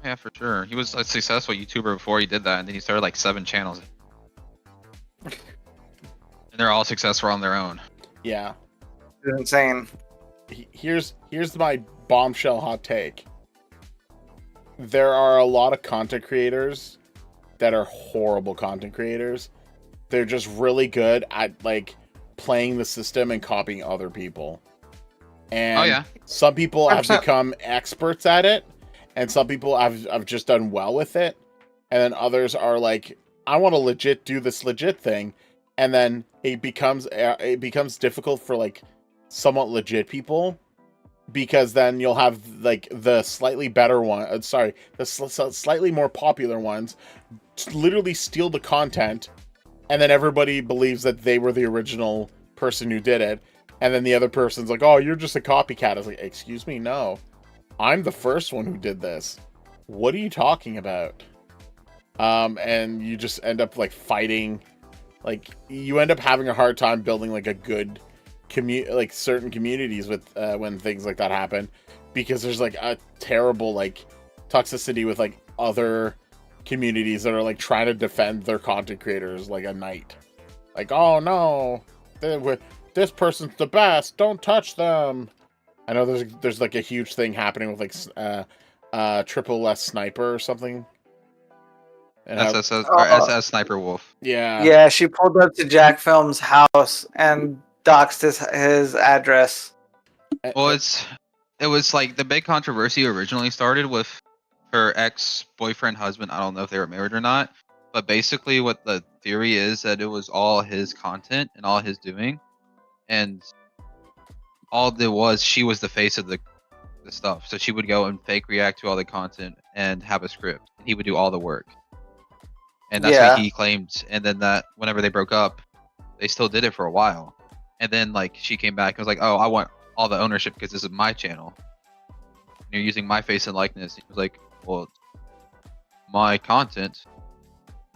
Yeah, for sure. He was a successful YouTuber before he did that, and then he started like 7 channels. And they're all successful on their own. yeah. It's insane. Here's my bombshell hot take. There are a lot of content creators that are horrible content creators. They're just really good at like playing the system and copying other people. And some people have 100%. become experts at it, and some people have just done well with it. And then others are like, I want to do this legit thing, and then it becomes difficult for like somewhat legit people, because then you'll have like the slightly better one, slightly more popular ones literally steal the content, and then everybody believes that they were the original person who did it, and then the other person's like, oh, you're just a copycat. I was like, excuse me, no, I'm the first one who did this. What are you talking about? And you just end up like fighting, like you end up having a hard time building like a good like certain communities with when things like that happen, because there's like a terrible like toxicity with like other communities that are like trying to defend their content creators like a knight, like, oh no, this person's the best, don't touch them. I know there's like a huge thing happening with like triple S sniper or something. SS Sniper Wolf. Yeah, she pulled up to Jack Film's house and doxed his address. Well, it was like the big controversy originally started with her ex-boyfriend, husband. I don't know if they were married or not, but basically what the theory is that it was all his content and all his doing, and all there was, she was the face of the stuff. So she would go and fake react to all the content, and have a script. And he would do all the work. And that's Yeah. what he claimed. And then that whenever they broke up, they still did it for a while. And then like she came back and was like, "Oh, I want all the ownership because this is my channel. You're using my face and likeness." He was like, "Well, it's my content.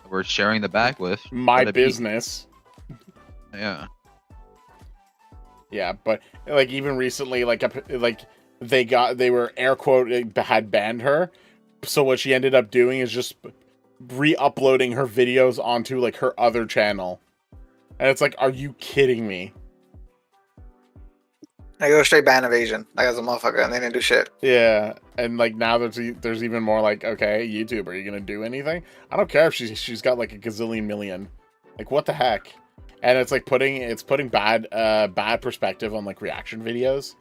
We're sharing the bag with My let it be." business. Yeah. Yeah, but like even recently, like they were air quote had banned her. So what she ended up doing is just re-uploading her videos onto like her other channel, and it's like, are you kidding me? I go straight ban evasion. Like as a motherfucker, and they didn't do shit. Yeah, and like now there's even more like, okay, YouTube, are you gonna do anything? I don't care if she's got like a gazillion million. Like what the heck? And it's like putting bad perspective on like reaction videos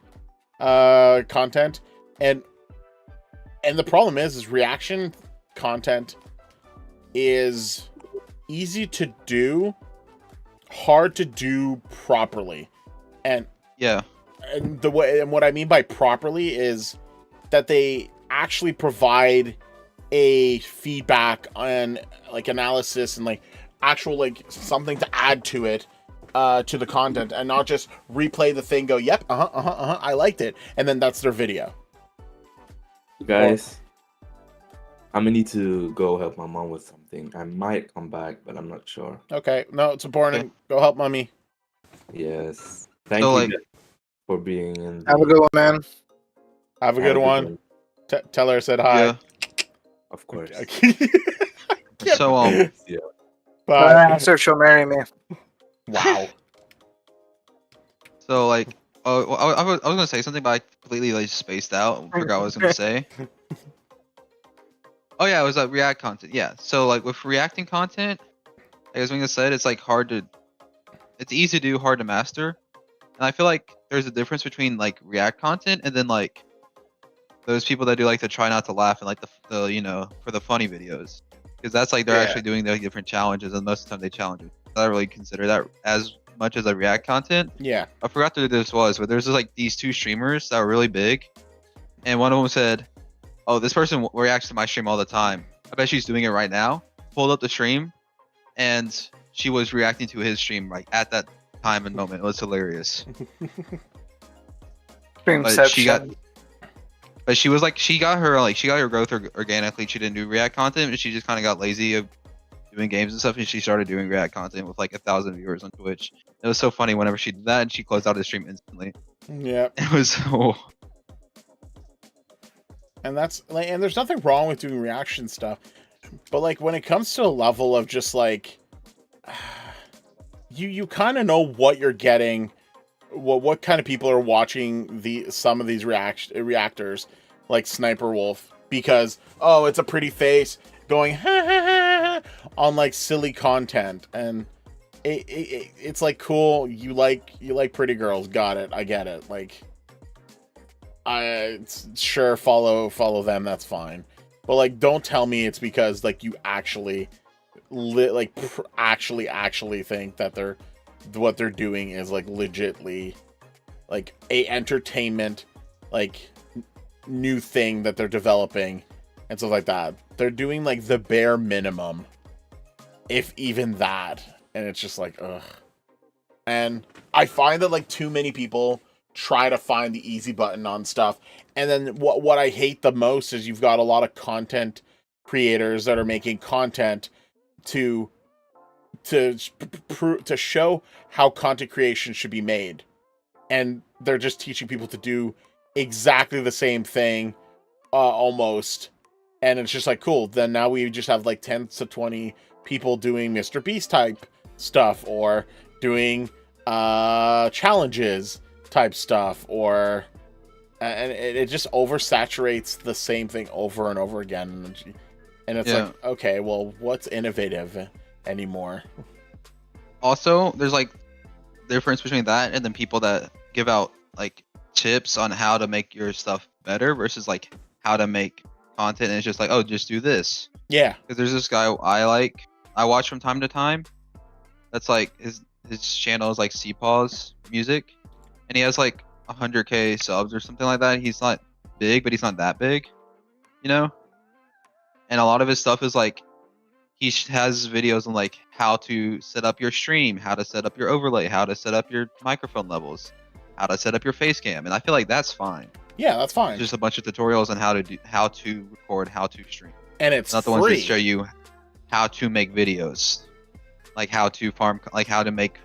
content. And the problem is reaction content is easy to do, hard to do properly. And Yeah. and what I mean by properly is that they actually provide a feedback on like analysis and like actual like something to add to it, to the content, and not just replay the thing, go, yep, I liked it, and then that's their video. Guys, I'm gonna need to go help my mom with something. I might come back, but I'm not sure. Okay, no, it's important. Okay. Go help mommy. Yes. Thank So, you like- guys for being in. Have a good one, man. Have a good one. Tell her I said hi. Yeah. Of course. So Yeah. I Bye. asked her if she'll marry me. Wow. So like, I was gonna say something, but I completely like spaced out. And forgot what I was gonna say. Oh yeah, it was like React content. Yeah. So like with reacting content, like as Minga said, it's like it's easy to do, hard to master. And I feel like there's a difference between like React content and then like those people that do like the try not to laugh and like the you know, for the funny videos, because that's like they're Yeah. actually doing the different challenges, and most of the time they challenge it. I don't really consider that as much as a React content. Yeah. I forgot who this was, but there's just like these two streamers that were really big, and one of them said, "Oh, this person reacts to my stream all the time. I bet she's doing it right now." Pulled up the stream, and she was reacting to his stream like at that time and moment. It was hilarious. But she was like, she got her growth organically. She didn't do React content, but she just kind of got lazy of doing games and stuff, and she started doing React content with like 1,000 viewers on Twitch. It was so funny whenever she did that, and she closed out the stream instantly. Yeah. It was so. And that's like, and there's nothing wrong with doing reaction stuff, but like when it comes to a level of just like, you kind of know what you're getting, what kind of people are watching some of these reactors, like Sniper Wolf, because oh, it's a pretty face going ha, ha, ha, on like silly content, and it's like cool. You like pretty girls, got it. I get it. Like, sure, follow them. That's fine, but like, don't tell me it's because like you actually actually think that what they're doing is like legitly like a entertainment like new thing that they're developing and stuff like that. They're doing like the bare minimum, if even that, and it's just like ugh. And I find that like too many people try to find the easy button on stuff, and then what I hate the most is you've got a lot of content creators that are making content to show how content creation should be made, and they're just teaching people to do exactly the same thing, almost, and it's just like cool. Then now we just have like 10 to 20 people doing Mr. Beast type stuff, or doing challenges type stuff, or and it just oversaturates the same thing over and over again, and it's Yeah. like, okay, well, what's innovative anymore? Also, there's like difference between that and then people that give out like tips on how to make your stuff better versus like how to make content, and it's just like, oh, just do this. Yeah. Because there's this guy I watch from time to time. That's like his channel is like CPAW's music, and he has like 100K subs or something like that. He's not big, but he's not that big, you know. and a lot of his stuff is like has videos on like how to set up your stream, how to set up your overlay, how to set up your microphone levels, how to set up your face cam, and I feel like that's fine. Yeah, that's fine. Just a bunch of tutorials on how to record, how to stream. And it's not the free. ones that show you how to make videos, like how to farm, like how to make,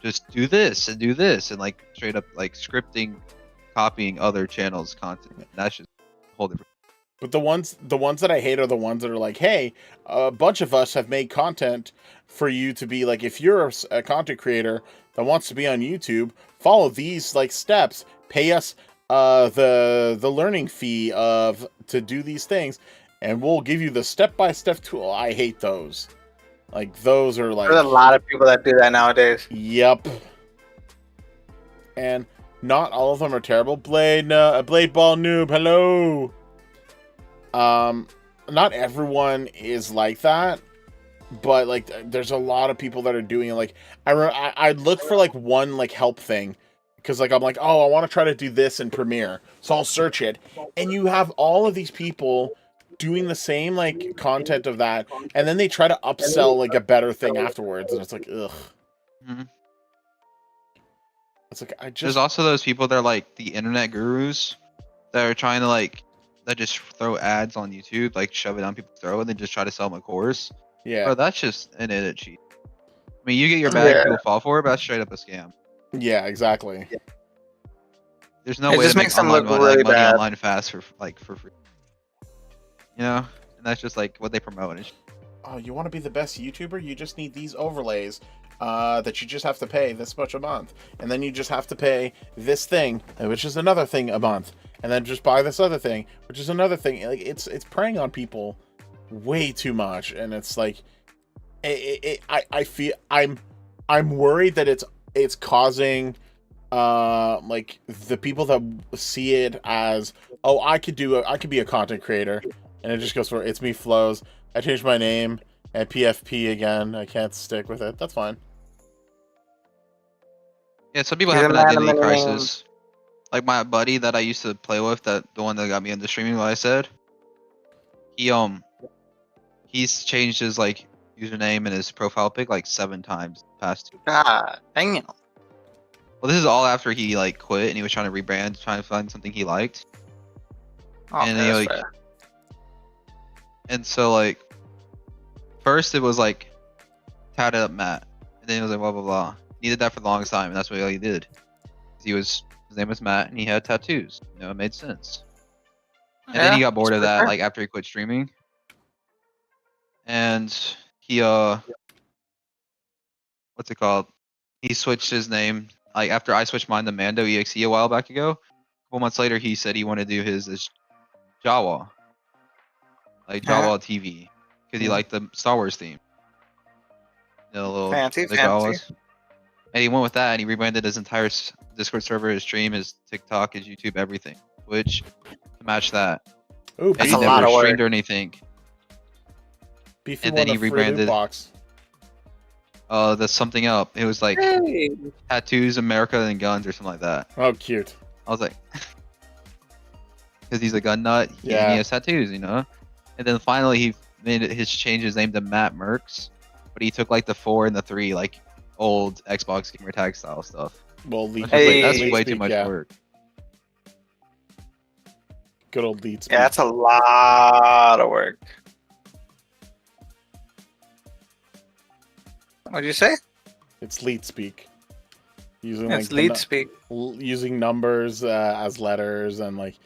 just do this and do this, and like straight up like scripting, copying other channels' content. That's just a whole different. But the ones that I hate are the ones that are like, hey, a bunch of us have made content for you to be like, if you're a content creator that wants to be on YouTube, follow these like steps, pay us the learning fee to do these things, and we'll give you the step-by-step tool. I hate those. Like, those are like... There's a lot of people that do that nowadays. Yep. And not all of them are terrible. Blade Ball Noob, hello! Not everyone is like that, but like there's a lot of people that are doing it. Like I look for like one like help thing, because like I'm like, oh, I want to try to do this in Premiere, so I'll search it, and you have all of these people doing the same like content of that, and then they try to upsell like a better thing afterwards, and it's like, ugh. Mm-hmm. It's like There's also those people that are like the internet gurus that are trying to like that just throw ads on YouTube, like shove it down people's throat, and then just try to sell them a course. Yeah. Bro, that's just an edit cheat. I mean, you get your bag, people fall for it, but that's straight up a scam. Yeah, exactly. There's no way to make online money online fast for free. And that's just like what they promote. Oh, you want to be the best YouTuber? You just need these overlays that you just have to pay this much a month, and then you just have to pay this thing, which is another thing a month, and then just buy this other thing, which is another thing. Like it's preying on people way too much, and it's like I feel I'm worried that it's causing like the people that see it as, oh, I could be a content creator, and it just goes for, it's me flows, I changed my name and PFP again, I can't stick with it. That's fine. Yeah, some people have an identity crisis. Like my buddy that I used to play with, the one that got me into streaming, what I said, he's changed his like username and his profile pic like 7 times the past 2 years. God, dang it. Well, this is all after he like quit and he was trying to rebrand, trying to find something he liked. Oh, and he like, and so like, first it was like tatted up Matt, and then it was like blah blah blah. He did that for the longest time, and that's what he did. His name was Matt, and he had tattoos. It made sense. And then he got bored of that, like after he quit streaming. And he what's it called? He switched his name. Like after I switched mine to ItzMandoexe a while back ago. A couple months later, he said he wanted to do his as Jawa, like Jawa TV, because he liked the Star Wars theme. Little fancy. Jawas. And he went with that, and he rebranded his entire Discord server, his stream, his TikTok, his YouTube, everything, which to match that. Ooh, and he never streamed or anything. Beefy and then he rebranded. That's something else. It was like tattoos, America, and guns, or something like that. Oh, cute. I was like, because he's a gun nut, and he has tattoos, And then finally, he made change his name to ItzMandoexe, but he took like the 4 and the 3, like old Xbox gamer tag style stuff. Well, that's way too much work. Good old lead speak. Yeah, that's a lot of work. What'd you say? It's lead speak. Using it's lead speak. Using numbers as letters and like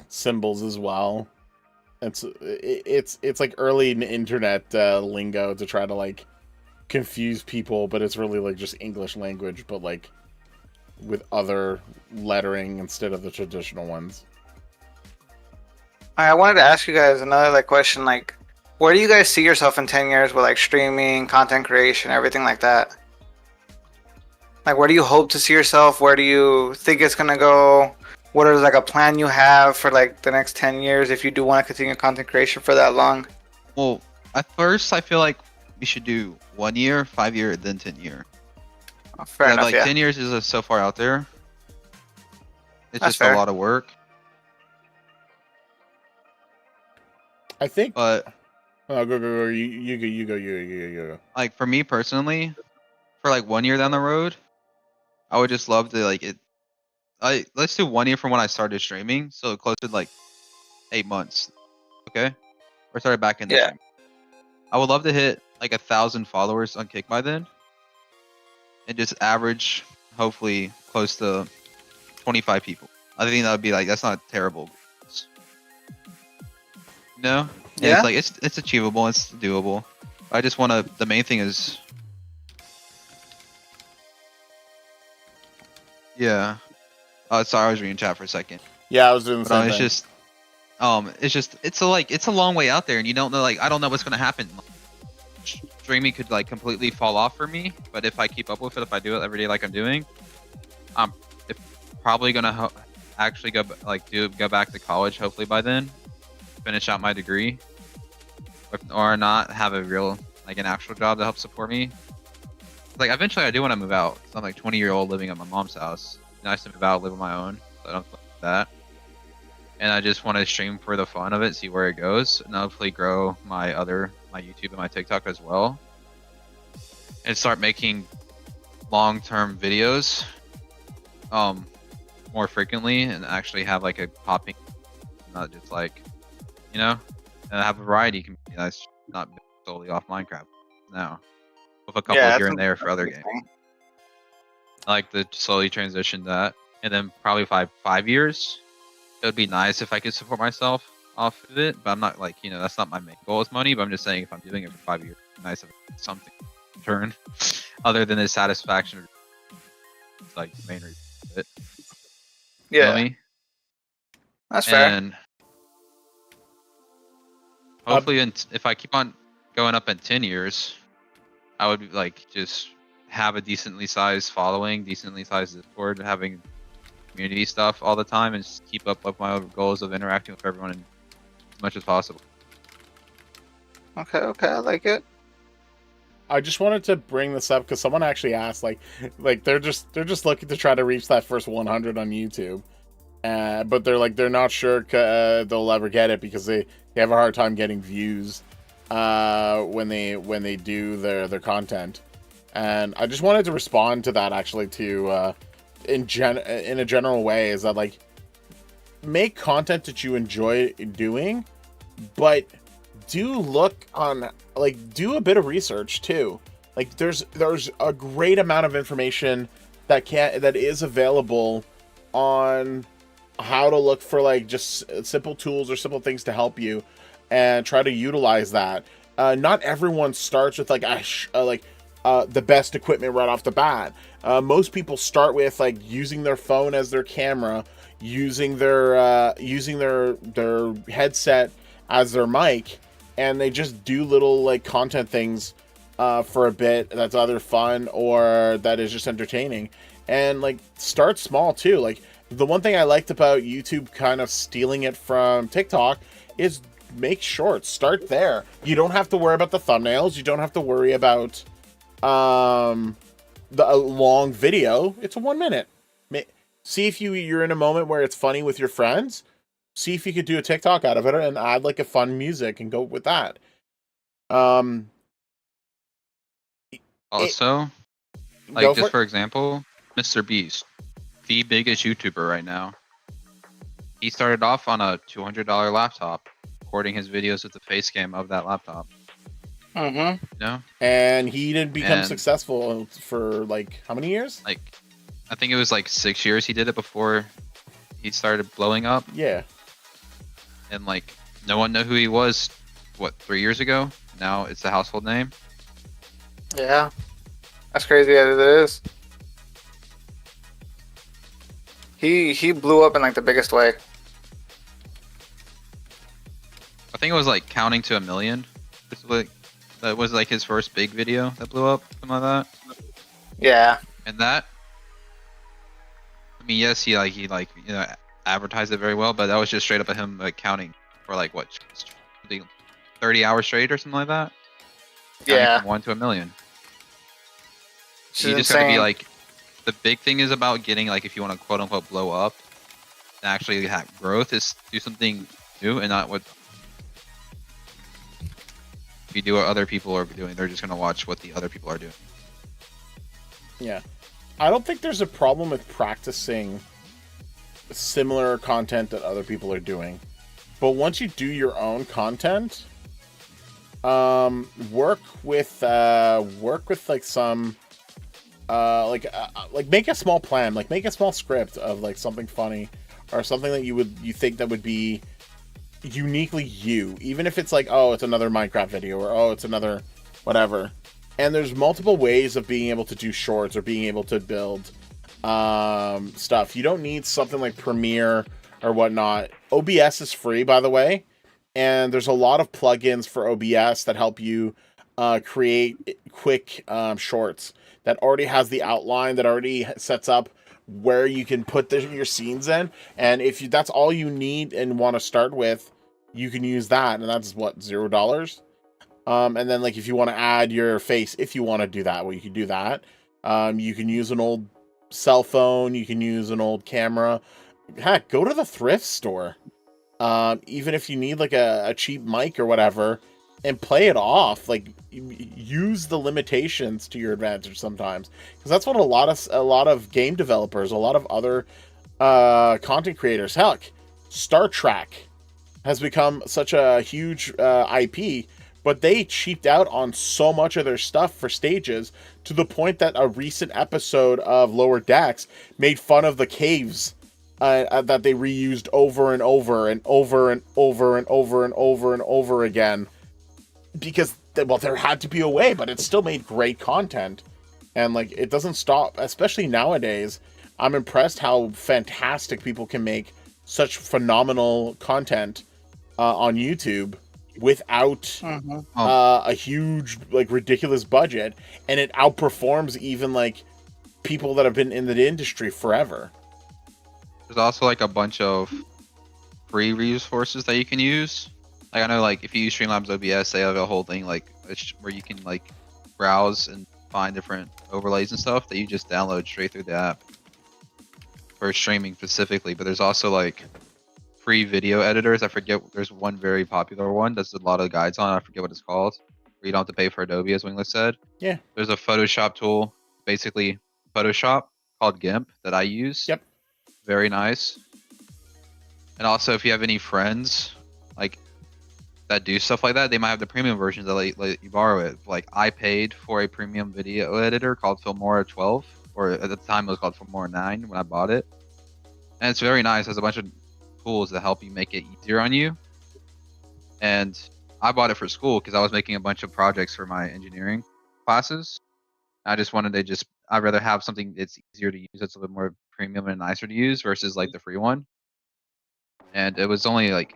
symbols as well. It's like early internet lingo to try to like confuse people, but it's really like just English language, but like with other lettering instead of the traditional ones. I wanted to ask you guys another like question, like where do you guys see yourself in 10 years with like streaming, content creation, everything like that? Like where do you hope to see yourself? Where do you think it's gonna go? What is like a plan you have for like the next 10 years if you do want to continue content creation for that long? Well, at first I feel like we should do 1 year, 5 year, then 10 year. Oh, fair enough, like 10 years is so far out there. It's just a lot of work. I think. But Oh, go. You go. like for me personally, for like 1 year down the road, I would just love to like it. Let's do 1 year from when I started streaming, so close to like 8 months. Okay, or started back in the Yeah. stream. I would love to hit like 1,000 followers on Kick by then, and just average, hopefully, close to 25 people. I think that would be like that's not terrible. You know? And Yeah. it's like it's achievable, it's doable. I just want to. The main thing is, yeah. Sorry, I was reading chat for a second. Yeah, I was doing the But same thing. it's a long way out there, and you don't know. Like, I don't know what's gonna happen. Streaming could like completely fall off for me, but if I keep up with it, if I do it every day like I'm doing, I'm probably gonna actually go back to college. Hopefully by then, finish out my degree, or not have a real like an actual job to help support me. Like eventually, I do want to move out. So I'm like 20-year-old living at my mom's house. Nice to move out, live on my own. So I don't like that. And I just want to stream for the fun of it, see where it goes, and hopefully grow my YouTube and my TikTok as well, and start making long-term videos, more frequently, and actually have like a popping, not just like, you know, and have a variety community that's not solely off Minecraft now, with a couple Yeah, here that's and there for other games. I like to slowly transition that, and then probably 5 years. It would be nice if I could support myself off of it, but I'm not like, you know, that's not my main goal with money, but I'm just saying if I'm doing it for 5 years, it's nice if it's something in turn other than the satisfaction of like the main reason of it. You know Yeah. me? That's fair. And hopefully if I keep on going up in 10 years, I would like just have a decently sized following, decently sized Discord, having community stuff all the time, and just keep up with my goals of interacting with everyone as much as possible. Okay, I like it. I just wanted to bring this up because someone actually asked, like they're just looking to try to reach that first 100 on YouTube, but they're not sure they'll ever get it because they have a hard time getting views when they do their content, and I just wanted to respond to that actually to in a general way, is that like make content that you enjoy doing, but do look on, like, do a bit of research too. Like there's a great amount of information that is available on how to look for like just simple tools or simple things to help you, and try to utilize that. Not everyone starts with like the best equipment right off the bat. Most people start with like using their phone as their camera, using their headset as their mic, and they just do little like content things for a bit that's either fun or that is just entertaining. And like start small too. Like the one thing I liked about YouTube kind of stealing it from TikTok is make shorts. Start there. You don't have to worry about the thumbnails. You don't have to worry about a long video. It's a 1 minute. See if you're in a moment where it's funny with your friends. See if you could do a TikTok out of it and add like a fun music and go with that. Also, like just for example, Mr. Beast, the biggest YouTuber right now. He started off on a $200 laptop, recording his videos with the face cam of that laptop. Mm-hmm. You know? And he didn't become successful for like how many years? Like, I think it was like 6 years he did it before he started blowing up. Yeah. And like, no one knew who he was, 3 years ago? Now it's a household name. Yeah. That's crazy as it is. He blew up in like the biggest way. I think it was like counting to 1 million. That was like his first big video that blew up, something like that. Yeah. And that, I mean, yes, he advertised it very well, but that was just straight up at him like counting for like 30 hours straight or something like that. Counting Yeah. from 1 to 1 million. She's You just gotta be insane. like, the big thing is about getting like, if you want to quote unquote blow up, and actually have growth, is do something new and not what If you do what other people are doing, they're just gonna watch what the other people are doing. Yeah. I don't think there's a problem with practicing similar content that other people are doing. But once you do your own content, work with like some like make a small plan, like make a small script of like something funny or something that you think that would be uniquely you, even if it's like, oh, it's another Minecraft video, or oh, it's another whatever. And there's multiple ways of being able to do shorts or being able to build stuff. You don't need something like Premiere or whatnot. OBS is free, by the way, and there's a lot of plugins for OBS that help you create quick shorts that already has the outline, that already sets up where you can put your scenes in. And if that's all you need and want to start with, you can use that, and that's what, $0. And then like if you want to add your face, if you want to do that, well, you can do that. You can use an old cell phone, you can use an old camera. Heck, go to the thrift store. Even if you need like a cheap mic or whatever, and play it off. Like, use the limitations to your advantage sometimes, because that's what a lot of game developers, a lot of other content creators, heck, Star Trek has become such a huge IP, but they cheaped out on so much of their stuff for stages, to the point that a recent episode of Lower Decks made fun of the caves that they reused over and over and over and over and over and over and over again, because, well, there had to be a way, but it still made great content. And like, it doesn't stop, especially nowadays. I'm impressed how fantastic people can make such phenomenal content on YouTube without a huge, like, ridiculous budget, and it outperforms even like people that have been in the industry forever. There's also like a bunch of free resources that you can use. Like, I know, like, if you use Streamlabs OBS, they have a whole thing like where you can like browse and find different overlays and stuff that you just download straight through the app for streaming specifically. But there's also like free video editors. I forget, there's one very popular one that's a lot of guides on. I forget what it's called, where you don't have to pay for Adobe, as Wingless said. Yeah. There's a Photoshop tool, basically Photoshop, called GIMP, that I use. Yep. Very nice. And also, if you have any friends like that do stuff like that, they might have the premium versions that let you borrow it. Like, I paid for a premium video editor called Filmora 12, or at the time it was called Filmora 9 when I bought it. And it's very nice. It has a bunch of tools that help you make it easier on you. And I bought it for school because I was making a bunch of projects for my engineering classes. I just wanted to I'd rather have something that's easier to use, that's a little more premium and nicer to use, versus like the free one. And it was only like,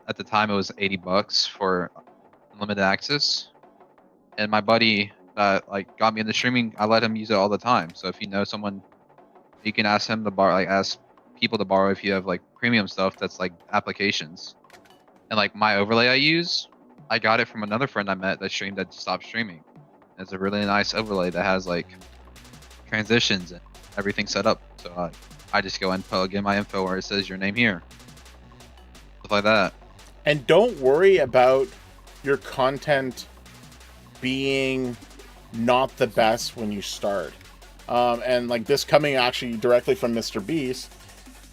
at the time it was $80 for unlimited access. And my buddy like got me into streaming, I let him use it all the time. So if you know someone, you can ask him to borrow, like ask people to borrow if you have like premium stuff that's like applications. And like my overlay I use, I got it from another friend I met that streamed that stopped streaming. It's a really nice overlay that has like transitions and everything set up. So I just go and plug in my info where it says your name here. Stuff like that. And don't worry about your content being not the best when you start. And like this coming actually directly from Mr. Beast,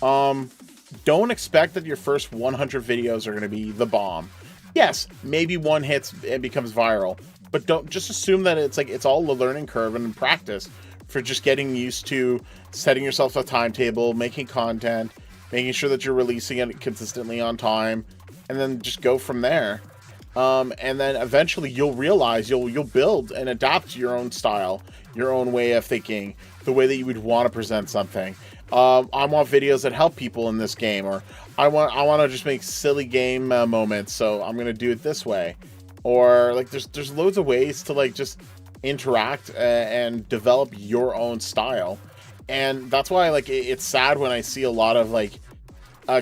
don't expect that your first 100 videos are going to be the bomb. Yes, maybe one hits and becomes viral, but don't just assume that it's all a learning curve and practice for just getting used to setting yourself a timetable, making content, making sure that you're releasing it consistently on time, and then just go from there. And then eventually you'll realize you'll build and adapt your own style, your own way of thinking, the way that you would want to present something. I want videos that help people in this game, or I want to just make silly game moments, so I'm gonna do it this way. Or like there's loads of ways to like just interact and develop your own style. And that's why like it's sad when I see a lot of like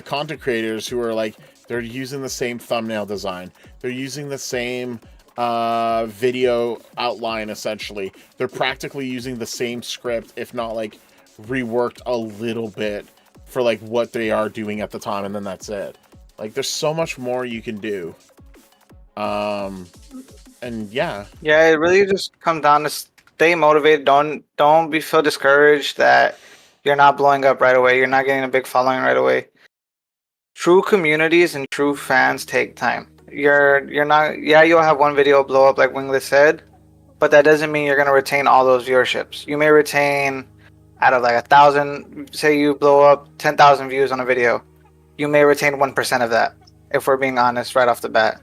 content creators who are like, they're using the same thumbnail design, they're using the same video outline. Essentially, they're practically using the same script, if not like reworked a little bit for like what they are doing at the time, and then that's it. Like, there's so much more you can do. And yeah, Yeah, it really just comes down to stay motivated. Don't be feel discouraged that you're not blowing up right away. You're not getting a big following right away. True communities and true fans take time. You're not, yeah, you'll have one video blow up like Wingless said, but that doesn't mean you're gonna retain all those viewerships. You may retain out of like 1,000, say you blow up 10,000 views on a video, you may retain 1% of that. If we're being honest right off the bat,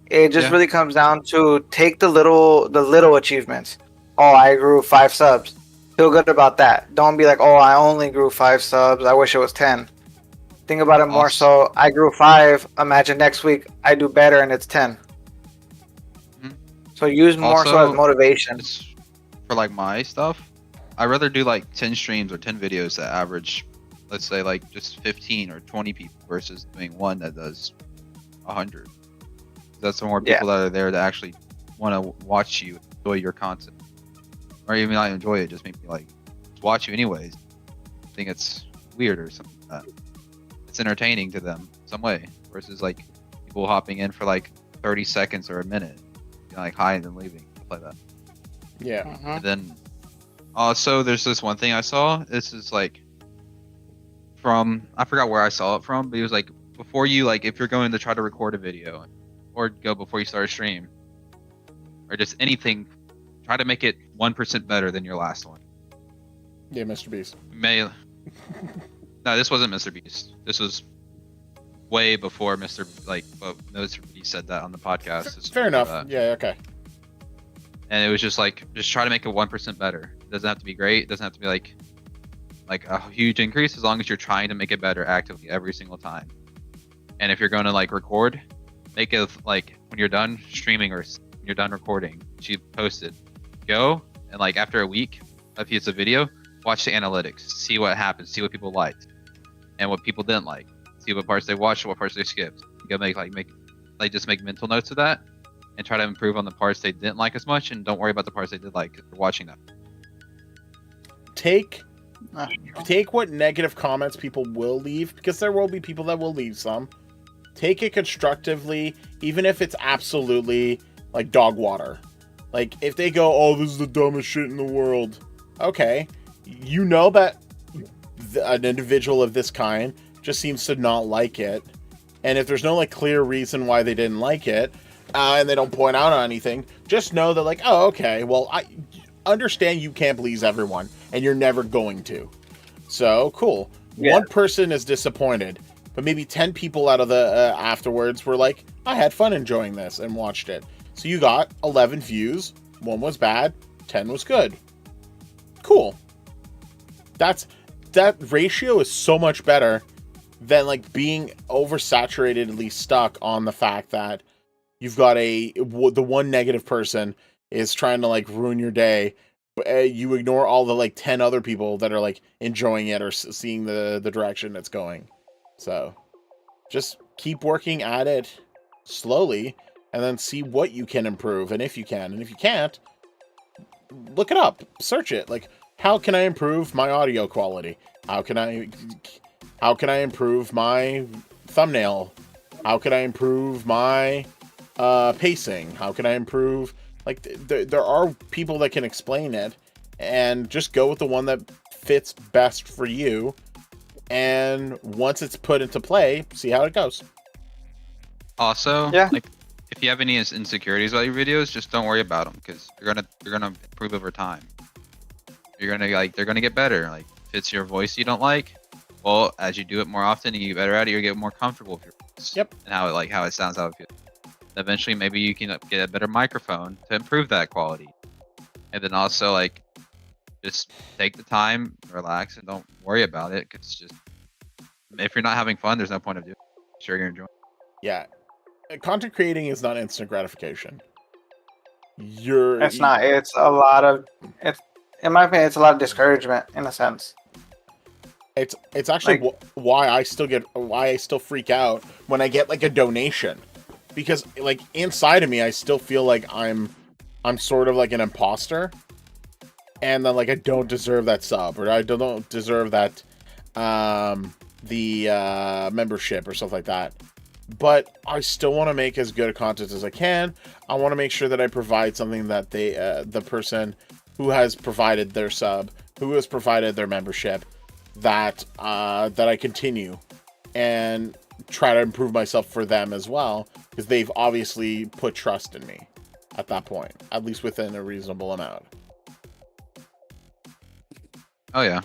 it just Yeah. really comes down to take the little achievements. Oh, I grew 5 subs. Feel good about that. Don't be like, oh, I only grew 5 subs. I wish it was 10. Think about it more Also- so. I grew 5. Imagine next week I do better and it's 10. Mhm. So use more so Also, as motivation. It's for like my stuff. I'd rather do like 10 streams or 10 videos that average, let's say like just 15 or 20 people versus doing one that does 100. That's the more people that are there that actually want to watch you, enjoy your content, or even not enjoy it, just maybe like watch you anyways. I think it's weird or something like that. It's entertaining to them some way versus like people hopping in for like 30 seconds or a minute, like hi and then leaving, stuff like that. yeah. Mhm. And then also there's this one thing I saw. This is like from, I forgot where I saw it from, but it was like before you, like if you're going to try to record a video or go before you start a stream or just anything, try to make it 1% better than your last one. Yeah, Mr. Beast. No, this wasn't Mr. Beast. This was way before Mr. Beast said that on the podcast. This was Fair before enough. that. Yeah, okay. And it was just like, just try to make it 1% better. It doesn't have to be great. It doesn't have to be like a huge increase, as long as you're trying to make it better actively every single time. And if you're going to like record, make it like when you're done streaming or when you're done recording, you post it. Go and like after a week, if it's a video, watch the analytics, see what happens, see what people liked and what people didn't like, see what parts they watched, what parts they skipped. You gotta just make mental notes of that and try to improve on the parts they didn't like as much, and don't worry about the parts they did like because you're watching them. Take what negative comments people will leave, because there will be people that will leave some. Take it constructively, even if it's absolutely like dog water. Like if they go, oh, this is the dumbest shit in the world. Okay, you know that an individual of this kind just seems to not like it, and if there's no like clear reason why they didn't like it, and they don't point out on anything, just know that like, oh, okay, well, I understand you can't please everyone, and you're never going to. So cool. Yeah. One person is disappointed, but maybe 10 people out of the afterwards were like, I had fun enjoying this and watched it. So you got 11 views. 1 was bad, 10 was good. Cool. That ratio is so much better than like being oversaturatedly stuck on the fact that you've got the one negative person is trying to like ruin your day. You ignore all the like 10 other people that are like enjoying it or seeing the direction it's going. So just keep working at it slowly and then see what you can improve, and if you can. And if you can't, look it up, search it. Like, how can I improve my audio quality? How can I improve my thumbnail? How can I improve my pacing? How can I improve? Like, there are people that can explain it, and just go with the one that fits best for you. And once it's put into play, see how it goes. Also, Yeah. like if you have any insecurities about your videos, just don't worry about them, because you're gonna improve over time. You're gonna they're gonna get better. Like if it's your voice you don't like, well, as you do it more often and you get better at it, you get more comfortable with your voice. Yep. And how it sounds, how it feels. Eventually, maybe you can get a better microphone to improve that quality. And then also like just take the time, relax, and don't worry about it, because just if you're not having fun, there's no point of doing it. Sure, you're enjoying. Yeah. Content creating is not instant gratification. It's not. It's a lot of. It's in my opinion, it's a lot of discouragement in a sense. It's actually Like- why I still freak out when I get like a donation, because like inside of me I still feel like I'm sort of like an imposter, and then like I don't deserve that sub, or I don't deserve that the membership or stuff like that. but I still want to make as good a content as I can. I want to make sure that I provide something that the person who has provided their sub, who has provided their membership, that I continue and try to improve myself for them as well, because they've obviously put trust in me at that point, at least within a reasonable amount. Oh yeah.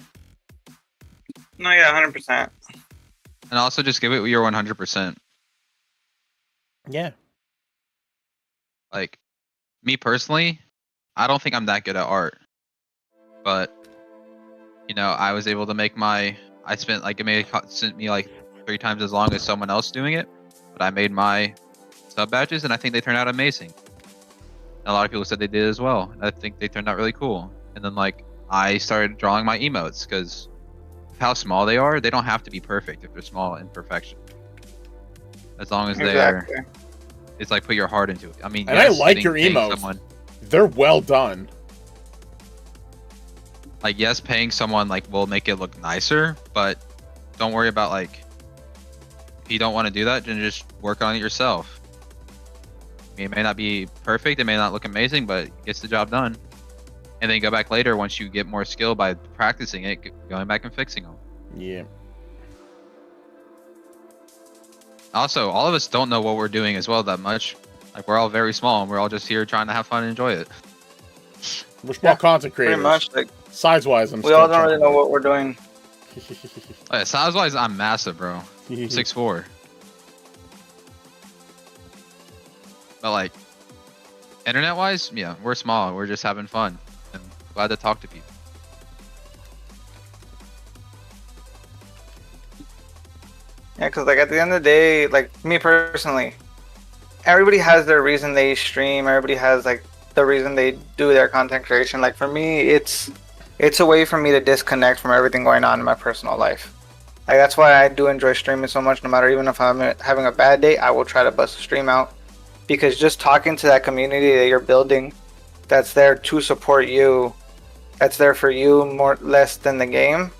No, yeah, 100%. And also just give it your 100%. Yeah. Like, me personally, I don't think I'm that good at art. But, you know, I was able to make I spent like, it sent me like 3 times as long as someone else doing it. But I made my sub badges and I think they turned out amazing. And a lot of people said they did as well. I think they turned out really cool. And then like, I started drawing my emotes because how small they are, they don't have to be perfect if they're small in perfection. As long as Exactly. it's like put your heart into it. I mean, And yes, I like your emotes. They're well done. Like, yes, paying someone like will make it look nicer, but don't worry about like, if you don't want to do that, then just work on it yourself. I mean, it may not be perfect, it may not look amazing, but it gets the job done. And then go back later once you get more skill by practicing it, going back and fixing them. Yeah. Also, all of us don't know what we're doing as well that much. Like, we're all very small and we're all just here trying to have fun and enjoy it. We're small content creators. Pretty much. Like, size-wise, we all don't really know what we're doing. Oh, yeah, size-wise, I'm massive, bro. I'm 6'4". But like, internet-wise, yeah, we're small. We're just having fun and glad to talk to people. Yeah, because like at the end of the day, like me personally, everybody has their reason they stream. Everybody has like the reason they do their content creation. Like for me, it's a way for me to disconnect from everything going on in my personal life. Like that's why I do enjoy streaming so much. No matter even if I'm having a bad day, I will try to bust a stream out, because just talking to that community that you're building, that's there to support you, that's there for you more less than the game.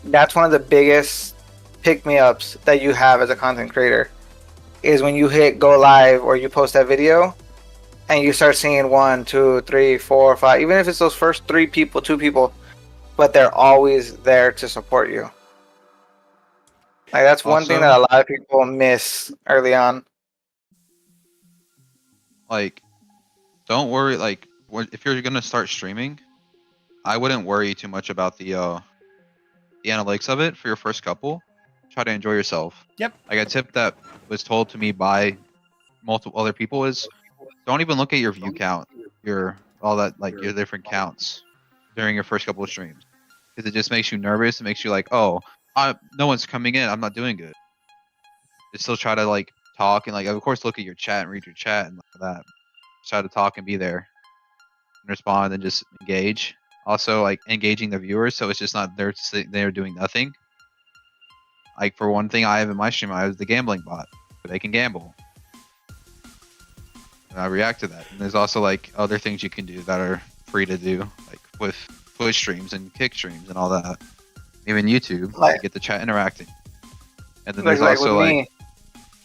That's one of the biggest pick-me-ups that you have as a content creator, is when you hit go live or you post that video and you start seeing 1, 2, 3, 4, 5, even if it's those first 3 people, 2 people, but they're always there to support you. Like that's one thing that a lot of people miss early on. Like, don't worry. Like, if you're gonna start streaming, I wouldn't worry too much about the analytics of it for your first couple. Try to enjoy yourself. Yep. Like a tip that was told to me by multiple other people is, don't even look at your view count, your different counts during your first couple of streams, because it just makes you nervous. It makes you like, oh, no one's coming in, I'm not doing good. Just still try to like talk and like, of course, look at your chat and read your chat and like that. Just try to talk and be there and respond and just engage. Also, like engaging the viewers, so it's just not there sitting there doing nothing. Like for one thing, I have in my stream, I have the gambling bot. They can gamble. And I react to that. And there's also like other things you can do that are free to do, like with Twitch streams and Kick streams and all that. Even YouTube, Like, to get the chat interacting. And then like, there's also with like me.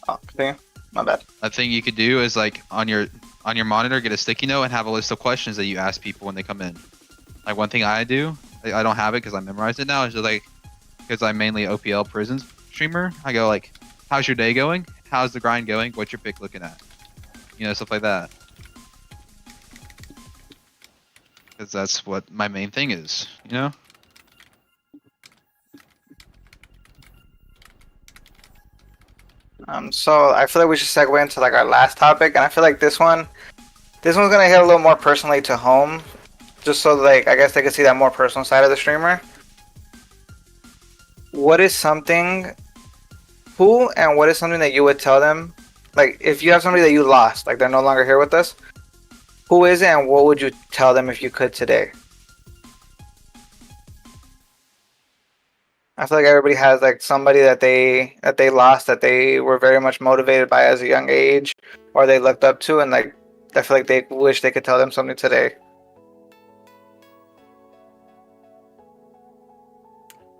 Oh, continue. My bad. a thing you could do is like on your monitor, get a sticky note and have a list of questions that you ask people when they come in. Like one thing I do, I don't have it because I memorized it now, is just like, because I'm mainly OPL Prisons streamer, I go like, how's your day going? How's the grind going? What's your pick looking at? You know, stuff like that. Because that's what my main thing is, you know? So I feel like we should segue into like our last topic, and I feel like this one's gonna hit a little more personally to home, just so like I guess they can see that more personal side of the streamer. What is something that you would tell them, like if you have somebody that you lost, like they're no longer here with us, who is it, and what would you tell them if you could today? I feel like everybody has like somebody that they lost, that they were very much motivated by as a young age, or they looked up to, and like I feel like they wish they could tell them something today.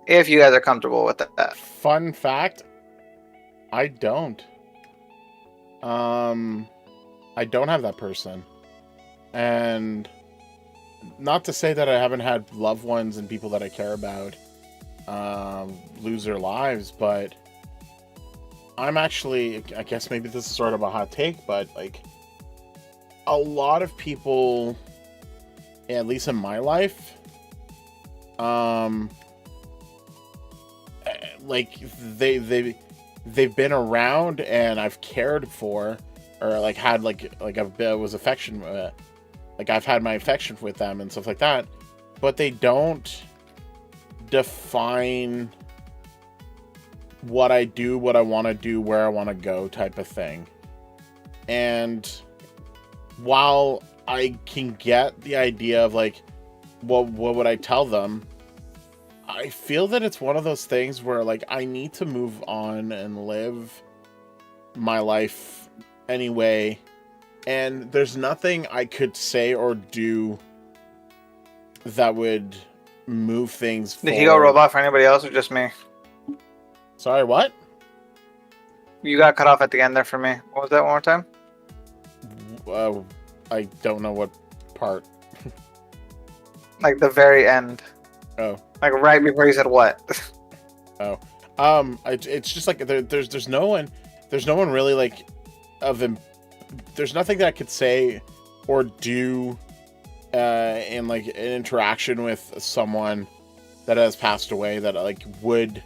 If you guys are comfortable with that. Fun fact, I don't. I don't have that person. And not to say that I haven't had loved ones and people that I care about lose their lives, but I'm actually, I guess maybe this is sort of a hot take, but like a lot of people, at least in my life, like they've been around and I've cared for, or like had like was affection, like I've had my affection with them and stuff like that, but they don't define what I do, what I want to do, where I want to go type of thing. And while I can get the idea of like, what would I tell them? I feel that it's one of those things where like I need to move on and live my life anyway. And there's nothing I could say or do that would move things forward. Did he go robot for anybody else or just me? Sorry, what? You got cut off at the end there for me. What was that one more time? I don't know what part. Like the very end. Oh. Like right before you said what? Oh. It's just like there's no one really like of him. There's nothing that I could say or do in like an interaction with someone that has passed away that like would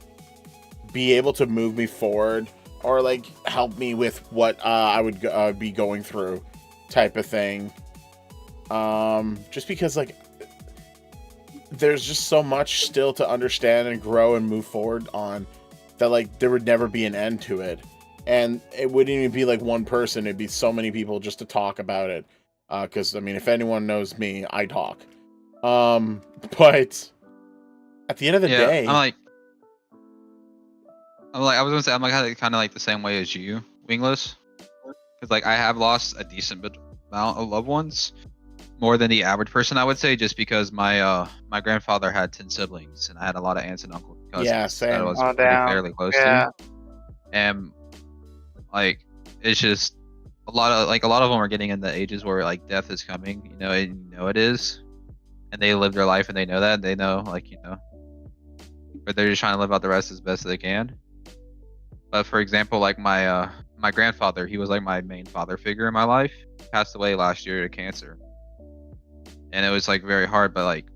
be able to move me forward or like help me with what I would be going through type of thing. Just because like there's just so much still to understand and grow and move forward on that like there would never be an end to it. And it wouldn't even be like one person, it'd be so many people just to talk about it. Because I mean, if anyone knows me, I talk. But at the end of the day, I was gonna say I'm like kind of like the same way as you, Wingless, because like I have lost a decent bit amount of loved ones, more than the average person, I would say, just because my my grandfather had 10 siblings and I had a lot of aunts and uncles and cousins yeah, same. that I was Oh, pretty damn. fairly close Yeah. to, and like it's just a lot of them are getting in the ages where like death is coming, you know, and you know it is, and they live their life and they know that, and they know, like, you know, but they're just trying to live out the rest as best they can. But for example, like my my grandfather, he was like my main father figure in my life. He passed away last year to cancer, and it was like very hard. But like,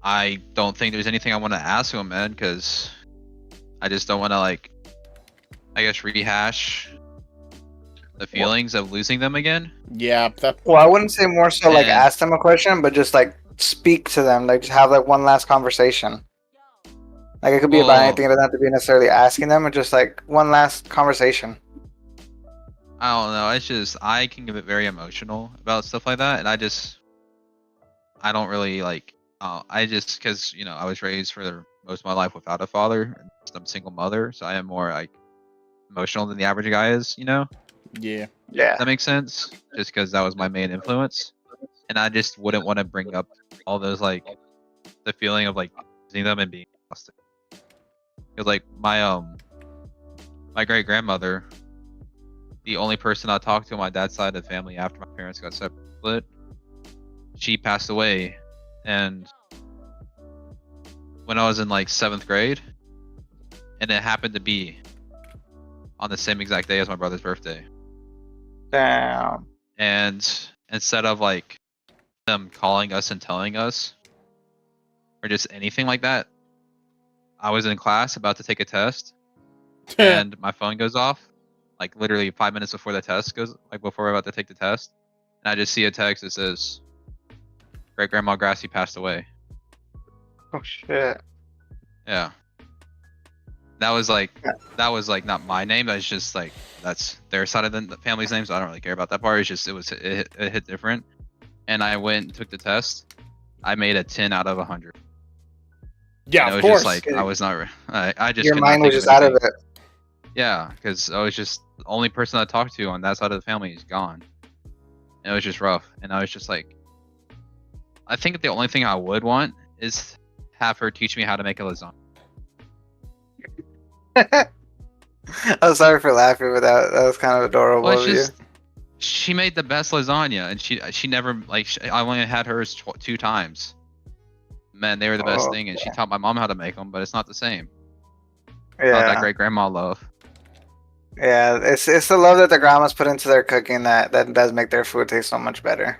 I don't think there's anything I want to ask him, man, because I just don't want to like, I guess, rehash the feelings of losing them again. Yeah. Well, I wouldn't say more so like And- ask them a question, but just like speak to them. Like just have like one last conversation. Like it could be about Well- anything. It doesn't have to be necessarily asking them, but just like one last conversation. I don't know. It's just I can get very emotional about stuff like that, and I don't really like. I just because you know I was raised for most of my life without a father, and I'm a single mother, so I am more like emotional than the average guy is. You know, Yeah. Yeah. that makes sense. Just because that was my main influence, and I just wouldn't want to bring up all those like the feeling of like losing them and being lost. Because like my great grandmother, the only person I talked to on my dad's side of the family after my parents got split, she passed away, and when I was in like 7th grade, and it happened to be on the same exact day as my brother's birthday. Damn. And instead of like them calling us and telling us, or just anything like that, I was in class about to take a test, and my phone goes off, like literally 5 minutes before the test goes, like before we're about to take the test, and I just see a text that says, "Great Grandma Grassy passed away." Oh shit. Yeah. That was like not my name. That's just like that's their side of the family's name, so I don't really care about that part. It's just it hit different, and I went and took the test. I made a 10 out of 100. Yeah, And it of was course. just like I was not. I just Your could not mind think was just out of anything. it. Yeah, because I was just the only person I talked to on that side of the family is gone. And it was just rough, and I was just like, I think the only thing I would want is have her teach me how to make a lasagna. I'm sorry for laughing, but that was kind of adorable Well, of it's you. just she made the best lasagna, and she never like I only had hers 2 times. Man, they were the best Oh, thing, and she taught my mom how to make them, but it's not the same. Not that yeah. great grandma love. Yeah, it's the love that the grandmas put into their cooking that does make their food taste so much better.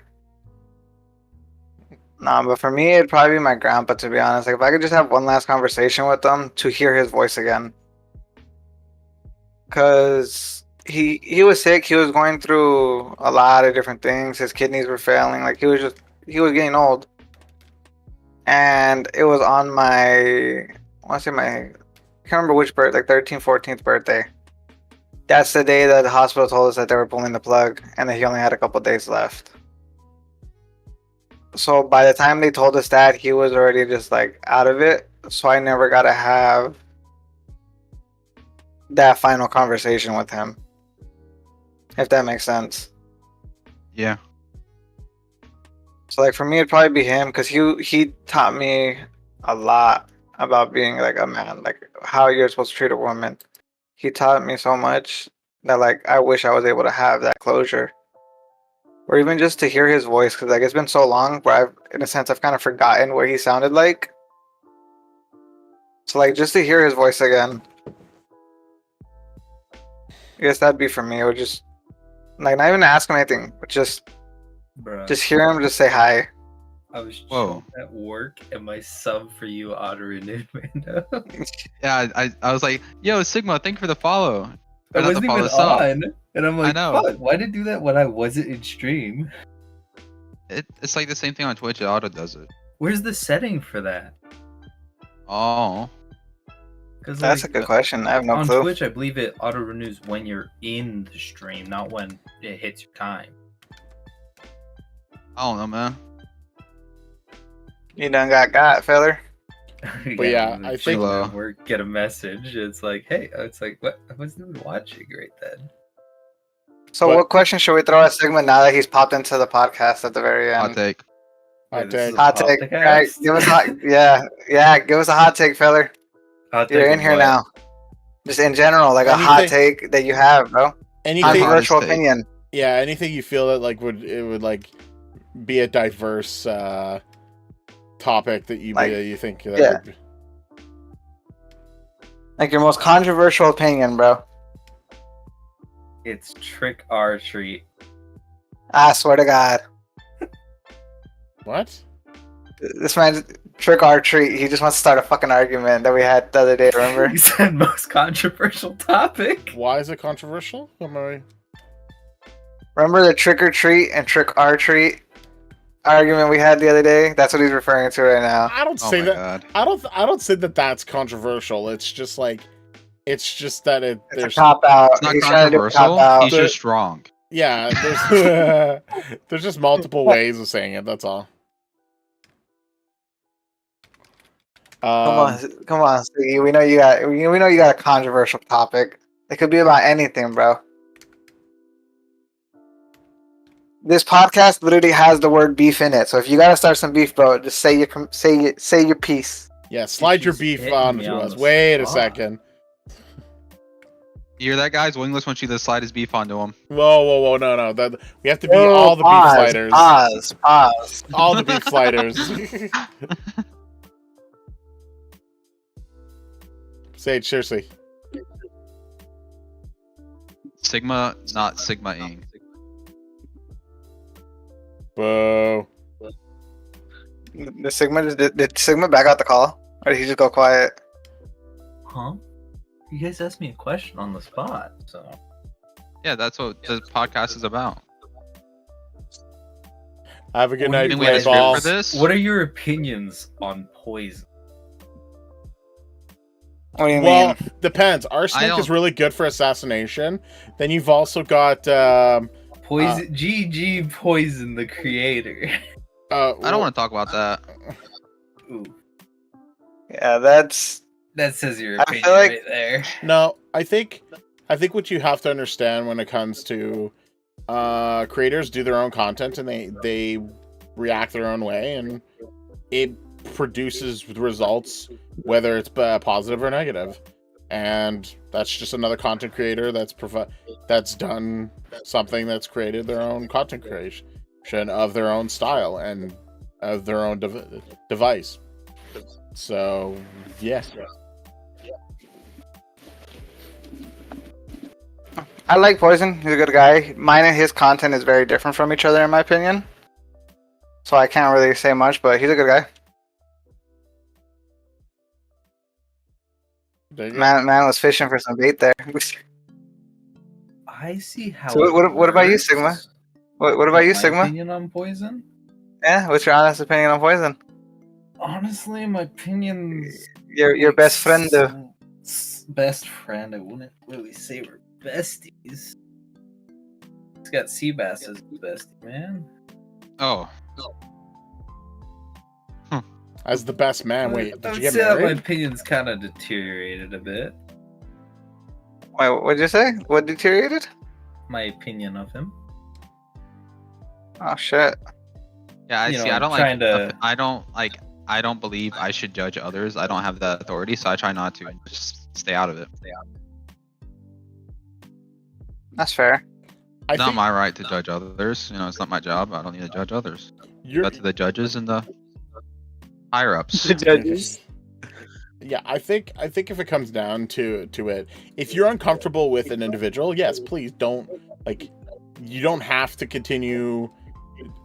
Nah, but for me, it'd probably be my grandpa, to be honest. Like, if I could just have one last conversation with him to hear his voice again. Because he was sick. He was going through a lot of different things. His kidneys were failing. Like, he was getting old. And it was on I want to say I can't remember which birthday, like 13th, 14th birthday. That's the day that the hospital told us that they were pulling the plug and that he only had a couple days left. So by the time they told us that, he was already just like out of it. So I never got to have that final conversation with him. If that makes sense. Yeah. So like for me, it'd probably be him because he taught me a lot about being like a man, like how you're supposed to treat a woman. He taught me so much that like I wish I was able to have that closure, or even just to hear his voice because like it's been so long where in a sense I've kind of forgotten what he sounded like. So like just to hear his voice again, I guess that'd be for me. Or just like not even ask him anything, but just hear him just say hi. I was Whoa. at work and my sub for you auto renewed, Mando. Yeah, I was like, yo, Sigma, thank you for the follow. I Or not wasn't the follow, even the sub. on. And I'm like, know. fuck, why did it do that when I wasn't in stream? It's like the same thing on Twitch. It auto does it. Where's the setting for that? Oh. Because That's a good question. I have no on clue. Twitch, I believe it auto renews when you're in the stream, not when it hits your time. I don't know, man. You done got feather. But yeah, when I the think- children at work get a message. It's like, hey, it's like, what? I wasn't even watching right then. So But- what question should we throw at Sigma now that he's popped into the podcast at the very Hot end? take. Hot Wait, this take. is a Hot take. podcast? Right, give us give us a hot take, feller. Hot You're take in of here what? now. Just in general, like a hot Anything- take that you have, bro. Anything, hottest Controversial take. opinion. yeah, anything you feel that like would like be a diverse topic that you Like, you think that yeah. would be. Like your most controversial opinion, bro. It's trick or treat. I swear to God. What? This man's trick or treat. He just wants to start a fucking argument that we had the other day, remember? You said most controversial topic. Why is it controversial? Remember the trick or treat and trick or treat argument we had the other day? That's what he's referring to right now. I don't Oh say my that. god. I don't say that that's controversial. It's just like, it's just that It's there's a cop out. It's not He's trying to do a controversial. cop out. He's just wrong. yeah, there's there's just multiple ways of saying it. That's all. Come on, Siggy. We know you got a controversial topic. It could be about anything, bro. This podcast literally has the word beef in it. So if you gotta start some beef, bro, just say your piece. Yeah, slide your She's beef hitting onto me on us. the Wait a spot. second. You hear that, guys? Wingless wants you to slide his beef onto him. Whoa, no. That we have to be all the beef fighters. Pause. All the beef fighters. Sage, seriously. Sigma, not Sigma-ing. Boo. Did Sigma back out the call? Or did he just go quiet? Huh? You guys asked me a question on the spot, so. Yeah, that's what the podcast is about. Have a good What do night, you Can we play have play a script ball. for this? What are your opinions on poison? What do you Well, mean? depends. Arsenic don't- is really good for assassination. Then you've also got Poison, GG Poison, the creator. I don't want to talk about that. Ooh, Yeah, that's that says your I opinion feel like- right there. No, I think what you have to understand when it comes to creators do their own content and they react their own way and it produces results whether it's positive or negative. and that's just another content creator that's done something that's created their own content creation of their own style and of their own device. So yes. I like Poison. He's a good guy. Mine and his content is very different from each other, in my opinion. So I can't really say much, but he's a good guy. Man was fishing for some bait there. I see how. So what about you, works. Sigma? What about you, My Sigma? opinion on Poison? Yeah, what's your honest opinion on Poison? Honestly, my opinion's Your best friend, though. Best friend. I wouldn't really say we're besties. He's got Seabass as his bestie, man. Oh, As the best man, wait, I did you would get say that my married? opinion's kind of deteriorated a bit. Wait, what'd you say? What deteriorated? My opinion of him. Oh shit. yeah. You See, know, I don't trying like. to- I don't believe I should judge others. I don't have that authority, so I try not to and just stay out of it. That's fair. I It's not think my right to judge others. You know, it's not my job. I don't need to judge others. you're That's the judges and the higher ups. Yeah, I think if it comes down to it, if you're uncomfortable with an individual, yes, please don't you don't have to continue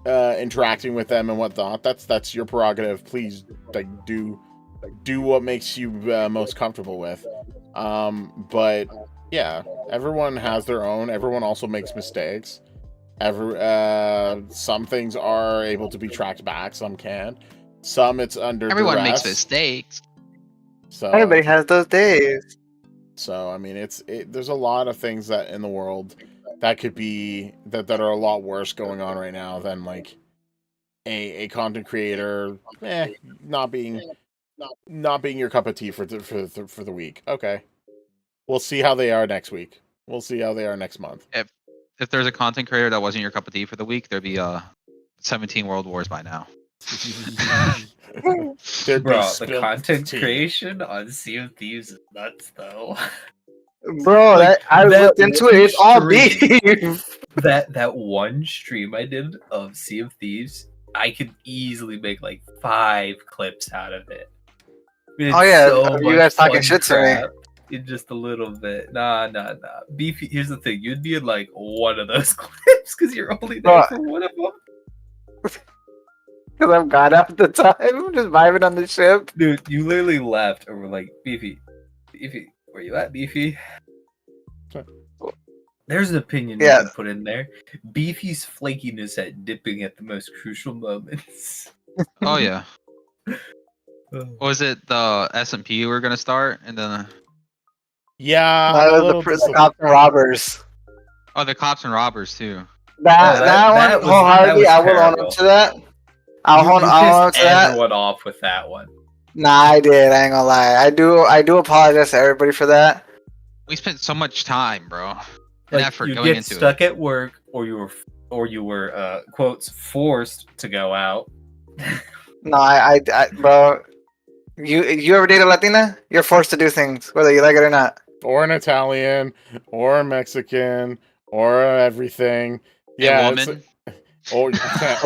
interacting with them and whatnot. That's your prerogative. Please do what makes you most comfortable with. But yeah, everyone has their own. Everyone also makes mistakes. Some things are able to be tracked back, some can't. Some it's under Everyone duress. makes mistakes. So Everybody has those days. So I mean, there's a lot of things that in the world that could be that are a lot worse going on right now than like a content creator not being your cup of tea for the week. Okay, we'll see how they are next week. We'll see how they are next month. If there's a content creator that wasn't your cup of tea for the week, there'd be 17 world wars by now. There'd be Bro, the spilled content tea. creation on Sea of Thieves is nuts, though. Bro, Like, I that looked into it. It's all stream. beef. that one stream I did of Sea of Thieves, I could easily make like 5 clips out of it. It's Oh, yeah, so you much guys talking fun shit to me. crap in just a little bit. Nah. Beefy, here's the thing: you'd be in like one of those clips because you're only there Bro, for one of them. Because I'm gone half the time, just vibing on the ship. Dude, you literally left and were like, Beefy, where you at, Beefy? There's an opinion you Yeah. can put in there. Beefy's flakiness at dipping at the most crucial moments. Oh yeah. Was it the S&P we were gonna start, and then Yeah, That I'm a was little the cops and robbers. the cops and robbers too. That that one, was wholeheartedly, I will own terrible. up to that. I'll own up pissed to that. everyone off with that one. Nah, I did. I ain't gonna lie. I do apologize to everybody for that. We spent so much time, bro, and Like, effort you going get into stuck it. at work, or you were quotes forced to go out. No, I bro. You ever date a Latina? You're forced to do things, whether you like it or not. or an Italian, or a Mexican, or everything. Yeah, A woman.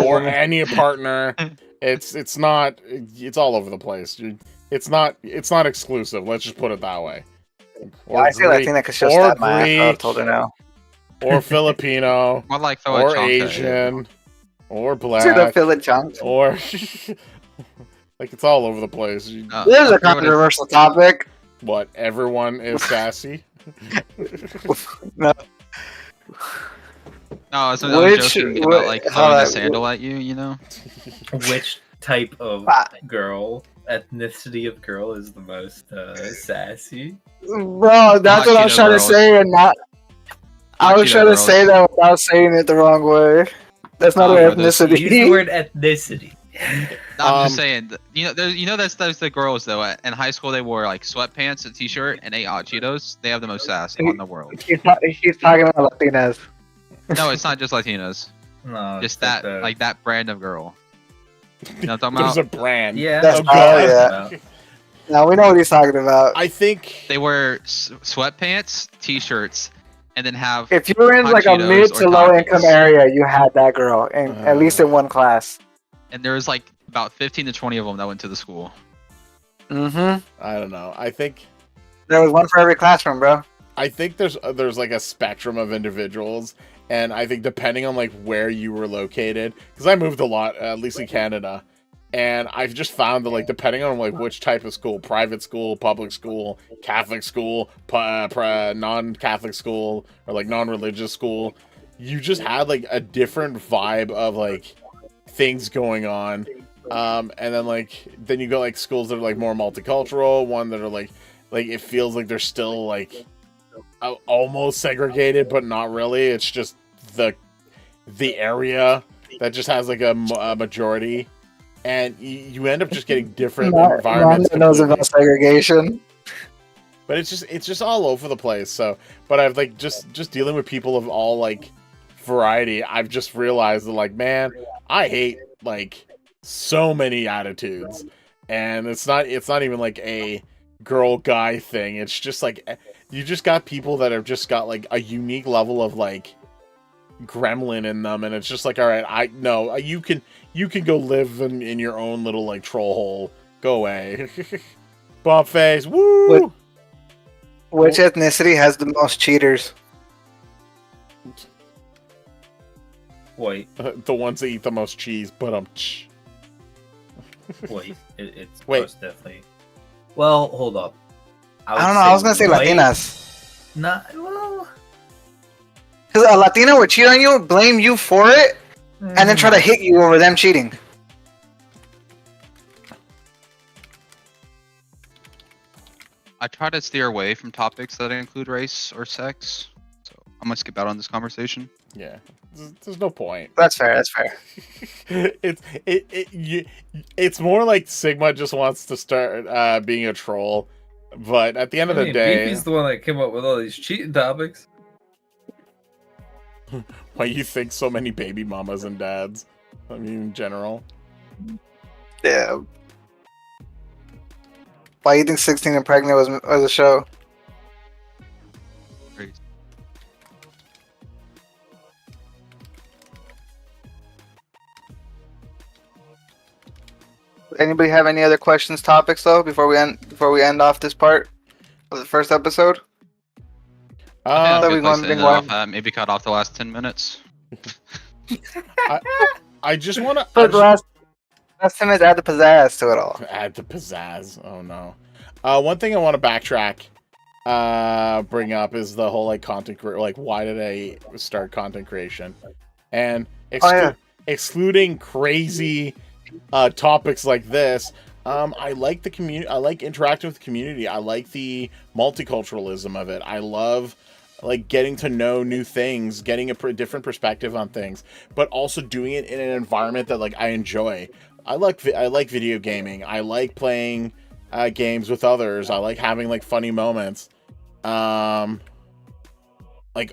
or any partner. It's not. It's all over the place. It's not exclusive. Let's just put it that way. Or I say Latina because she'll or stab my ass. I've Greek, told her no. or Filipino, More like throw a or chonka. Asian, or To the black, Philly chunks. or like it's all over the place. This is a throw it at- controversial topic. What? Everyone is sassy. No. No, I was joking about like throwing hold a on. sandal at you. You know. Which type of Ah. girl, ethnicity of girl, is the most sassy? Bro, that's what I was Cheeto trying girls. to say, and not. I was Cheeto trying to girls. say that without saying it the wrong way. That's not Oh, an bro, those- Use the ethnicity. word ethnicity. I'm just saying. That's the girls though. In high school, they wore like sweatpants, a t-shirt, and ate hot Cheetos. They have the most sass in the world. She's talking about Latinas. No, it's not just Latinos. No, Just it's like that, like that brand of girl. You know what I'm talking There's about? a brand. Yeah, That's Oh, all, God. yeah. Now we know what he's talking about. I think They wear sweatpants, t-shirts, and then have If you were in hot like a Cheetos mid or to low income tacos. area, you had that girl, and at least in one class. And there was like about 15 to 20 of them that went to the school. Mm-hmm. I don't know. I think There was one for every classroom, bro. there's like a spectrum of individuals, and I think depending on like where you were located, because I moved a lot, at least in Canada, and I've just found that like depending on like which type of school, private school, public school, Catholic school, non-Catholic school, or like non-religious school, you just had like a different vibe of like things going on. And then you go like schools that are like more multicultural, one that are like it feels like they're still like almost segregated, but not really. It's just the area that just has like a majority, and you end up just getting different environments. None knows about segregation. But it's just all over the place. So, but I've like just dealing with people of all like variety. I've just realized that like, man, I hate like so many attitudes, and it's not even like a girl guy thing. It's just like you just got people that have just got like a unique level of like gremlin in them, and it's just like, all right, you can go live in your own little like troll hole. Go away. Bump face. Woo. Which ethnicity has the most cheaters? Wait, The ones that eat the most cheese, but wait, it's Wait. most definitely. Well, hold up. I don't know. I was gonna say Latinas. Not well. Because a Latina would cheat on you, blame you for it, and then try to hit you over them cheating. I try to steer away from topics that include race or sex. So I'm gonna skip out on this conversation. yeah. There's no point. That's fair. That's fair. It's more like Sigma just wants to start being a troll, but at the end of the day, Beefy's the one that came up with all these cheating topics. why you think so many baby mamas and dads? I mean, in general. Yeah. Why you think 16 and Pregnant was a show? Crazy. Anybody have any other questions, topics though, before we end off this part of the first episode? I thought think we a good place gonna to end it bring off at. Maybe cut off the last 10 minutes. I just want But to last time is add the pizzazz to it all. add the pizzazz. Oh no. One thing I want to backtrack, bring up is the whole like content like why did I start content creation, and excluding crazy topics like this. I like the community. I like interacting with the community. I like the multiculturalism of it. I love like getting to know new things, getting a different perspective on things, but also doing it in an environment that like I enjoy. I like video gaming. I like playing games with others. I like having like funny moments, like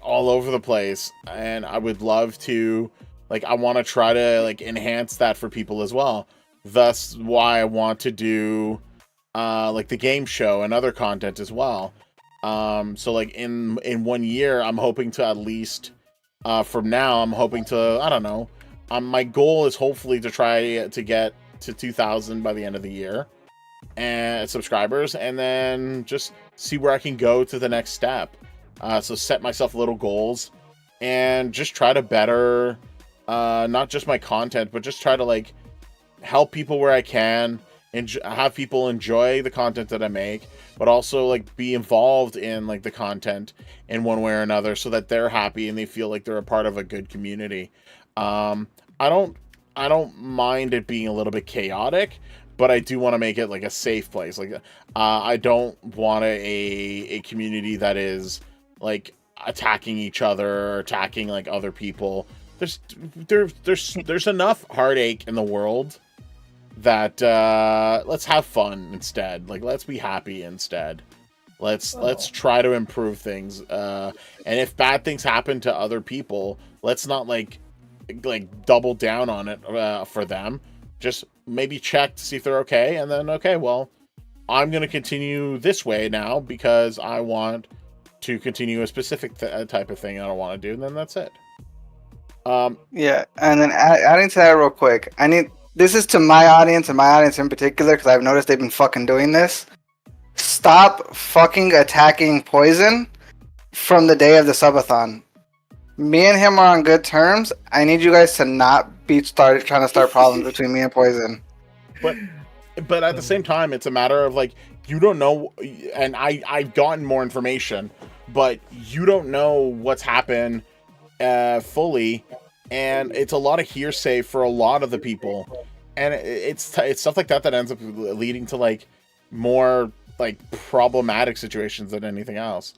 all over the place. And I would love to, like, I want to try to like enhance that for people as well. Thus why I want to do like the game show and other content as well. So like in 1 year, I'm hoping to at least from now, I'm hoping to, I don't know. My goal is hopefully to try to get to 2,000 by the end of the year and subscribers, and then just see where I can go to the next step. So set myself little goals and just try to better not just my content, but just try to like help people where I can and have people enjoy the content that I make, but also like be involved in like the content in one way or another so that they're happy and they feel like they're a part of a good community. I don't mind it being a little bit chaotic, but I do want to make it like a safe place. Like I don't want a community that is like attacking each other or attacking like other people. There's enough heartache in the world that let's have fun instead. Like let's be happy instead. Let's try to improve things. And if bad things happen to other people, let's not like double down on it for them. Just maybe check to see if they're okay, and then okay, well, I'm going to continue this way now because I want to continue a specific type of thing I don't want to do, and then that's it. Yeah, and then adding to that real quick, this is to my audience and my audience in particular because I've noticed they've been fucking doing this. Stop fucking attacking Poison from the day of the subathon. Me and him are on good terms. I need you guys to not be trying to start problems between me and Poison. But at the same time, it's a matter of like, you don't know, and I've gotten more information, but you don't know what's happened fully, and it's a lot of hearsay for a lot of the people, and it's stuff like that that ends up leading to like more like problematic situations than anything else.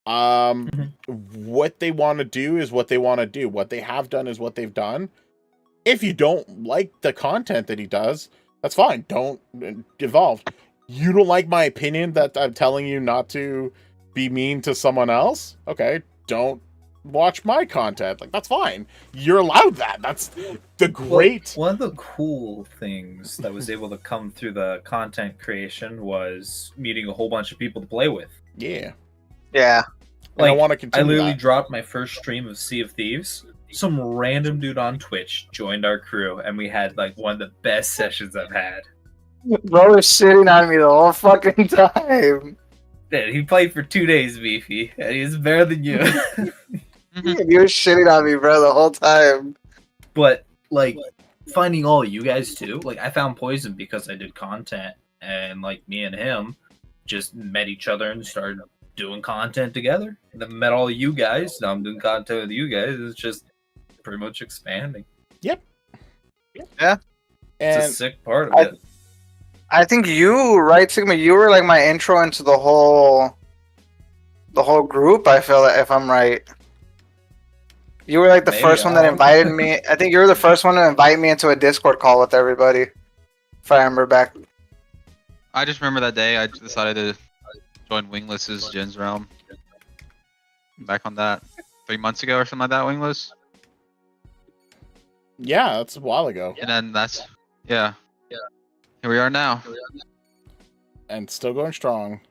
What they want to do is what they want to do. What they have done is what they've done. If you don't like the content that he does, that's fine. Don't evolve. You don't like my opinion that I'm telling you not to be mean to someone else? Okay, don't watch my content. Like, that's fine. You're allowed that. That's the great... Well, one of the cool things that was able to come through the content creation was meeting a whole bunch of people to play with. Yeah. Yeah. Like, I want to continue I literally that. dropped my first stream of Sea of Thieves. Some random dude on Twitch joined our crew, and we had like one of the best sessions I've had. Bro was shitting on me the whole fucking time. Yeah, he played for 2 days, Beefy, and he's better than you. He was shitting on me, bro, the whole time. But like finding all of you guys too, like I found Poison because I did content, and like me and him just met each other and started doing content together. And then met all of you guys. Now I'm doing content with you guys. It's just pretty much expanding. Yep. Yeah. It's a And sick part of it. I think you, right, Sigma, you were like my intro into the whole group, I feel like, if I'm right. You were like the Maybe, first one that invited me. I think you were the first one to invite me into a Discord call with everybody. If I remember back. I just remember that day I decided to join Wingless's Gens Realm. Back on that 3 months ago or something like that, Wingless. yeah, that's a while ago. And then that's, yeah. Here we are now. And still going strong.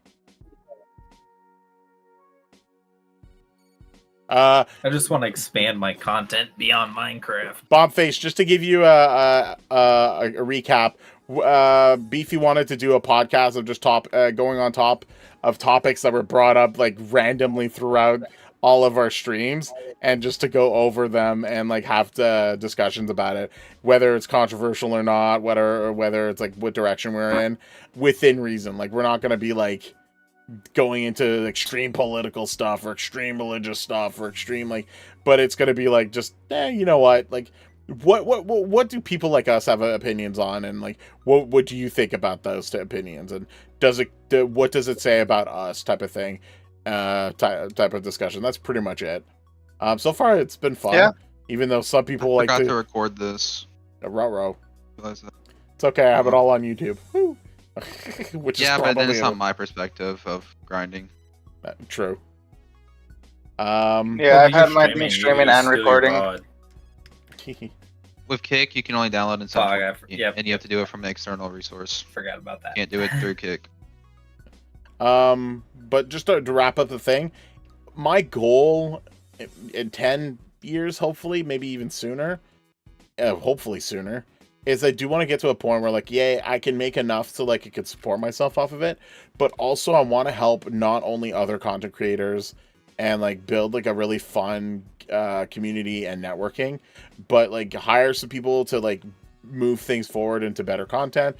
I just want to expand my content beyond Minecraft. Bobface, just to give you a recap, Beefy wanted to do a podcast of just going on top of topics that were brought up like randomly throughout all of our streams, and just to go over them and like have discussions about it, whether it's controversial or not, whether it's like what direction we're in, within reason. Like, we're not gonna be like going into extreme political stuff or extreme religious stuff or extreme like, but it's gonna be like just you know what, like what do people like us have opinions on, and like what do you think about those opinions, and what does it say about us, type of thing, type of discussion. That's pretty much it. So far it's been fun. Yeah. Even though some people I like forgot to to record this. Ruh-roh. Realize that. It's okay, I have it all on YouTube. Woo. Which Yeah, is but then probably it's not my perspective of grinding. true. Yeah, I've had my streaming and recording. With Kick, you can only download in Oh, and you have to do it from an external resource. Forgot about that. Can't do it through Kick. But just to wrap up the thing, my goal in 10 years, hopefully, maybe even sooner, hopefully sooner, is I do want to get to a point where, like, yeah, I can make enough so, like, I could support myself off of it, but also I want to help not only other content creators and, like, build, like, a really fun community and networking, but, like, hire some people to, like, move things forward into better content,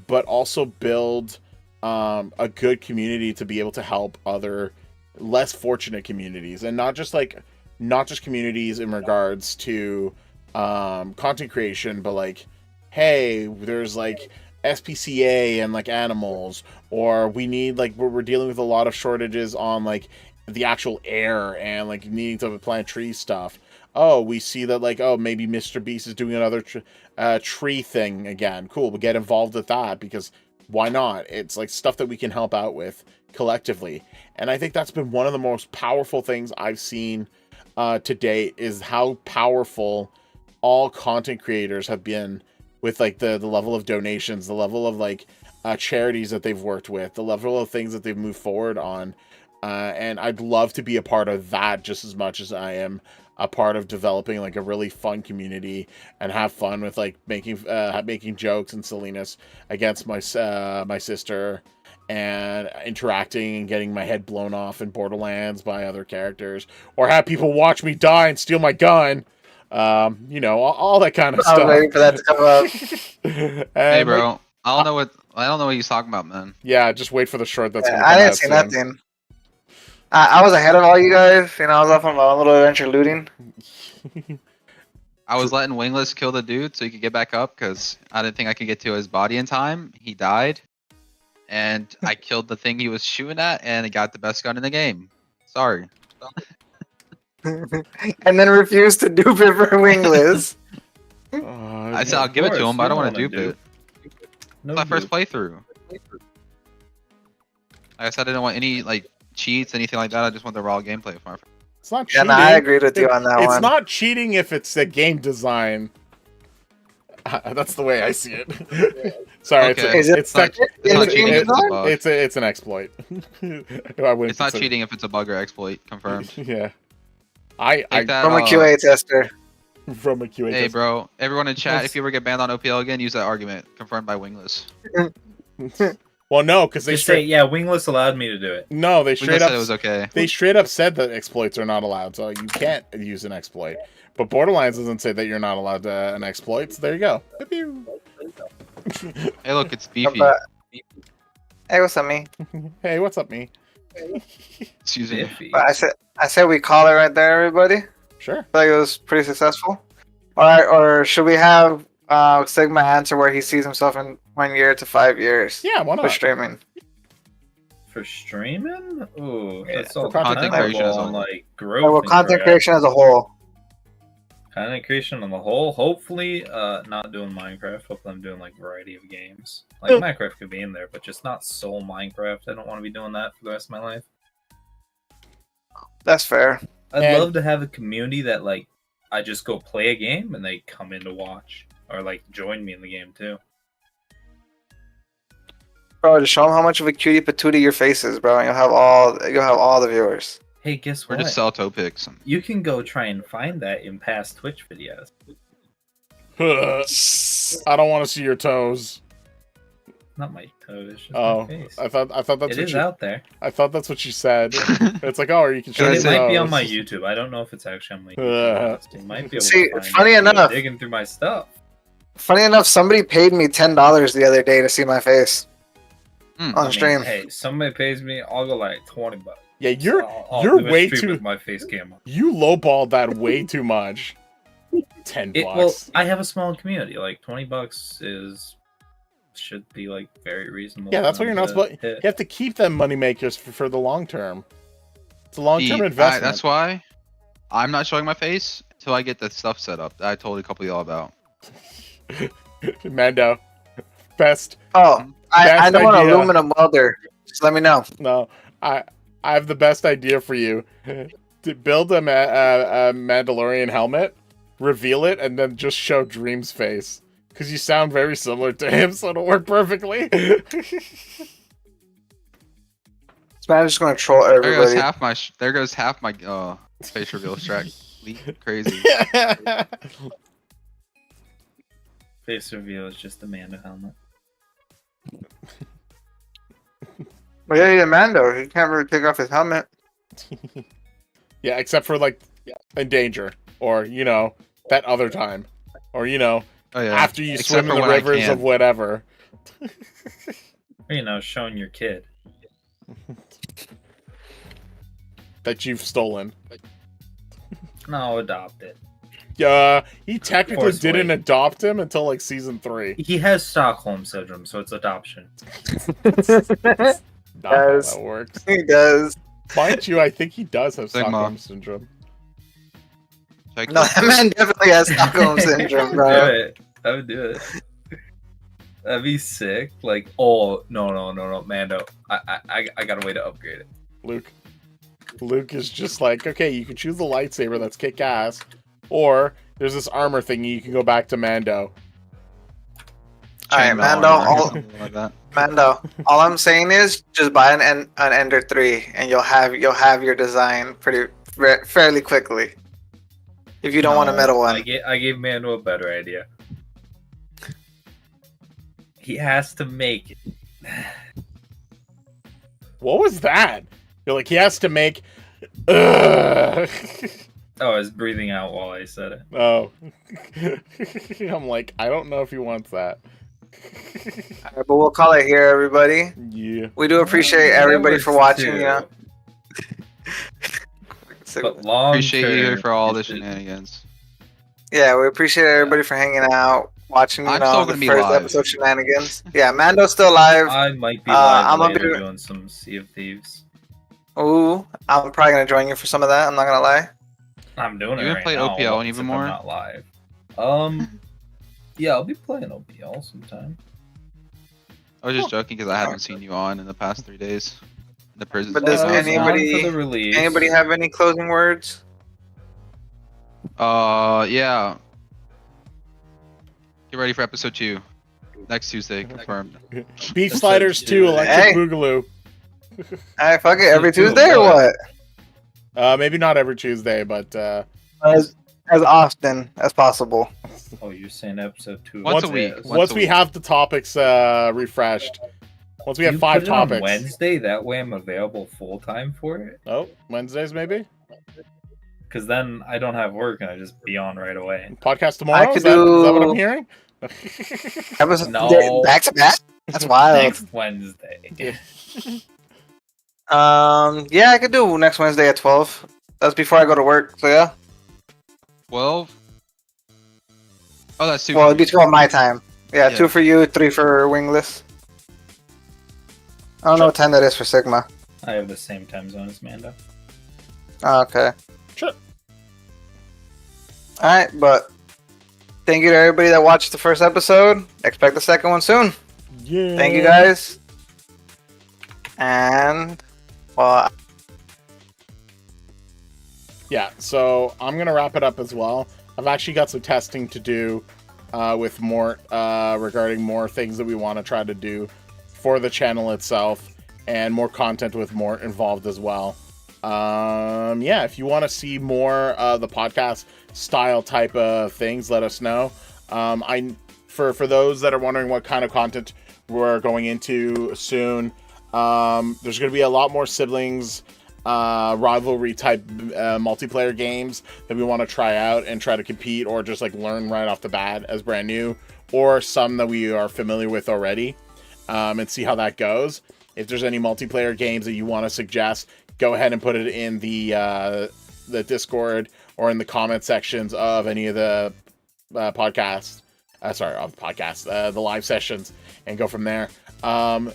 but also build a good community to be able to help other less fortunate communities, and not just communities in regards to content creation, but like, hey, there's like SPCA and like animals, or we need like we're dealing with a lot of shortages on like the actual air and like needing to plant tree stuff. Oh, we see that like, oh, maybe Mr. Beast is doing another tree thing again. Cool, we'll get involved with that, because why not? It's like stuff that we can help out with collectively. And I think that's been one of the most powerful things I've seen to date, is how powerful all content creators have been with like the level of donations, the level of like charities that they've worked with, the level of things that they've moved forward on. And I'd love to be a part of that just as much as I am a part of developing like a really fun community and have fun with like making jokes and silliness against my sister and interacting and getting my head blown off in Borderlands by other characters, or have people watch me die and steal my gun. You know, all that kind of I stuff. was waiting for that to come up. Hey, And, bro. like, I don't know what he's talking about, man. yeah, just wait for the short that's gonna come I didn't out see soon. nothing. I was ahead of all you guys. You know, I was off on my own little adventure looting. I was letting Wingless kill the dude so he could get back up because I didn't think I could get to his body in time. He died. And I killed the thing he was shooting at and he got the best gun in the game. Sorry. And then refused to dupe it for Wingless. I said I'll give it to him, but I don't want to dupe it. No It's my first dupe. playthrough. Like I said, I didn't want any like cheats, anything like that. I just want the raw gameplay for my It's not Yeah, cheating. no, I agreed with you on that It's one. not cheating if it's a game design. That's the way I see it. Sorry, Okay. Is it it's tech- It's not in cheating if game it's a design? bug. it's an exploit. I wouldn't It's not consider- cheating if it's a bug or exploit. Confirmed. Yeah, I Take that, From a QA tester. from a QA. Hey, test. bro. Everyone in chat, if you ever get banned on OPL again, use that argument. Confirmed by Wingless. Well, no, because they Just say, straight yeah, Wingless allowed me to do it. no, they Wingless straight said up it was okay. they straight up said that exploits are not allowed, so you can't use an exploit. But Borderlands doesn't say that you're not allowed to an exploit. So there you go. Hey, look, it's Beefy. Hey, what's up, me? Hey, what's up, me? Excuse me. Iffy. But I said we call it right there, everybody. Sure. I feel like it was pretty successful. All right, or should we have Sigma answer where he sees himself in 1 year to 5 years Yeah, why for not? streaming? For streaming? Ooh, Yeah, that's all for content creation as a on whole. like growth. Well, and content crap. creation as a whole. Content creation on the whole. Hopefully, not doing Minecraft. Hopefully, I'm doing like variety of games. Like Minecraft could be in there, but just not sole Minecraft. I don't want to be doing that for the rest of my life. That's fair. I'd And- love to have a community that like I just go play a game and they come in to watch or like join me in the game too. Bro, just show them how much of a cutie patootie your face is, bro. And you'll have all the viewers. Hey, guess Or what? just sell toe picks. You can go try and find that in past Twitch videos. I don't want to see your toes. Not my toes, just Oh, my face. I thought that's It what is you. out there. I thought that's what you said. It's like, oh, or you can show Can I It your say- might be on toes. my YouTube. I don't know if it's actually on my YouTube. You might be able See, to find funny it if you're enough- digging through my stuff. Funny enough, somebody paid me $10 the other day to see my face Hmm. on stream. Hey, somebody pays me, I'll go like $20. Yeah, you're I'll you're do a way stream too. with my face cam on. You lowballed that way too much. $10. Well, I have a small community. Like $20 should be like very reasonable. Yeah, that's for what you're them not to supposed. hit. You have to keep them moneymakers for the long term. It's a long term See, investment. that's why I'm not showing my face until I get the stuff set up that I told a couple of y'all about. Mando, best. Oh, I Best know an idea. aluminum welder. Just let me know. No, I have the best idea for you. To build a Mandalorian helmet, reveal it, and then just show Dream's face. Because you sound very similar to him, so it'll work perfectly. This man's just gonna troll There goes everybody. half my face reveal track. Crazy. Face reveal is just a Mando helmet. But yeah, he's a Mando. He can't really take off his helmet. Yeah, except for like in danger, or that other time, or Oh yeah. after you Except swim for in the when I rivers can. of whatever. Or, showing your kid. That you've stolen. No, adopt it. Yeah, he technically Force didn't Wake. adopt him until like season 3. He has Stockholm syndrome, so it's adoption. Not how Does. that works. He does. Mind you, I think he does have Sigma. Stockholm syndrome. Check No, this. that man definitely has Stockholm syndrome, Do bro. it. I would do it. That'd be sick. Like, oh no, Mando. I got a way to upgrade it. Luke is just like, okay, you can choose the lightsaber that's kick ass, or there's this armor thingy you can go back to Mando. Alright, chain Mando, armor or all- something like that. Mando, all I'm saying is just buy an Ender 3 and you'll have your design fairly quickly. If you don't want a metal one. I gave Mando a better idea. He has to make it. What was that? You're like, he has to make. Ugh. Oh, I was breathing out while I said it. Oh. I'm like, I don't know if he wants that. Alright, but we'll call it here, everybody. Yeah. We do appreciate That everybody works for watching. too. You know. But long Appreciate you term, for all the it's- shenanigans. Yeah, we appreciate everybody for hanging out, watching. You I'm know, still the gonna be first live. episode shenanigans. Yeah, Mando's still live. I might be I'm live gonna later be- doing some Sea of Thieves. Ooh, I'm probably gonna join you for some of that. I'm not gonna lie. I'm doing You it gonna right play now. OPL what even if more? I'm not live. Yeah, I'll be playing OPL sometime. I was just joking because I haven't seen you on in the past 3 days. The prisons. But does Well, I was on anybody- for the release. Anybody have any closing words? Yeah. Get ready for episode 2. Next Tuesday, confirmed. Beef Sliders 2 Electric Hey. Boogaloo. Alright, fuck it. Every Two, Tuesday or what? what? Maybe not every Tuesday, but As often as possible. Oh, you're saying episode 2? Once a Yes. week. once a we week. have the topics refreshed, once we have You 5 put it on topics. Wednesday, that way I'm available full time for it. Oh, Wednesdays maybe? Because then I don't have work and I just be on right away. Podcast tomorrow? could Is that what I'm do- hearing? No. Back to back? That's wild. Next Wednesday. Yeah, I could do next Wednesday at 12. That's before I go to work, so yeah. 12? Oh, that's 2. Well, it'd be 12 my time. Yeah, Yeah. 2 for you, 3 for Wingless. I don't know what time that is for Sigma. I have the same time zone as Mando. Oh, okay. Sure. Alright, but thank you to everybody that watched the first episode. Expect the second one soon. Yeah. Thank you guys. And, well, Yeah, so I'm gonna wrap it up as well. I've actually got some testing to do with more regarding more things that we want to try to do for the channel itself, and more content with more involved as well. Yeah, if you want to see more the podcast style type of things, let us know. For those that are wondering what kind of content we're going into soon, there's going to be a lot more siblings rivalry type multiplayer games that we want to try out and try to compete, or just like learn right off the bat as brand new, or some that we are familiar with already, and see how that goes. If there's any multiplayer games that you want to suggest, go ahead and put it in the Discord or in the comment sections of any of the podcasts. The live sessions, and go from there.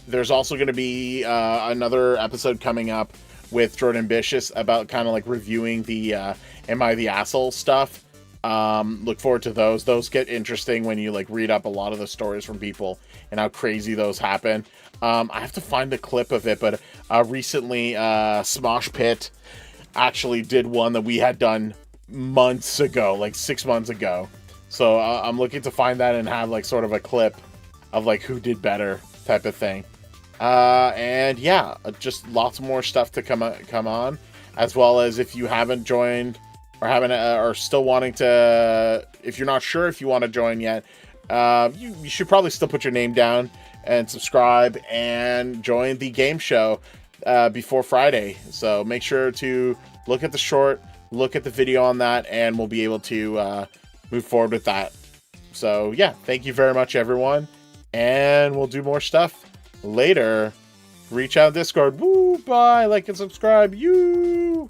There's also going to be another episode coming up with Jordan Ambitious about kind of like reviewing the Am I the Asshole stuff. Look forward to those. Those get interesting when you like read up a lot of the stories from people and how crazy those happen. I have to find the clip of it, but recently Smosh Pit actually did one that we had done months ago, like 6 months ago. So I'm looking to find that and have like sort of a clip of like who did better type of thing. And yeah, just lots more stuff to come on, as well as if you haven't joined or haven't or still wanting to, if you're not sure if you want to join yet, you should probably still put your name down and subscribe and join the game show before Friday. So make sure to look at the short, look at the video on that, and we'll be able to move forward with that. So yeah, thank you very much, everyone, and we'll do more stuff later. Reach out Discord. Woo, bye, like and subscribe. You.